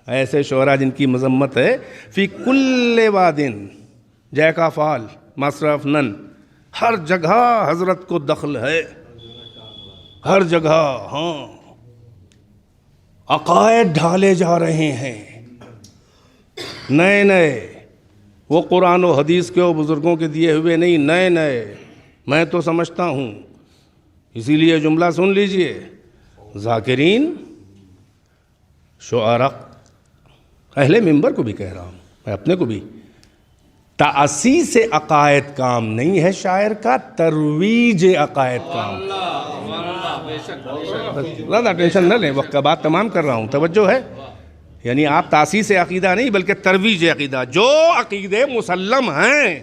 Speaker 10: ایسے شعراء جن کی مذمت ہے، فی کل وادن، جے کا فعل مصرف نن، ہر جگہ حضرت کو دخل ہے، ہر جگہ۔ ہاں، عقائد ڈھالے جا رہے ہیں نئے نئے، وہ قرآن و حدیث کے و بزرگوں کے دیے ہوئے نہیں، نئے نئے۔ میں تو سمجھتا ہوں، اسی لیے جملہ سن لیجئے، ذاکرین شعراء، اہل منبر کو بھی کہہ رہا ہوں، میں اپنے کو بھی، تأسیس عقائد کام نہیں ہے شاعر کا، ترویج عقائد کام۔ زیادہ ٹینشن نہ لیں، وقت کا بات تمام کر رہا ہوں، توجہ ہے؟ یعنی آپ تأسیس عقیدہ نہیں بلکہ ترویج عقیدہ، جو عقیدے مسلم ہیں،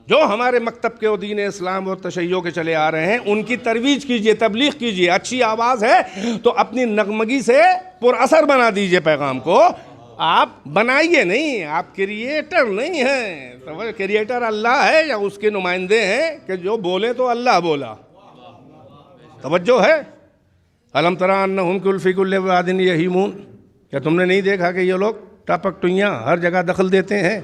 Speaker 10: جو ہمارے مکتب کے و دین اسلام اور تشیع کے چلے آ رہے ہیں، ان کی ترویج کیجئے، تبلیغ کیجئے۔ اچھی آواز ہے تو اپنی نغمگی سے پر اثر بنا دیجئے پیغام کو، آپ بنائیے نہیں، آپ کریٹر نہیں ہیں۔ تو کریٹر اللہ ہے یا اس کے نمائندے ہیں کہ جو بولے تو اللہ بولا؟ توجہ ہے؟ الم تری انہم فی کل واد یہیمون، کیا تم نے نہیں دیکھا کہ یہ لوگ ٹپک ٹوئیاں ہر جگہ دخل دیتے ہیں؟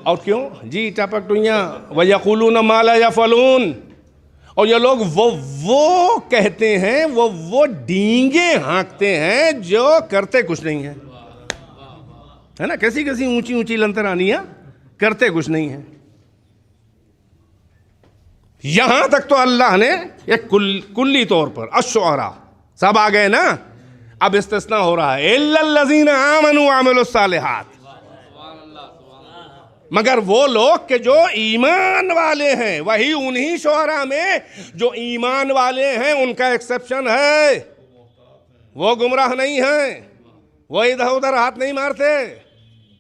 Speaker 10: اور کیوں؟ جی، ٹپک ٹوئیاں، وَيَقُولُونَ مَا لَا يَفْعَلُونَ، اور یہ لوگ وہ کہتے ہیں، وہ ڈینگے ہانکتے ہیں جو کرتے کچھ نہیں ہیں۔ ہے نا, کیسی کیسی اونچی اونچی لنترانیاں, کرتے کچھ نہیں ہیں. یہاں تک تو اللہ نے ایک کلی طور پر الشعراء سب آ گئے نا, اب استثناء ہو رہا ہے الا الذین آمنوا وعملوا الصالحات, مگر وہ لوگ کہ جو ایمان والے ہیں, وہی انہی شعراء میں جو ایمان والے ہیں ان کا ایکسیپشن ہے. وہ گمراہ نہیں ہیں, وہ ادھر ادھر ہاتھ نہیں مارتے,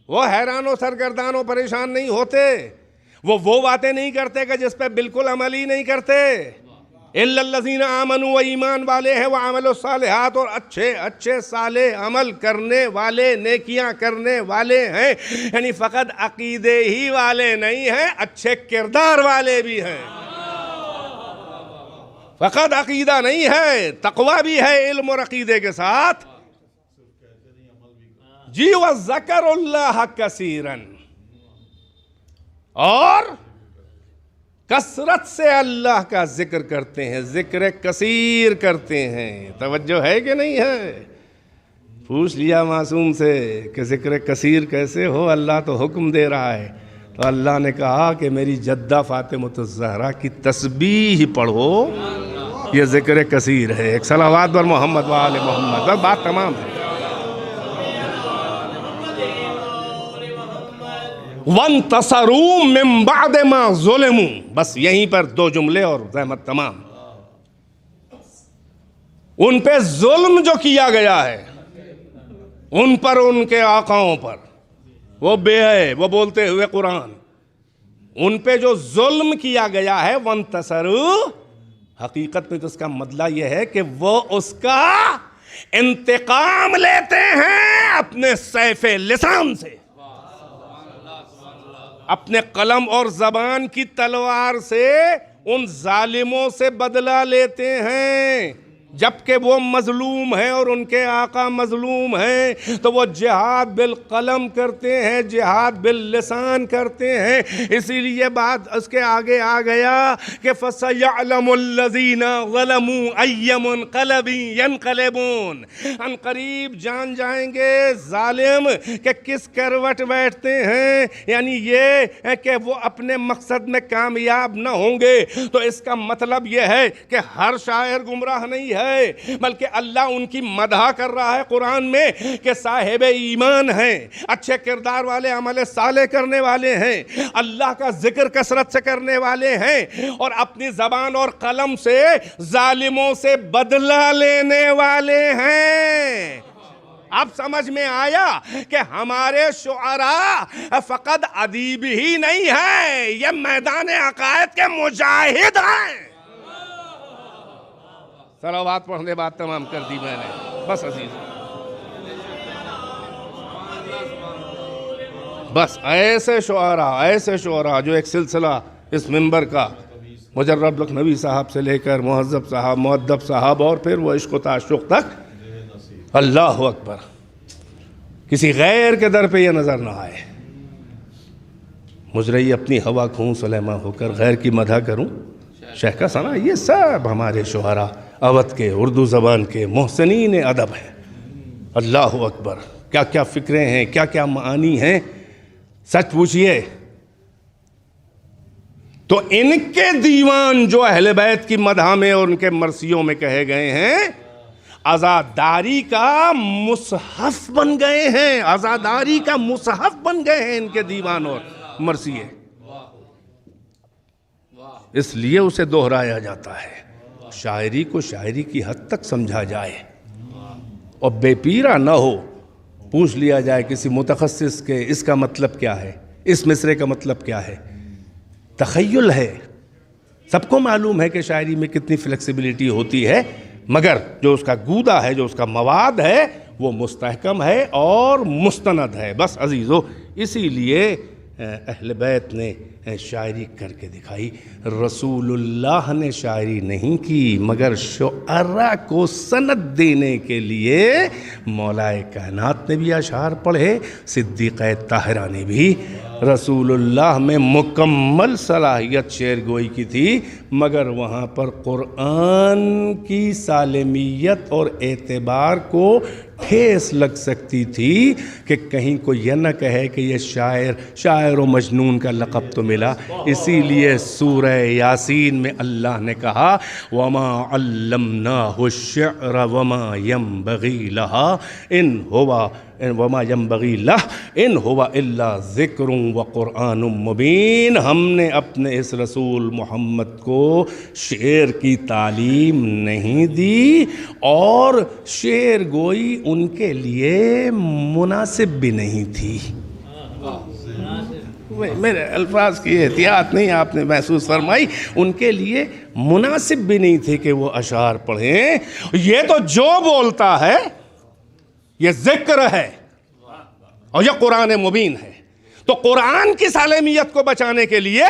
Speaker 10: وہ حیران و سرگردان و پریشان نہیں ہوتے, وہ باتیں نہیں کرتے کہ جس پہ بالکل عمل ہی نہیں کرتے. الا الذین آمنوا, و ایمان والے ہیں, وعملوا الصالحات, اور اچھے اچھے صالح عمل کرنے والے, نیکیاں کرنے والے ہیں. یعنی فقط عقیدے ہی والے نہیں ہیں, اچھے کردار والے بھی ہیں. فقط عقیدہ نہیں ہے, تقوی بھی ہے علم اور عقیدے کے ساتھ. جی وذکروا اللہ کثیرا, اور کثرت سے اللہ کا ذکر کرتے ہیں, ذکر کثیر کرتے ہیں. توجہ ہے کہ نہیں ہے؟ پوچھ لیا معصوم سے کہ ذکر کثیر کیسے ہو, اللہ تو حکم دے رہا ہے. تو اللہ نے کہا کہ میری جدہ فاطمۃ الزہرا کی تسبیح پڑھو, یہ ذکر کثیر ہے. ایک صلوات بر محمد و آل محمد, بس بات تمام ہے. وَانْتَصَرُوا مِن بَعْدِ مَا ظُلِمُوا, بس یہیں پر دو جملے اور زحمت تمام. ان پہ ظلم جو کیا گیا ہے, ان پر, ان کے آقاؤں پر, وہ بے ہے, وہ بولتے ہوئے قرآن, ان پہ جو ظلم کیا گیا ہے, وَانْتَصَرُوا, حقیقت میں تو اس کا مطلب یہ ہے کہ وہ اس کا انتقام لیتے ہیں اپنے سیف لسان سے, اپنے قلم اور زبان کی تلوار سے ان ظالموں سے بدلہ لیتے ہیں. جبکہ وہ مظلوم ہیں اور ان کے آقا مظلوم ہیں, تو وہ جہاد بالقلم کرتے ہیں, جہاد باللسان کرتے ہیں. اسی لیے بات اس کے آگے آ گیا کہ فَسَيَعْلَمُ الَّذِينَ ظَلَمُوا أَيَّ مُنْقَلَبٍ يَنْقَلِبُونَ, ان قریب جان جائیں گے ظالم کہ کس کروٹ بیٹھتے ہیں. یعنی یہ کہ وہ اپنے مقصد میں کامیاب نہ ہوں گے. تو اس کا مطلب یہ ہے کہ ہر شاعر گمراہ نہیں ہے, بلکہ اللہ ان کی مدح کر رہا ہے قرآن میں کہ صاحب ایمان ہیں, اچھے کردار والے, عمل صالح کرنے والے ہیں, اللہ کا ذکر کثرت سے کرنے والے ہیں, اور اپنی زبان اور قلم سے ظالموں سے بدلہ لینے والے ہیں. اب سمجھ میں آیا کہ ہمارے شعراء فقط ادیب ہی نہیں ہیں, یہ میدان عقائد کے مجاہد ہیں. صلوات پڑھنے بات تمام کر دی میں نے. بس عزیز, بس ایسے شعراء جو ایک سلسلہ اس منبر کا مجرب لکھنوی صاحب سے لے کر مہذب صاحب, مؤدب صاحب, اور پھر وہ عشق و تعشق تک, اللہ اکبر, کسی غیر کے در پہ یہ نظر نہ آئے. مجرئی اپنی ہوا کھوں سلیمہ ہو کر غیر کی مدح کروں, شیخ کا ثنا, یہ سب ہمارے شعراء اودھ کے, اردو زبان کے محسنین ادب ہیں. اللہ اکبر, کیا کیا فکریں ہیں, کیا کیا معانی ہیں. سچ پوچھئے تو ان کے دیوان جو اہل بیت کی مدح میں اور ان کے مرثیوں میں کہے گئے ہیں, عزاداری کا مصحف بن گئے ہیں, عزاداری کا مصحف بن گئے ہیں ان کے دیوان اور مرثیے. اس لیے اسے دہرایا جاتا ہے, شاعری کو شاعری کی حد تک سمجھا جائے اور بے پیرا نہ ہو. پوچھ لیا جائے کسی متخصص کے, اس کا مطلب کیا ہے, اس مصرے کا مطلب کیا ہے. تخیل ہے, سب کو معلوم ہے کہ شاعری میں کتنی فلیکسیبلٹی ہوتی ہے, مگر جو اس کا گودا ہے, جو اس کا مواد ہے, وہ مستحکم ہے اور مستند ہے. بس عزیزو, اسی لیے اہل بیت نے شاعری کر کے دکھائی. رسول اللہ نے شاعری نہیں کی, مگر شعراء کو سند دینے کے لیے مولائے کائنات نے بھی اشعار پڑھے, صدیقہ طاہرہ نے بھی. رسول اللہ میں مکمل صلاحیت شعر گوئی کی تھی, مگر وہاں پر قرآن کی سالمیت اور اعتبار کو
Speaker 5: ٹھیس لگ سکتی تھی کہ کہیں کوئی یہ نہ کہے کہ یہ شاعر و مجنون کا لقب تو ملا. اسی لیے سورہ یاسین میں اللہ نے کہا وما علمناہ الشعر وما ينبغي لها وما ينبغي له ان هو الا ذکر وقرآن مبین. ہم نے اپنے اس رسول محمد کو شعر کی تعلیم نہیں دی اور شعر گوئی ان کے لیے مناسب بھی نہیں تھی. میرے الفاظ کی احتیاط نہیں آپ نے محسوس فرمائی, ان کے لیے مناسب بھی نہیں تھے کہ وہ اشعار پڑھیں. یہ تو جو بولتا ہے یہ ذکر ہے اور یہ قرآن مبین ہے. تو قرآن کی سالمیت کو بچانے کے لیے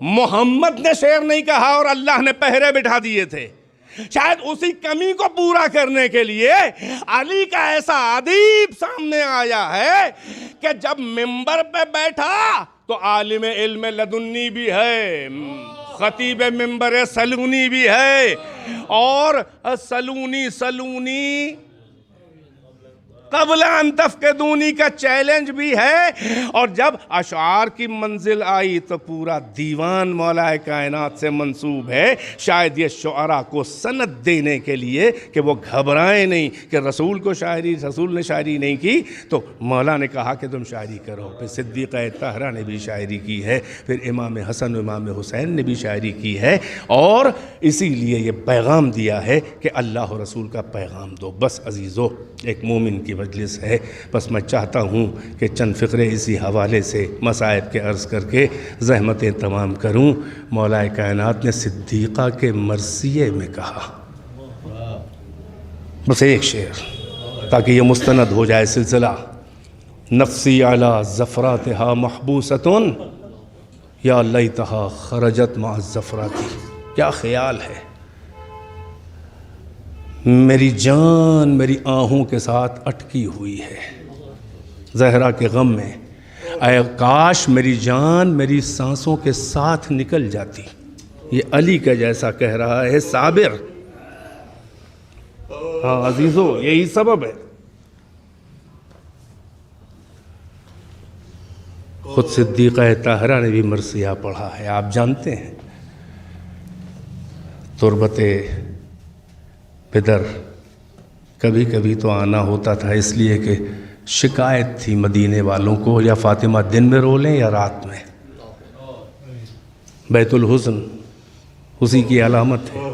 Speaker 5: محمد نے شعر نہیں کہا اور اللہ نے پہرے بٹھا دیے تھے. شاید اسی کمی کو پورا کرنے کے لیے علی کا ایسا ادیب سامنے آیا ہے کہ جب منبر پہ بیٹھا تو عالم علم لدنی بھی ہے, خطیب منبر سلونی بھی ہے, اور سلونی قبل ان تفقدونی کا چیلنج بھی ہے. اور جب اشعار کی منزل آئی تو پورا دیوان مولا کائنات سے منسوب ہے. شاید یہ شعراء کو سند دینے کے لیے کہ وہ گھبرائیں نہیں کہ رسول نے شاعری نہیں کی, تو مولا نے کہا کہ تم شاعری کرو. پھر صدیقہ طاہرہ نے بھی شاعری کی ہے, پھر امام حسن و امام حسین نے بھی شاعری کی ہے, اور اسی لیے یہ پیغام دیا ہے کہ اللہ و رسول کا پیغام دو. بس عزیزو, ایک مومن کی مجلس ہے, بس میں چاہتا ہوں کہ چند فقرے اسی حوالے سے مصائب کے عرض کر کے زحمتیں تمام کروں. مولا کائنات نے صدیقہ کے مرثیے میں کہا, بس ایک شعر تاکہ یہ مستند ہو جائے سلسلہ. نفسی علی زفراتہا محبوستن یا لیتہا خرجت مع الزفراتی. کیا خیال ہے, میری جان میری آہوں کے ساتھ اٹکی ہوئی ہے زہرا کے غم میں, اے کاش میری جان میری سانسوں کے ساتھ نکل جاتی. یہ علی کا جیسا کہہ رہا ہے صابر. ہاں عزیزو, یہی سبب ہے. خود صدیقہ طاہرہ نے بھی مرثیہ پڑھا ہے. آپ جانتے ہیں تربت پدر کبھی کبھی تو آنا ہوتا تھا, اس لیے کہ شکایت تھی مدینے والوں کو, یا فاطمہ دن میں رو لیں یا رات میں. بیت الحزن اسی کی علامت ہے,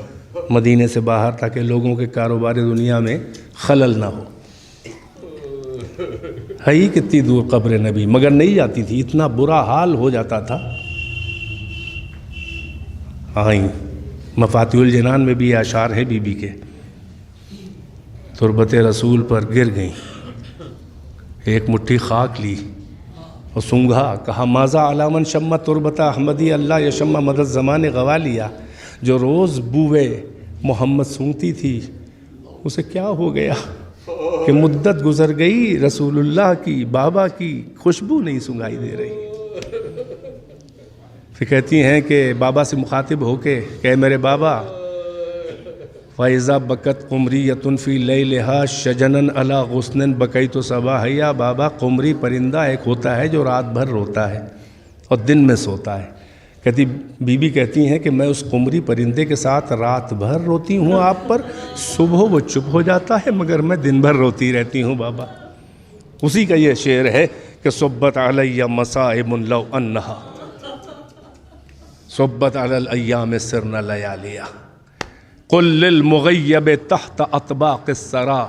Speaker 5: مدینے سے باہر, تاکہ لوگوں کے کاروبار دنیا میں خلل نہ ہو. ہے ہی کتنی دور قبر نبی, مگر نہیں جاتی تھی, اتنا برا حال ہو جاتا تھا. آئیں مفاتیح الجنان میں بھی اشعار ہیں بی بی کے. تربت رسول پر گر گئیں, ایک مٹھی خاک لی اور سونگھا, کہا ماذا علامن شمہ تربت احمدی اللہ یشمہ مدد زمان غوالیا. جو روز بوئے محمد سونگتی تھی اسے کیا ہو گیا کہ مدت گزر گئی, رسول اللہ کی بابا کی خوشبو نہیں سنگائی دے رہی. پھر کہتی ہیں کہ بابا سے مخاطب ہو کے کہ میرے بابا, فَإِذَا بَكَتْ قُمْرِيَّةٌ فِي لَيْلِهَا شَجَنًا عَلَى غُصْنٍ بَكَيْتُ صَبَاحًا. بابا, قمری پرندہ ایک ہوتا ہے جو رات بھر روتا ہے اور دن میں سوتا ہے. بی بی کہتی ہیں کہ میں اس قمری پرندے کے ساتھ رات بھر روتی ہوں آپ پر, صبح وہ چپ ہو جاتا ہے مگر میں دن بھر روتی رہتی ہوں بابا. اسی کا یہ شعر ہے کہ صبت علی مصائب لو انہا صبت علی الایام سرنا لیالیا. قل للمغیب تحت اطباق السرا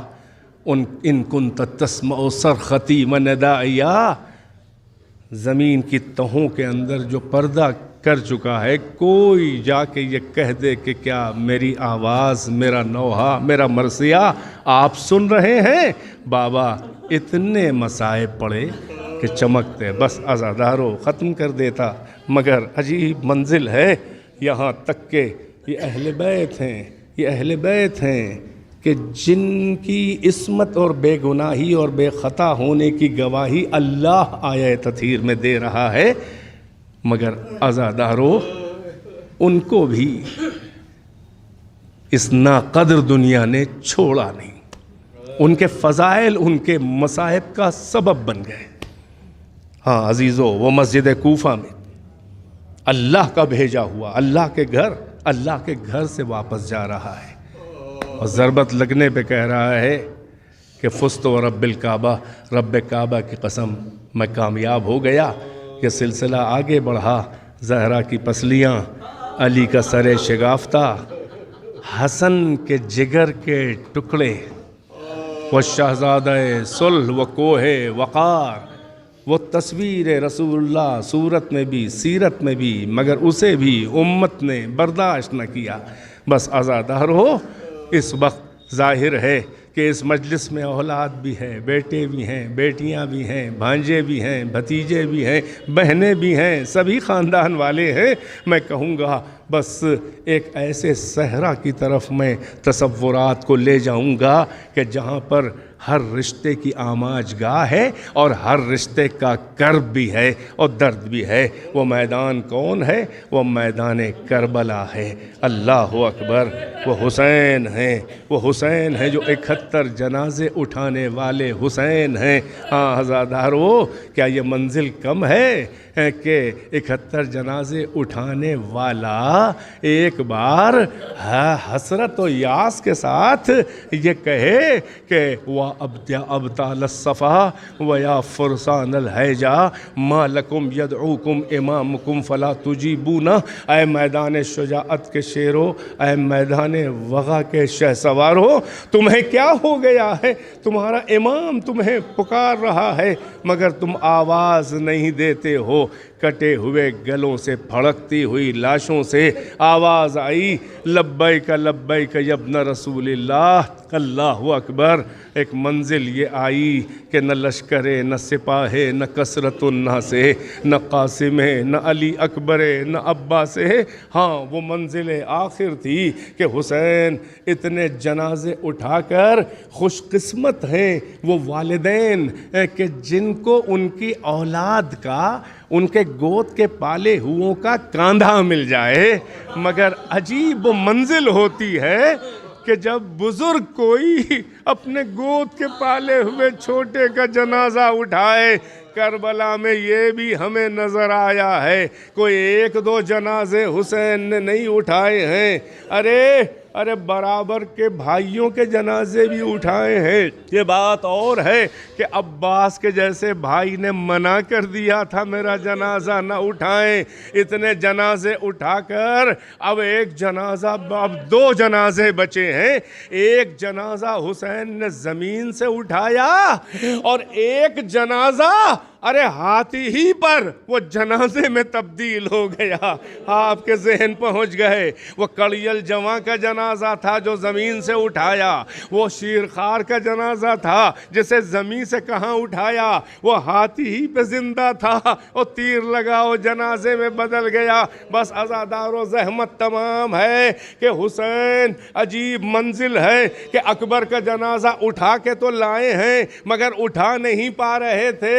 Speaker 5: ان کنت تسمع صرختی وندائیا. زمین کی تہوں کے اندر جو پردہ کر چکا ہے, کوئی جا کے یہ کہہ دے کہ کیا میری آواز, میرا نوحہ, میرا مرثیہ آپ سن رہے ہیں. بابا اتنے مصائب پڑے کہ چمکتے, بس عزادارو ختم کر دیتا. مگر عجیب منزل ہے یہاں تک کہ یہ اہل بیت ہیں, یہ اہل بیت ہیں کہ جن کی عصمت اور بے گناہی اور بے خطا ہونے کی گواہی اللہ آیہ تطہیر میں دے رہا ہے, مگر عزادارو ان کو بھی اس ناقدر دنیا نے چھوڑا نہیں. ان کے فضائل ان کے مصائب کا سبب بن گئے. ہاں عزیزو، وہ مسجد کوفہ میں اللہ کا بھیجا ہوا اللہ کے گھر سے واپس جا رہا ہے اور ضربت لگنے پہ کہہ رہا ہے کہ فزت و رب الکعبہ، رب کعبہ کی قسم میں کامیاب ہو گیا. یہ سلسلہ آگے بڑھا. زہرا کی پسلیاں، علی کا سر شگافتہ، حسن کے جگر کے ٹکڑے، وہ شہزادہ صلح و کوہ وقار، وہ تصویر رسول اللہ صورت میں بھی سیرت میں بھی، مگر اسے بھی امت نے برداشت نہ کیا. بس عزادار ہو، اس وقت ظاہر ہے کہ اس مجلس میں اولاد بھی ہے، بیٹے بھی ہیں، بیٹیاں بھی ہیں، بھانجے بھی ہیں، بھتیجے بھی ہیں، بہنیں بھی ہیں، سبھی خاندان والے ہیں. میں کہوں گا بس ایک ایسے صحرا کی طرف میں تصورات کو لے جاؤں گا کہ جہاں پر ہر رشتے کی آماج گاہ ہے اور ہر رشتے کا کرب بھی ہے اور درد بھی ہے. وہ میدان کون ہے؟ وہ میدان کربلا ہے. اللہ اکبر. وہ حسین ہیں جو 71 جنازے اٹھانے والے حسین ہیں. ہاں ہزادارو، کیا یہ منزل کم ہے کہ 71 جنازے اٹھانے والا ایک بار حسرت و یاس کے ساتھ یہ کہے کہ ابطال الصفا و یا فرسان الحیجا ما لکم یدعوکم امامکم فلا تجیبون. اے میدان شجاعت کے شیرو، اے میدان وغا کے شہ سوارو، تمہیں کیا ہو گیا ہے؟ تمہارا امام تمہیں پکار رہا ہے مگر تم آواز نہیں دیتے ہو. کٹے ہوئے گلوں سے پھڑکتی ہوئی لاشوں سے آواز آئی، لبیک لبیک یا ابن رسول اللہ. اللہ اکبر. ایک منزل یہ آئی کہ نہ لشکرے، نہ سپاہے، نہ کثرت الناس، نہ قاسم، نہ علی اکبر، نہ عباس. ہاں وہ منزل آخر تھی کہ حسین اتنے جنازے اٹھا کر خوش قسمت ہیں وہ والدین کہ جن کو ان کی اولاد کا، ان کے گود کے پالے ہوئوں کا کاندھا مل جائے. مگر عجیب وہ منزل ہوتی ہے کہ جب بزرگ کوئی اپنے گود کے پالے ہوئے چھوٹے کا جنازہ اٹھائے. کربلا میں یہ بھی ہمیں نظر آیا ہے، کوئی 1-2 جنازے حسین نے نہیں اٹھائے ہیں، ارے برابر کے بھائیوں کے جنازے بھی اٹھائے ہیں. یہ بات اور ہے کہ عباس کے جیسے بھائی نے منع کر دیا تھا میرا جنازہ نہ اٹھائیں. اتنے جنازے اٹھا کر اب 2 جنازے بچے ہیں. ایک جنازہ حسین نے زمین سے اٹھایا اور ایک جنازہ ہاتھی ہی پر وہ جنازے میں تبدیل ہو گیا. آپ کے ذہن پہنچ گئے. وہ کڑیل جواں کا جنازہ تھا جو زمین سے اٹھایا، وہ شیرخوار کا جنازہ تھا جسے زمین سے کہاں اٹھایا، وہ ہاتھی ہی پہ زندہ تھا اور تیر لگا وہ جنازے میں بدل گیا. بس عزادار و زحمت تمام ہے کہ حسین عجیب منزل ہے کہ اکبر کا جنازہ اٹھا کے تو لائے ہیں مگر اٹھا نہیں پا رہے تھے.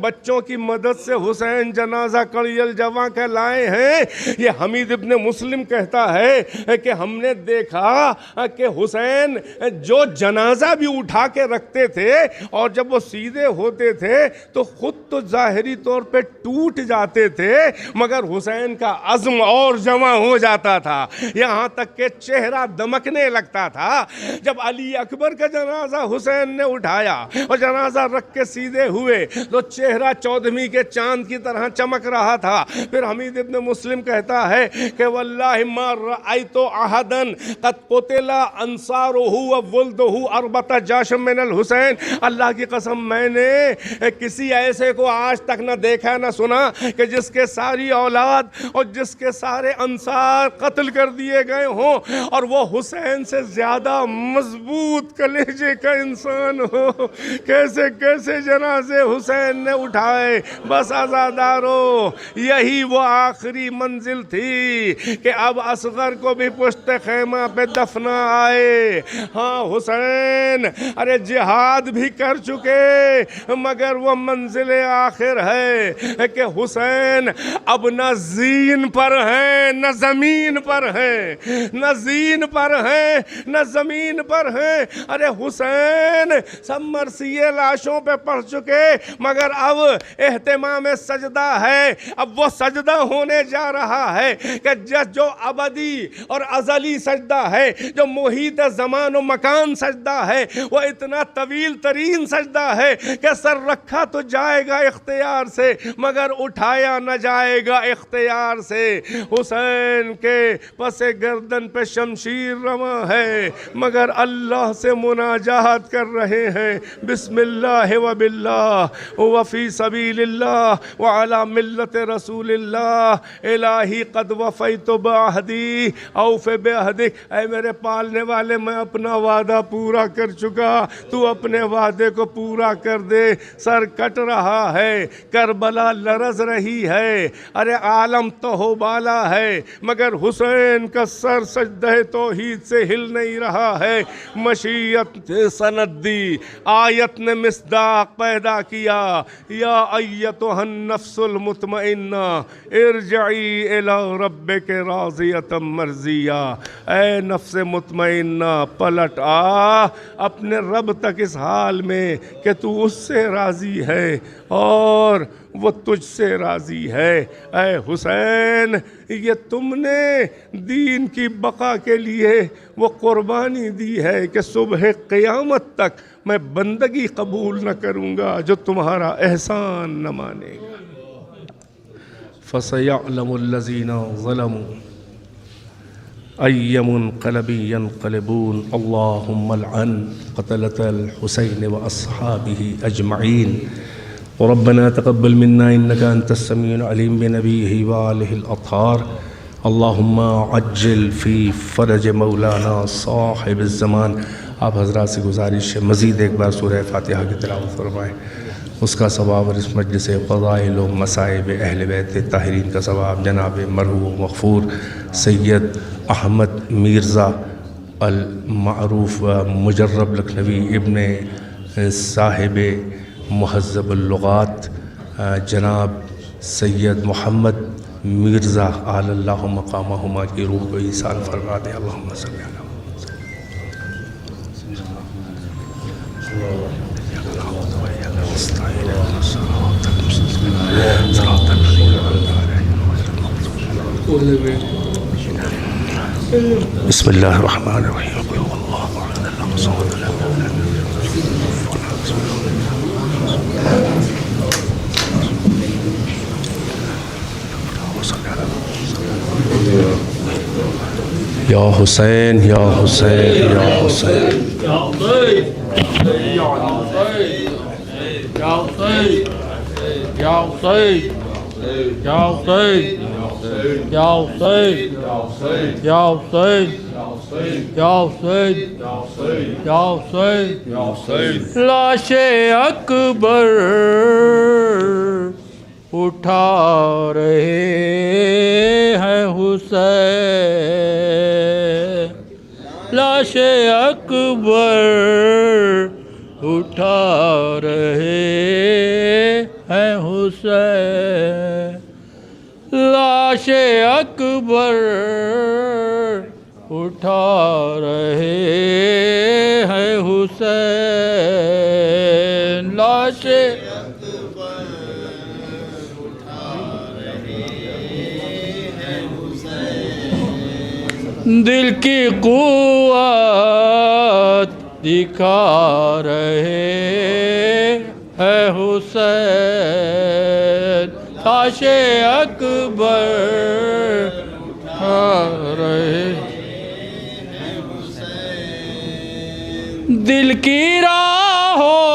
Speaker 5: بچوں کی مدد سے حسین جنازہ کڑیل جواں کے لائے ہیں. یہ حمید ابن مسلم کہتا ہے کہ ہم نے دیکھا کہ حسین جو جنازہ بھی اٹھا کے رکھتے تھے اور جب وہ سیدھے ہوتے تھے تو خود تو ظاہری طور پہ ٹوٹ جاتے تھے مگر حسین کا عزم اور جمع ہو جاتا تھا، یہاں تک کہ چہرہ دمکنے لگتا تھا. جب علی اکبر کا جنازہ حسین نے اٹھایا اور جنازہ رکھ کے سیدھے ہوئے تو چہرہ 14ویں کے چاند کی طرح چمک رہا تھا. پھر حمید ابن مسلم کہتا ہے کہ واللہ ما رأیت احدا قد قتل انصارہ وولدہ 4 جاش من الحسین. اللہ کی قسم میں نے کسی ایسے کو آج تک نہ دیکھا نہ سنا کہ جس کے ساری اولاد اور جس کے سارے انصار قتل کر دیے گئے ہوں اور وہ حسین سے زیادہ مضبوط کلیجے کا انسان ہو. کیسے کیسے جنازے حسین
Speaker 10: حسین نے اٹھائے. بس عزادارو یہی وہ آخری منزل تھی کہ اب اصغر کو بھی پشت خیمہ پہ دفنا آئے. ہاں حسین ارے جہاد بھی کر چکے مگر وہ منزل آخر ہے کہ حسین اب نہ زین پر ہیں نہ زمین پر ہیں, نہ زین پر ہیں نہ زمین پر ہیں. ارے حسین سب مرثیے لاشوں پہ پڑھ چکے مگر اب اہتمام سجدہ ہے. اب وہ سجدہ ہونے جا رہا ہے کہ جو ابدی اور ازلی سجدہ ہے, جو محیط زمان و مکان سجدہ ہے, وہ اتنا طویل ترین سجدہ ہے کہ سر رکھا تو جائے گا اختیار سے مگر اٹھایا نہ جائے گا اختیار سے. حسین کے پس گردن پہ شمشیر رواں ہے مگر اللہ سے مناجات کر رہے ہیں. بسم اللہ و باللہ و فی سبیل اللہ وعلی ملت رسول اللہ. الہی قد وفیت بعہدی اوف بعہدک. اے میرے پالنے والے میں اپنا وعدہ پورا کر چکا, تو اپنے وعدے کو پورا کر دے. سر کٹ رہا ہے, کربلا لرز رہی ہے, ارے عالم تو ہو بالا ہے مگر حسین کا سر سجدہ توحید سے ہل نہیں رہا ہے. مشیت سند دی, آیت نے مصداق پیدا کیا. یا ایتھا النفس المطمئنہ ارجعی الی ربک راضیۃ مرضیہ. اے نفس مطمئنہ پلٹ آ اپنے رب تک اس حال میں کہ تو اس سے راضی ہے اور وہ تجھ سے راضی ہے. اے حسین یہ تم نے دین کی بقا کے لیے وہ قربانی دی ہے کہ صبح قیامت تک میں بندگی قبول نہ کروں گا جو تمہارا احسان نہ مانے گا.
Speaker 5: فَسَيَعْلَمُ الَّذِينَ ظَلَمُوا أَيَّ مُنْقَلَبٍ يَنْقَلِبُونَ اللهم الْعَنْ قَتَلَةَ الْحُسَيْنِ وَأَصْحَابِهِ أَجْمَعِينَ. وربنا تقبل منا إنك أنت السميع العليم بنبيه وآله الأطهار. اللهم عجل في فرج مولانا صاحب الزمان. آپ حضرات سے گزارش ہے مزید ایک بار سورہ فاتحہ کی تلاوت فرمائیں, اس کا ثواب اور اس مجلس فضائل و مصائب اہل بیت طاہرین کا ثواب جناب مرحوم مغفور سید احمد مرزا المعروف مجرب لکھنوی ابن صاحب مہذب اللغات جناب سید محمد مرزا اعلی اللہ مقامہما کی روح کو ایصال فرما دے. اللہم صلی علی بسم اللہ الرحمن الرحیم. یا حسین یا حسین یا حسین یا حسین یا حسین یا حسین یا حسین یا حسین یا حسین یا حسین یا حسین یا حسین. لاش اکبر اٹھا رہے ہیں حسین, لاش اکبر اٹھا رہے ہیں حسین, لاش اکبر اٹھا رہے ہیں حسین, لاش دل کی قوت دکھا رہے ہیں حسین, لاش اکبر اٹھا رہے ہیں حسین, دل کی راہوں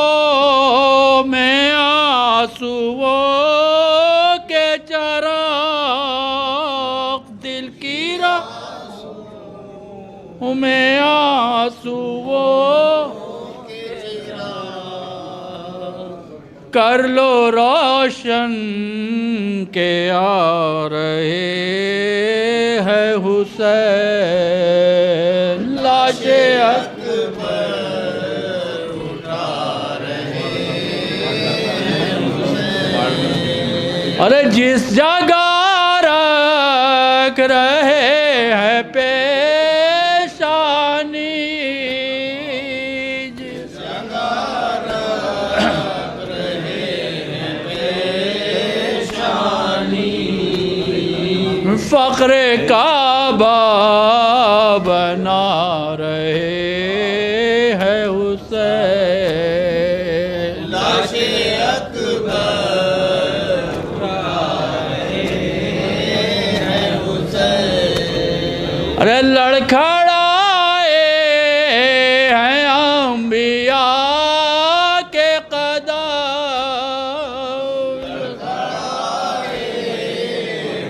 Speaker 5: میں آنسوؤں کے چراغ, دل کی راہوں میں آنسوؤں
Speaker 1: کر لو روشن کے آ رہے ہیں حسین لاش اکبر اٹھا رہے ہیں حسین ارے جس جگہ رکھ رہے ہیں پیشانی جس جگہ رکھ رہے ہیں پیشانی فخر کعبہ بنا رہے ہیں حسین لاش اکبر ارے لڑکھڑائے ہیں انبیاء کے قدم لڑکھڑائے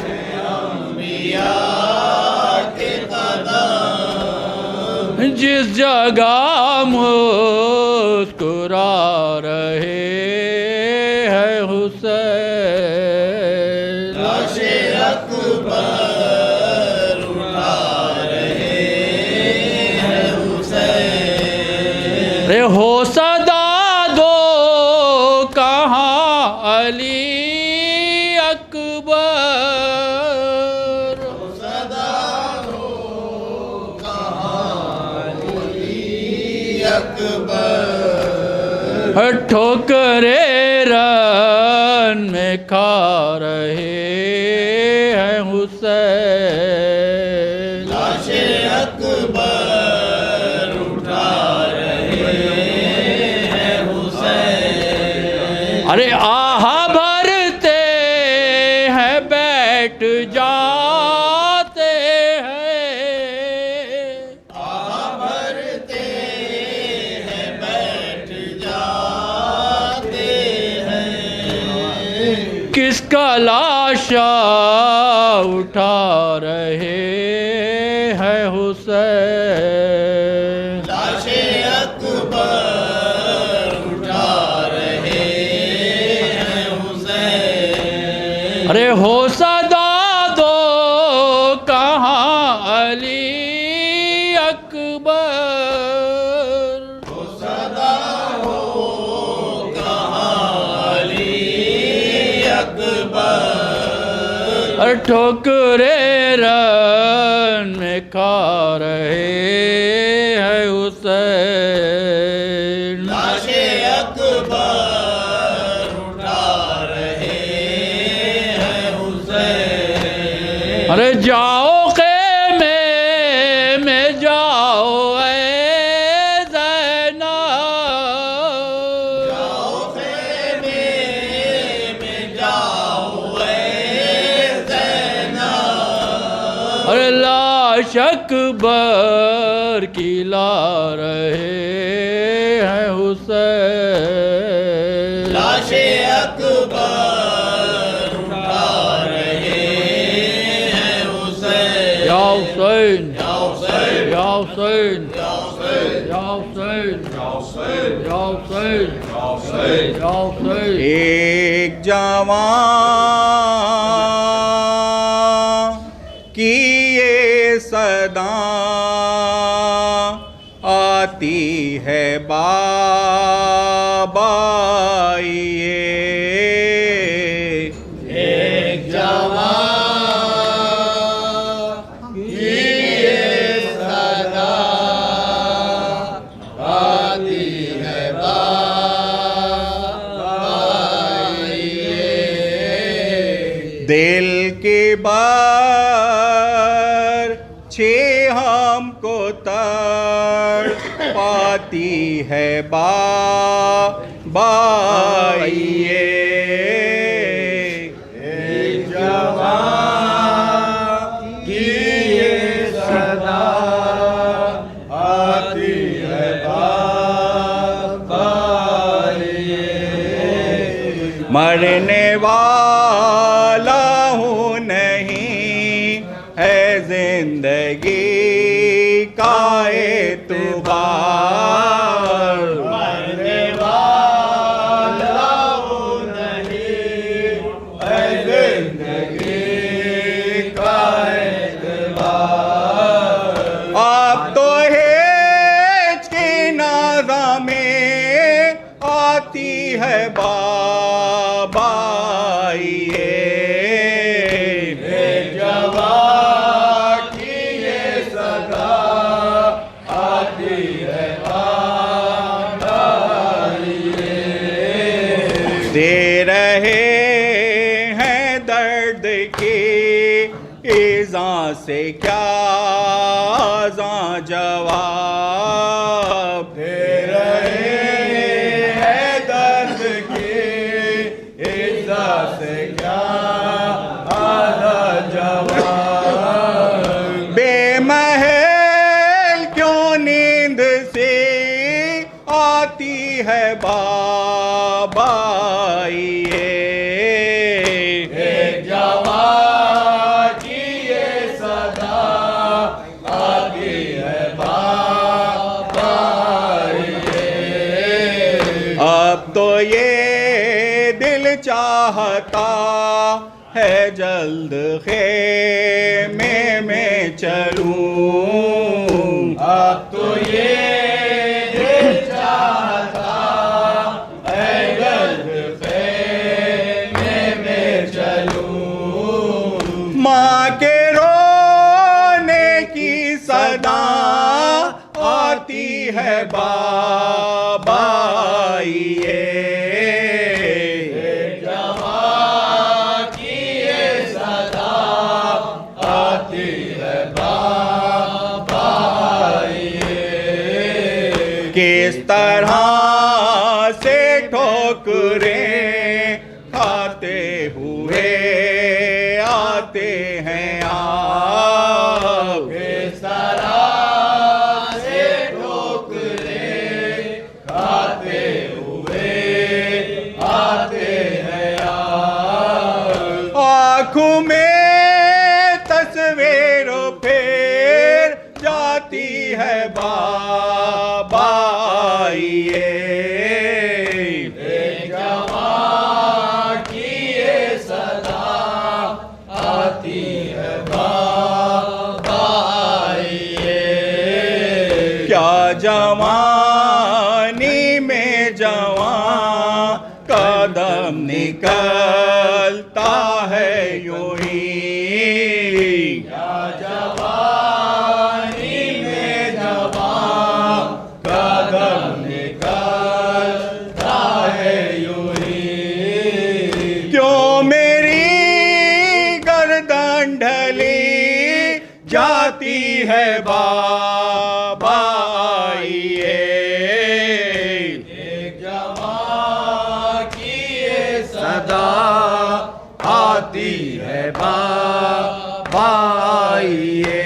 Speaker 1: ہیں انبیاء کے قدم جس جگہ مسکرا رہے ہیں حسین لاش اکبر ہو صدا دو کہاں علی اکبر ہو صدا دو کہاں علی اکبر ٹھوکرے رن میں کھا رہے ہیں حسین لاش اکبر ارے آہ بھرتے ہیں بیٹھ جاتے ہیں آہ بھرتے ہیں بیٹھ جاتے ہیں کس کا لاشا اٹھا رہے ہیں حسین لاش اکبر ارے ہو صدا دو کہاں علی اکبر ہو صدا ہو کہاں علی اکبر اور ٹھوکرے رن میں کھا رہے ہیں حسین لاش اکبر ارے جاؤ خیمے میں جاؤ اے زینب جاؤ خیمے میں جاؤ اے زینب ارے لاش اکبر کی لا رہے ہیں حسین لاش اکبر حسین یا حسین یا حسین یا حسین یا حسین یا حسین یا حسین یا حسین
Speaker 11: ایک جوان کی یہ صدا آتی ہے بابا ایک جوان دل کے بار چھے ہم کو تڑ پاتی ہے بائیے ایک جوان کی یہ صدا آتی ہے بائیے مرنے والا ہوں نہیں ہے زندگی کا اعتبار مرنے والا ہوں ہے بابا یہ جوان کی یہ صدا آتی ہے بابا یہ دے رہے ہیں درد کی ایذاں سے کیا آزاں جواب دے رہے ہیں درد کی ایذاں سے کیا آزاں جواب بے محل کیوں نیند سے آتی ہے بابا یہ جوان کی یہ صدا آتی ہے بابا یہ اب تو یہ دل چاہتا ہے جلد خیمے میں چلوں اب تو یہ دل چاہتا ہے جلد خیمے میں چلوں ماں کے رونے کی صدا آتی ہے بابا یہ جوان کی یہ صدا آتی ہے بابا یہ کس طرح سے ٹھوکریں کھاتے ہوئے آتے ہیں آپ کس طرح سے ٹھوکریں کھاتے ہوئے آتے ہیں آپ آنکھوں میں تصویر پھر جاتی ہے بابا یہ جوان کی یہ صدا آتی ہے بابا یہ کیا جوانی میں جوان قدم نکلتا ہے یوں ہی کیا جوانی میں جوان قدم نکلتا ہے یوں ہی کیوں میری گردن ڈھلی جاتی ہے بابا یہ جوان کی یہ صدا آتی ہے بابا یہ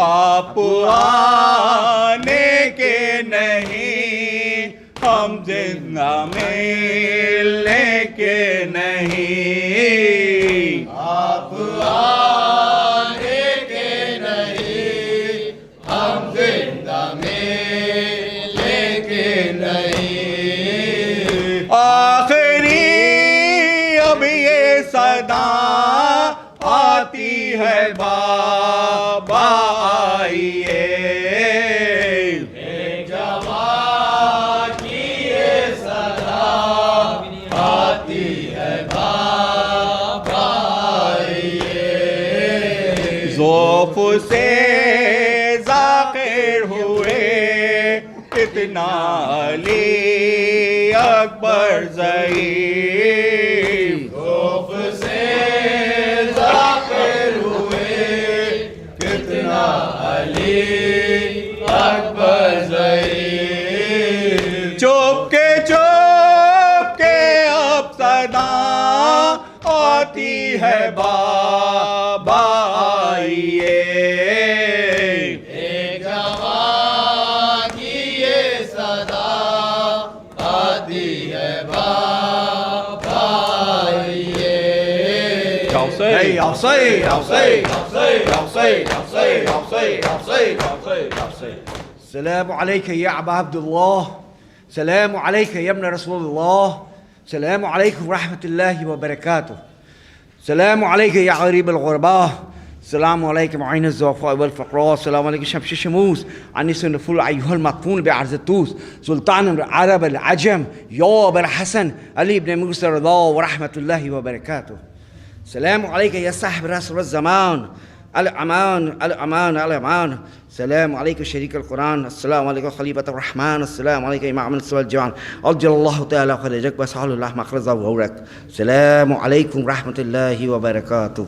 Speaker 11: آپ آنے کے نہیں ہم زندہ ملنے کے نہیں آپ آنے کے نہیں ہم زندہ ملنے کے نہیں آخری اب یہ صدا آتی ہے بابا یہ جوان کی یہ صدا آتی ہے بابا یہ ذوف سے ذاکر ہوئے اتنا علی اکبر ضعیف ذوف سے ذاکر ہوئے کتنا علی اکبر ضعیف چپ کے اب صدا آتی ہے بابا یہ جوان کی یہ صدا آتی ہے بابا یہ
Speaker 7: السلام عليك يا أبا عبد الله، السلام عليك يا ابن رسول الله، السلام عليكم ورحمة الله وبركاته، السلام عليك يا غريب الغرباء، السلام عليكم عين الزوفاء والفقراء. السلام عليكم شمس الشموس عنيس النفول أيها المقفول بعرض الطوس سلطان العرب العجم يا أبا الحسن علي بن موسى رضا ورحمة الله وبركاته. السلام عليك يا صاحب رسول الزمان الأمان الأمان الأمان. السلام عليكم شريك القرآن. السلام عليكم خليفة الرحمن. السلام عليكم إمام السوى الجوان أجل الله تعالى خرجك وسهل الله مخرجه وورك. السلام عليكم ورحمة الله وبركاته.